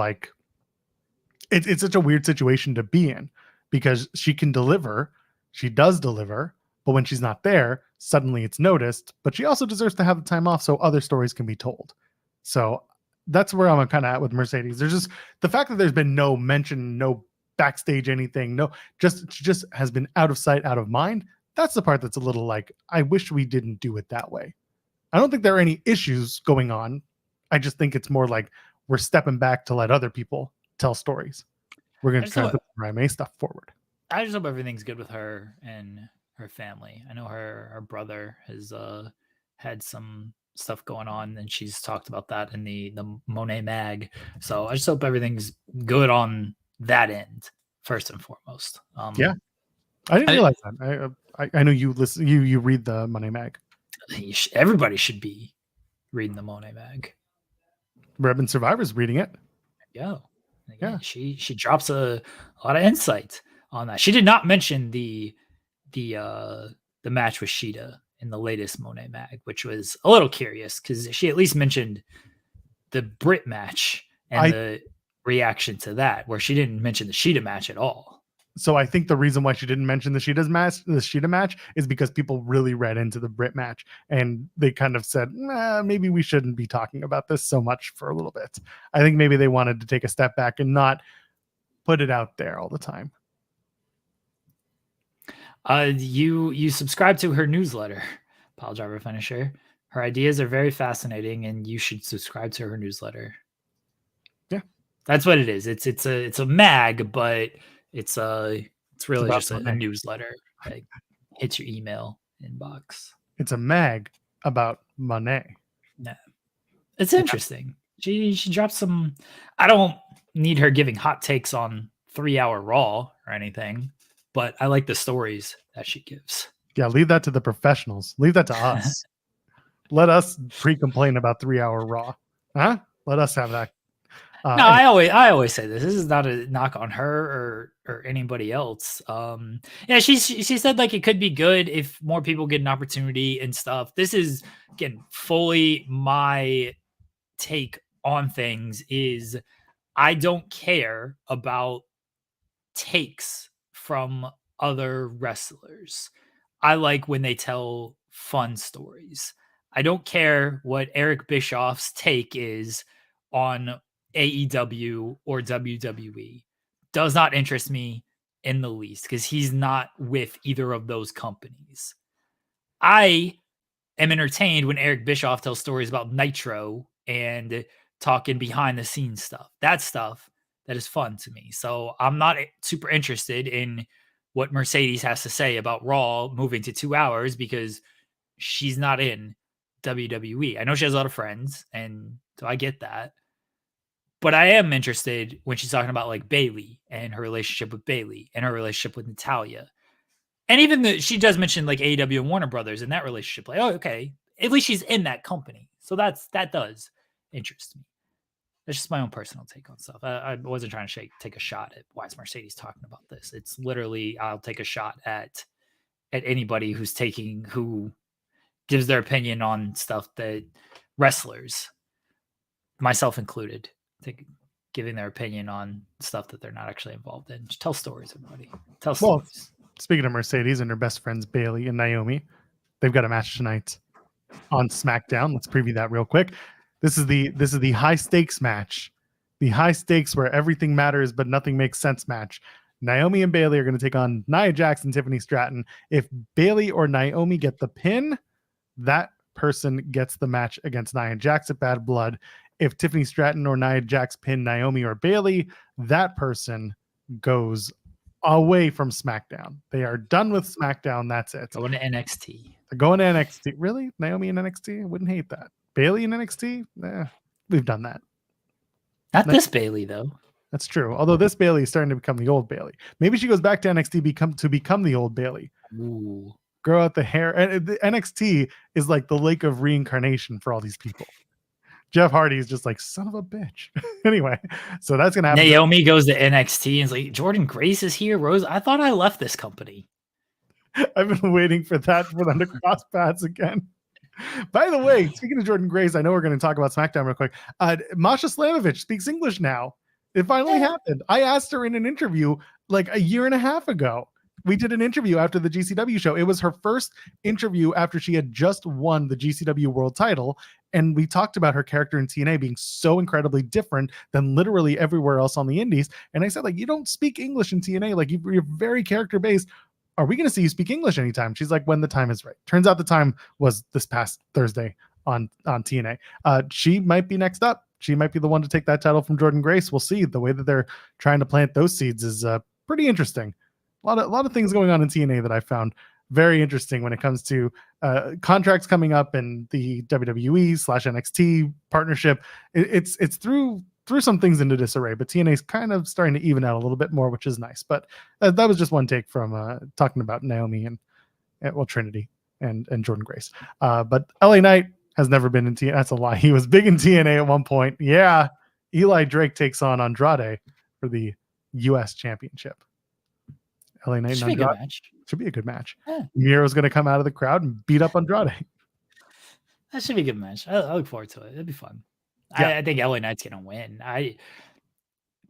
it's such a weird situation to be in, because she can deliver, she does deliver, but when she's not there, suddenly it's noticed. But she also deserves to have the time off so other stories can be told. So that's where I'm kind of at with Mercedes. There's just the fact that there's been no mention, no backstage anything, just has been out of sight, out of mind. That's the part that's a little like, I wish we didn't do it that way. I don't think there are any issues going on. I just think it's more like we're stepping back to let other people tell stories. We're going to try to put the Rime stuff forward. I just hope everything's good with her and her family. I know her brother has had some stuff going on, and she's talked about that in the Mone mag. So I just hope everything's good on that end, first and foremost. Yeah. I didn't realize that. I know you listen. You read the Mone mag. Everybody should be reading the Mone mag. Rebel Survivor's reading it. Yeah. She drops a lot of insight on that. She did not mention the match with Shida in the latest Mone mag, which was a little curious because she at least mentioned the Brit match and the reaction to that, where she didn't mention the Shida match at all. So I think the reason why she didn't mention the Shida match is because people really read into the Brit match, and they kind of said, maybe we shouldn't be talking about this so much for a little bit. I think maybe they wanted to take a step back and not put it out there all the time. You subscribe to her newsletter, Pile Driver Finisher. Her ideas are very fascinating, and you should subscribe to her newsletter. Yeah, that's what it is. It's a mag, but it's really just a newsletter that hits your email inbox. It's a mag about Monet. No, it's interesting. She dropped some. I don't need her giving hot takes on 3-hour Raw or anything, but I like the stories that she gives. Yeah, leave that to the professionals. Leave that to us. Let us pre-complain about 3-hour Raw. Huh? Let us have that. No, I always say this. This is not a knock on her or anybody else. Yeah, she said like it could be good if more people get an opportunity and stuff. This is again fully my take on things. Is I don't care about takes from other wrestlers. I like when they tell fun stories. I don't care what Eric Bischoff's take is on AEW or WWE. Does not interest me in the least because he's not with either of those companies. I am entertained when Eric Bischoff tells stories about Nitro and talking behind the scenes stuff. That stuff that is fun to me. So I'm not super interested in what Mercedes has to say about Raw moving to 2 hours because she's not in WWE. I know she has a lot of friends, and so I get that. But I am interested when she's talking about like Bayley and her relationship with Bayley and her relationship with Natalia. And even she does mention like AEW and Warner Brothers in that relationship. Like, oh, okay. At least she's in that company. So that does interest me. That's just my own personal take on stuff. I wasn't trying to take a shot at why is Mercedes talking about this. It's literally I'll take a shot at anybody who gives their opinion on stuff that wrestlers, myself included, giving their opinion on stuff that they're not actually involved in. Just tell stories, everybody. Tell stories. Speaking of Mercedes and her best friends Bayley and Naomi, they've got a match tonight on SmackDown. Let's preview that real quick. This is the high stakes match, the high stakes where everything matters but nothing makes sense match. Naomi and Bayley are going to take on Nia Jax and Tiffany Stratton. If Bayley or Naomi get the pin, that person gets the match against Nia Jax at Bad Blood. If Tiffany Stratton or Nia Jax pin Naomi or Bayley, that person goes away from SmackDown. They are done with SmackDown. That's it. Going to NXT. They're going to NXT. Really? Naomi in NXT? I wouldn't hate that. Bayley in NXT? We've done that. Not this Bayley, though. That's true. Although this Bayley is starting to become the old Bayley. Maybe she goes back to NXT to become the old Bayley. Ooh. Grow out the hair. And the NXT is like the lake of reincarnation for all these people. Jeff Hardy is just like, son of a bitch. Anyway, so that's going to happen. Naomi goes to NXT and is like, Jordan Grace is here. Rose, I thought I left this company. I've been waiting for that for them to cross paths again. By the way, speaking of Jordan Grace, I know we're going to talk about SmackDown real quick. Masha Slamovich speaks English now. It finally happened. I asked her in an interview like a year and a half ago. We did an interview after the GCW show. It was her first interview after she had just won the GCW world title. And we talked about her character in TNA being so incredibly different than literally everywhere else on the indies. And I said, like, you don't speak English in TNA. Like, you're very character based. Are we going to see you speak English anytime? She's like, when the time is right. Turns out the time was this past Thursday on TNA. She might be next up. She might be the one to take that title from Jordan Grace. We'll see. The way that they're trying to plant those seeds is pretty interesting. A lot of things going on in TNA that I found very interesting when it comes to contracts coming up and the WWE/NXT partnership. It's through some things into disarray, but TNA is kind of starting to even out a little bit more, which is nice. But that was just one take from talking about Naomi and Trinity and Jordan Grace. But LA Knight has never been in TNA. That's a lie. He was big in TNA at one point. Yeah. Eli Drake takes on Andrade for the US Championship. LA Knight and Andrade should be a good match. Yeah. Miro's going to come out of the crowd and beat up Andrade. That should be a good match. I look forward to it. It'd be fun. Yeah. I think LA Knight's going to win.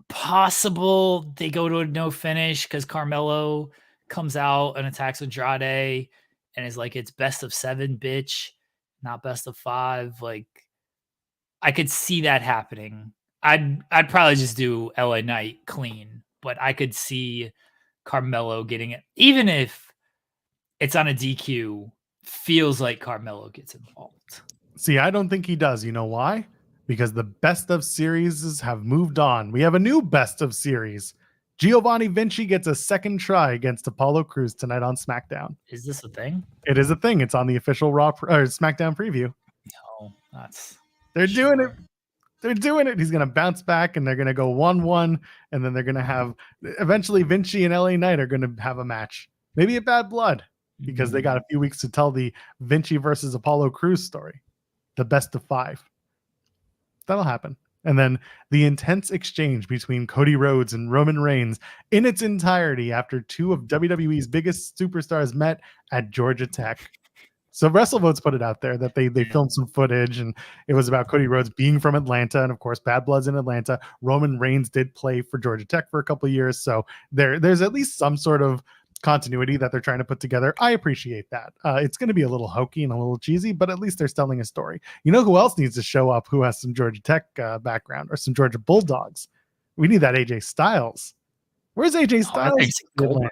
Possible they go to a no finish because Carmelo comes out and attacks Andrade and is like, it's best of 7, bitch, not best of 5. Like, I could see that happening. I'd probably just do LA Knight clean, but I could see Carmelo getting it, even if it's on a DQ. Feels like Carmelo gets involved. See, I don't think he does. You know why? Because the best of series have moved on. We have a new best of series. Giovanni Vinci gets a second try against Apollo Crews tonight on SmackDown. Is this a thing? It is a thing. It's on the official Raw or SmackDown preview. No, they're doing it. They're doing it. He's going to bounce back and they're going to go 1-1. And then they're going to have eventually Vinci and LA Knight are going to have a match. Maybe a Bad Blood because they got a few weeks to tell the Vinci versus Apollo Crews story. The best of 5. That'll happen. And then the intense exchange between Cody Rhodes and Roman Reigns in its entirety after 2 of WWE's biggest superstars met at Georgia Tech. So WrestleVotes put it out there that they filmed some footage and it was about Cody Rhodes being from Atlanta. And of course, Bad Blood's in Atlanta. Roman Reigns did play for Georgia Tech for a couple of years. So there's at least some sort of continuity that they're trying to put together. I appreciate that. It's going to be a little hokey and a little cheesy, but at least they're telling a story. You know who else needs to show up who has some Georgia Tech background or some Georgia Bulldogs? We need that AJ Styles. Where's AJ Oh, I Styles? think it's Goldberg.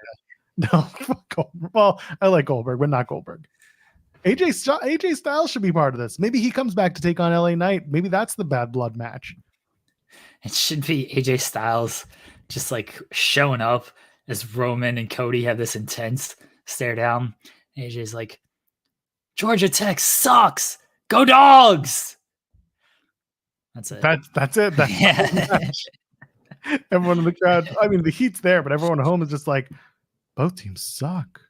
No, fuck Goldberg. Well, I like Goldberg, but not Goldberg. AJ Styles should be part of this. Maybe he comes back to take on LA Knight. Maybe that's the bad blood match. It should be AJ Styles just like showing up as Roman and Cody have this intense stare down. AJ's like, Georgia Tech sucks. Go Dogs. That's it. That's it. That's Yeah. everyone in the crowd. I mean, the heat's there, but everyone at home is just like, both teams suck.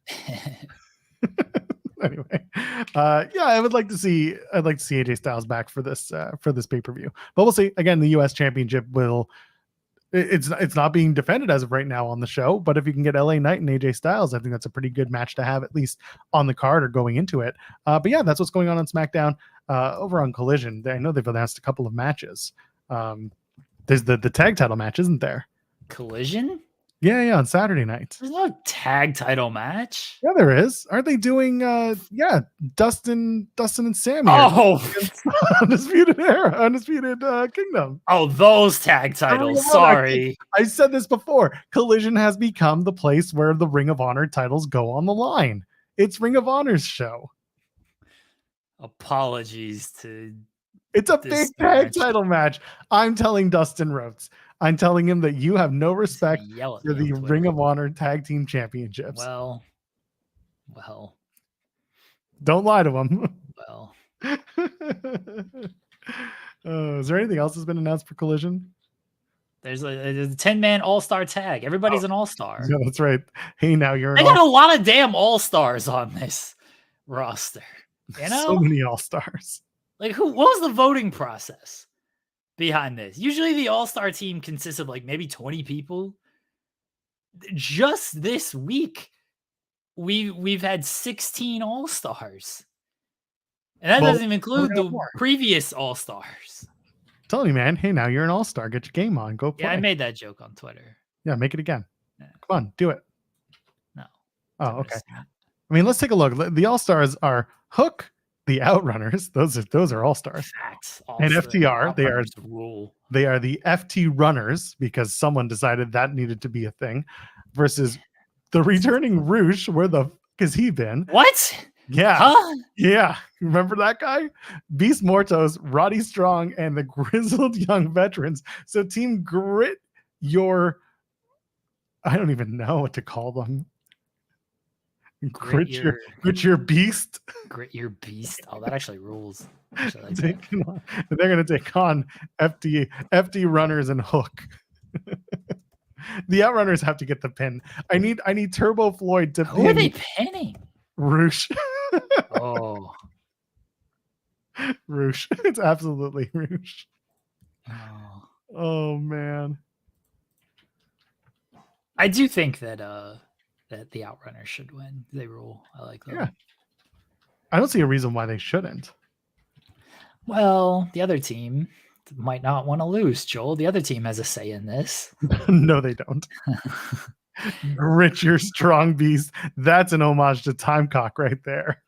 Anyway, yeah, I'd like to see AJ Styles back for this pay-per-view. But we'll see. Again, the US Championship it's not being defended as of right now on the show, but if you can get LA Knight and AJ Styles, I think that's a pretty good match to have, at least on the card or going into it. But yeah, that's what's going on SmackDown. Over on Collision, I know they've announced a couple of matches. There's the tag title match, isn't there? Collision? Yeah, on Saturday night. There's no tag title match. Yeah, there is. Aren't they doing Dustin and Sammy? Oh, Undisputed Era, Undisputed Kingdom. oh, those tag titles. Sorry. I said this before. Collision has become the place where the Ring of Honor titles go on the line. It's Ring of Honor's show. Apologies to It's a this big tag match. title match. I'm telling Dustin Rhodes. I'm telling him that you have no respect yell at for me the on Twitter. Ring of Honor Tag Team Championships. Well, Don't lie to him. well. Is there anything else that's been announced for Collision? There's a 10-man all-star tag. Everybody's an all-star. Yeah, that's right. Hey, now you're They got a lot of damn all-stars on this roster. You know? so many all-stars. Like, what was the voting process behind this? Usually the all-star team consists of like maybe 20 people. Just this week, we've had 16 all-stars. And that doesn't even include the previous all-stars. Telling you, man. Hey, now you're an all-star. Get your game on. Go play. Yeah, I made that joke on Twitter. Yeah, make it again. Yeah. Come on, do it. No. Oh, okay. I mean, let's take a look. The all-stars are Hook, the Outrunners. Those are all-stars. Facts. And FTR, Rule. They are the FT Runners because someone decided that needed to be a thing. Versus the returning Roosh. Where the fuck has he been? What? Yeah. Huh? Yeah. Remember that guy? Beast Mortos, Roddy Strong, and the Grizzled Young Veterans. So Team Grit I don't even know what to call them. Grit your beast. Grit your beast. Oh, that actually rules. Actually, like They're going to take on FT Runners and Hook. The Outrunners have to get the pin. I need Turbo Floyd to Who are they pinning? Roosh. Oh. Roosh. It's absolutely Roosh. Oh. Oh man. I do think that the Outrunners should win. They rule. I like them. Yeah. I don't see a reason why they shouldn't. Well, the other team might not want to lose, Joel. The other team has a say in this. No, they don't. Grit your strong beast. That's an homage to Timecock right there.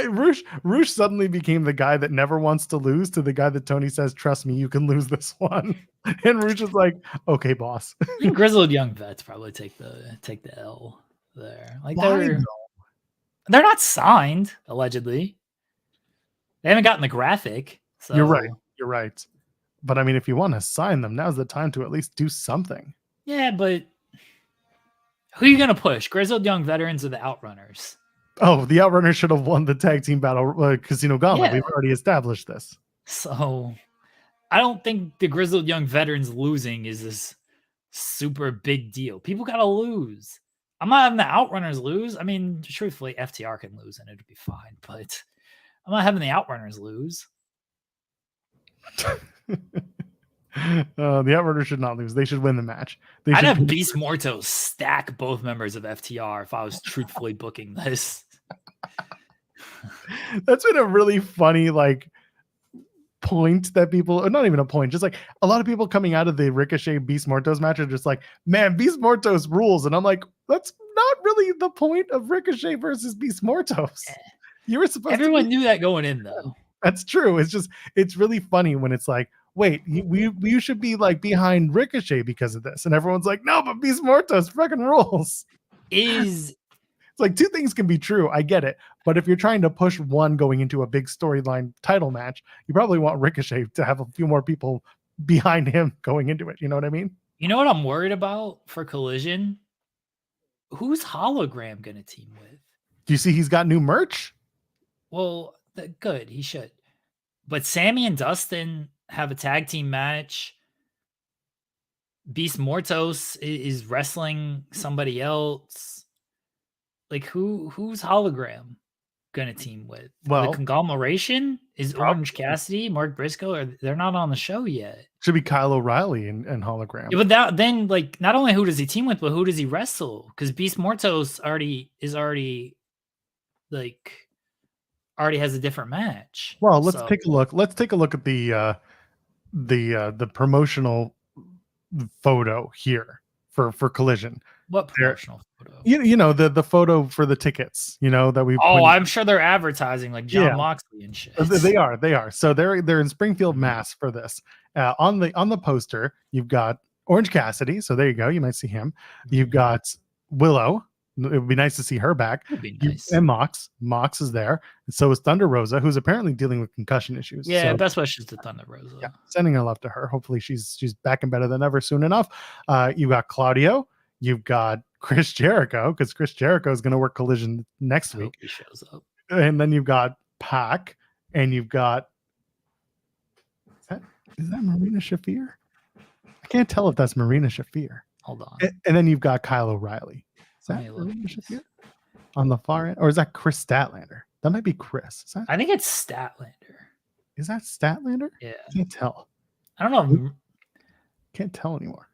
Roosh suddenly became the guy that never wants to lose to the guy that Tony says, trust me, you can lose this one. And Roosh is like, okay, boss. I think Grizzled Young Vets probably take the L there. Like they're not signed, allegedly. They haven't gotten the graphic. So You're right. But I mean, if you want to sign them, now's the time to at least do something. Yeah, but who are you gonna push? Grizzled Young Veterans or the Outrunners? Oh, the Outrunners should have won the tag team battle Casino Gauntlet. Yeah. We've already established this. So I don't think the Grizzled Young Veterans losing is this super big deal. People gotta lose. I'm not having the Outrunners lose. I mean, truthfully, FTR can lose and it'll be fine, but I'm not having the Outrunners lose. The Outrunners should not lose. They should win the match. I'd have Beast Mortos stack both members of FTR if I was truthfully booking this. That's been a really funny point that people, or not even a point, just like a lot of people coming out of the Ricochet Beast Mortos match are just like, man, Beast Mortos rules. And I'm like, that's not really the point of Ricochet versus Beast Mortos. You were supposed Everyone knew that going in, though. That's true. It's really funny when it's like, wait, you should be like behind Ricochet because of this. And everyone's like, no, but Beast Mortos fucking rules. Is It's like two things can be true. I get it. But if you're trying to push one going into a big storyline title match, you probably want Ricochet to have a few more people behind him going into it. You know what I mean? you know what I'm worried about for Collision? Who's Hologram gonna team with? Do you see he's got new merch? Well, good, he should. But Sammy and Dustin have a tag team match. Beast Mortos is wrestling somebody else. Like who's Hologram gonna team with? Well, the conglomeration is probably. Orange Cassidy, Mark Briscoe, or they're not on the show yet. Should be Kyle O'Reilly and Hologram. Yeah, but then like not only who does he team with, but who does he wrestle? Because Beast Mortos already has a different match. Well, let's take a look. Let's take a look at the promotional photo here for Collision. What promotional photo? You know the photo for the tickets. You know that we. Oh, I'm sure they're advertising like John Yeah. Moxley and shit. They are. So they're in Springfield, Mass for this. On the poster, you've got Orange Cassidy. So there you go. You might see him. You've got Willow. It would be nice to see her back. Would be nice. And Mox is there. And so is Thunder Rosa, who's apparently dealing with concussion issues. Yeah, so, best wishes to Thunder Rosa. yeah, sending her love to her. Hopefully she's back and better than ever soon enough. You got Claudio. You've got Chris Jericho, because Chris Jericho is going to work Collision next week. He shows up. And then you've got Pac, and you've got is that Marina Shafir? I can't tell if that's Marina Shafir. Hold on. And then you've got Kyle O'Reilly. Is that Marina Shafir on the far end, or is that Chris Statlander? That might be Chris. I think it's Statlander. Is that Statlander? Yeah. I can't tell. I don't know. Can't tell anymore.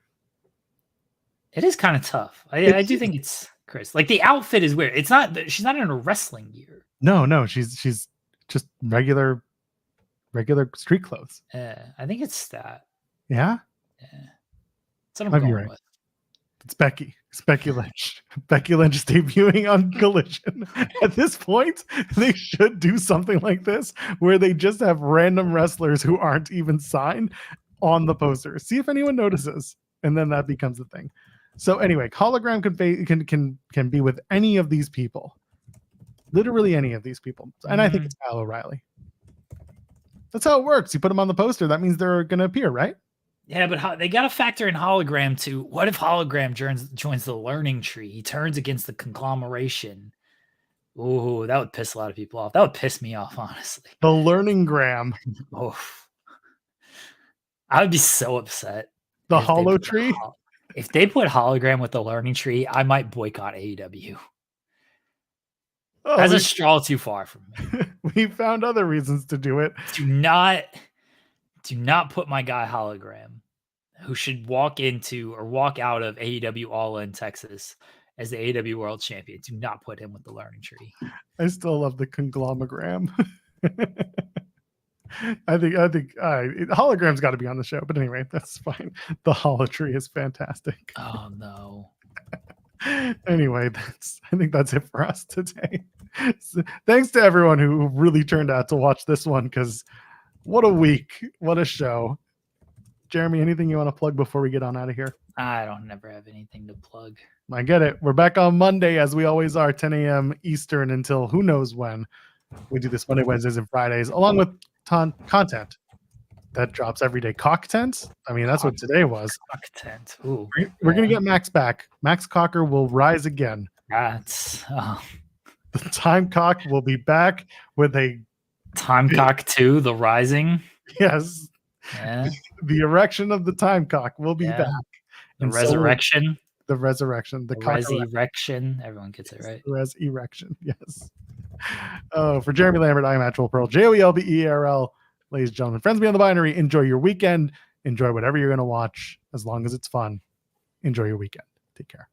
It is kind of tough. I do think it's Chris. Like the outfit is weird. It's not. She's not in a wrestling gear. No. She's just regular street clothes. I think it's Stat. Yeah. Yeah. That's what I'm going right. with. It's Becky. It's Becky Lynch. Becky Lynch is debuting on Collision. At this point, they should do something like this where they just have random wrestlers who aren't even signed on the poster. See if anyone notices, and then that becomes a thing. So anyway, Hologram can be with any of these people, literally any of these people, and I think it's Kyle O'Reilly. That's how it works. You put them on the poster, that means they're going to appear, right? Yeah, but they got to factor in Hologram too. What if Hologram joins the learning tree? He turns against the conglomeration. Ooh, that would piss a lot of people off. That would piss me off, honestly. The learning gram. Oh, I would be so upset. The Holo Tree. If they put Hologram with the learning tree, I might boycott AEW. Oh, That's a straw too far from me. We found other reasons to do it. Do not put my guy Hologram, who should walk out of AEW All In Texas as the AEW World Champion. Do not put him with the learning tree. I still love the conglomegram. I think Hologram's got to be on the show, but anyway, that's fine. The Holo Tree is fantastic. Oh no. Anyway, I think that's it for us today. So, thanks to everyone who really turned out to watch this one, because what a week, what a show. Jeremy, anything you want to plug before we get on out of here? I don't never have anything to plug. I get it. We're back on Monday, as we always are, 10 a.m. Eastern until who knows when. We do this Monday, Wednesdays, and Fridays, along with content that drops every day. Cocktent? I mean, that's what today was. Cocktent. Ooh, We're going to get Max back. Max Cocker will rise again. That's The TIMECOCK will be back with a TIMECOCK 2, The Rising. yes. Yeah. The erection of the TIMECOCK will be back. The And so resurrection. the resurrection. The resurrection. Everyone gets it right. Res erection. Yes. Oh, for Jeremy Lambert, I'm Actual Pearl. JOELBERL. Ladies and gentlemen, friends beyond the binary, enjoy your weekend. Enjoy whatever you're going to watch, as long as it's fun. Enjoy your weekend. Take care.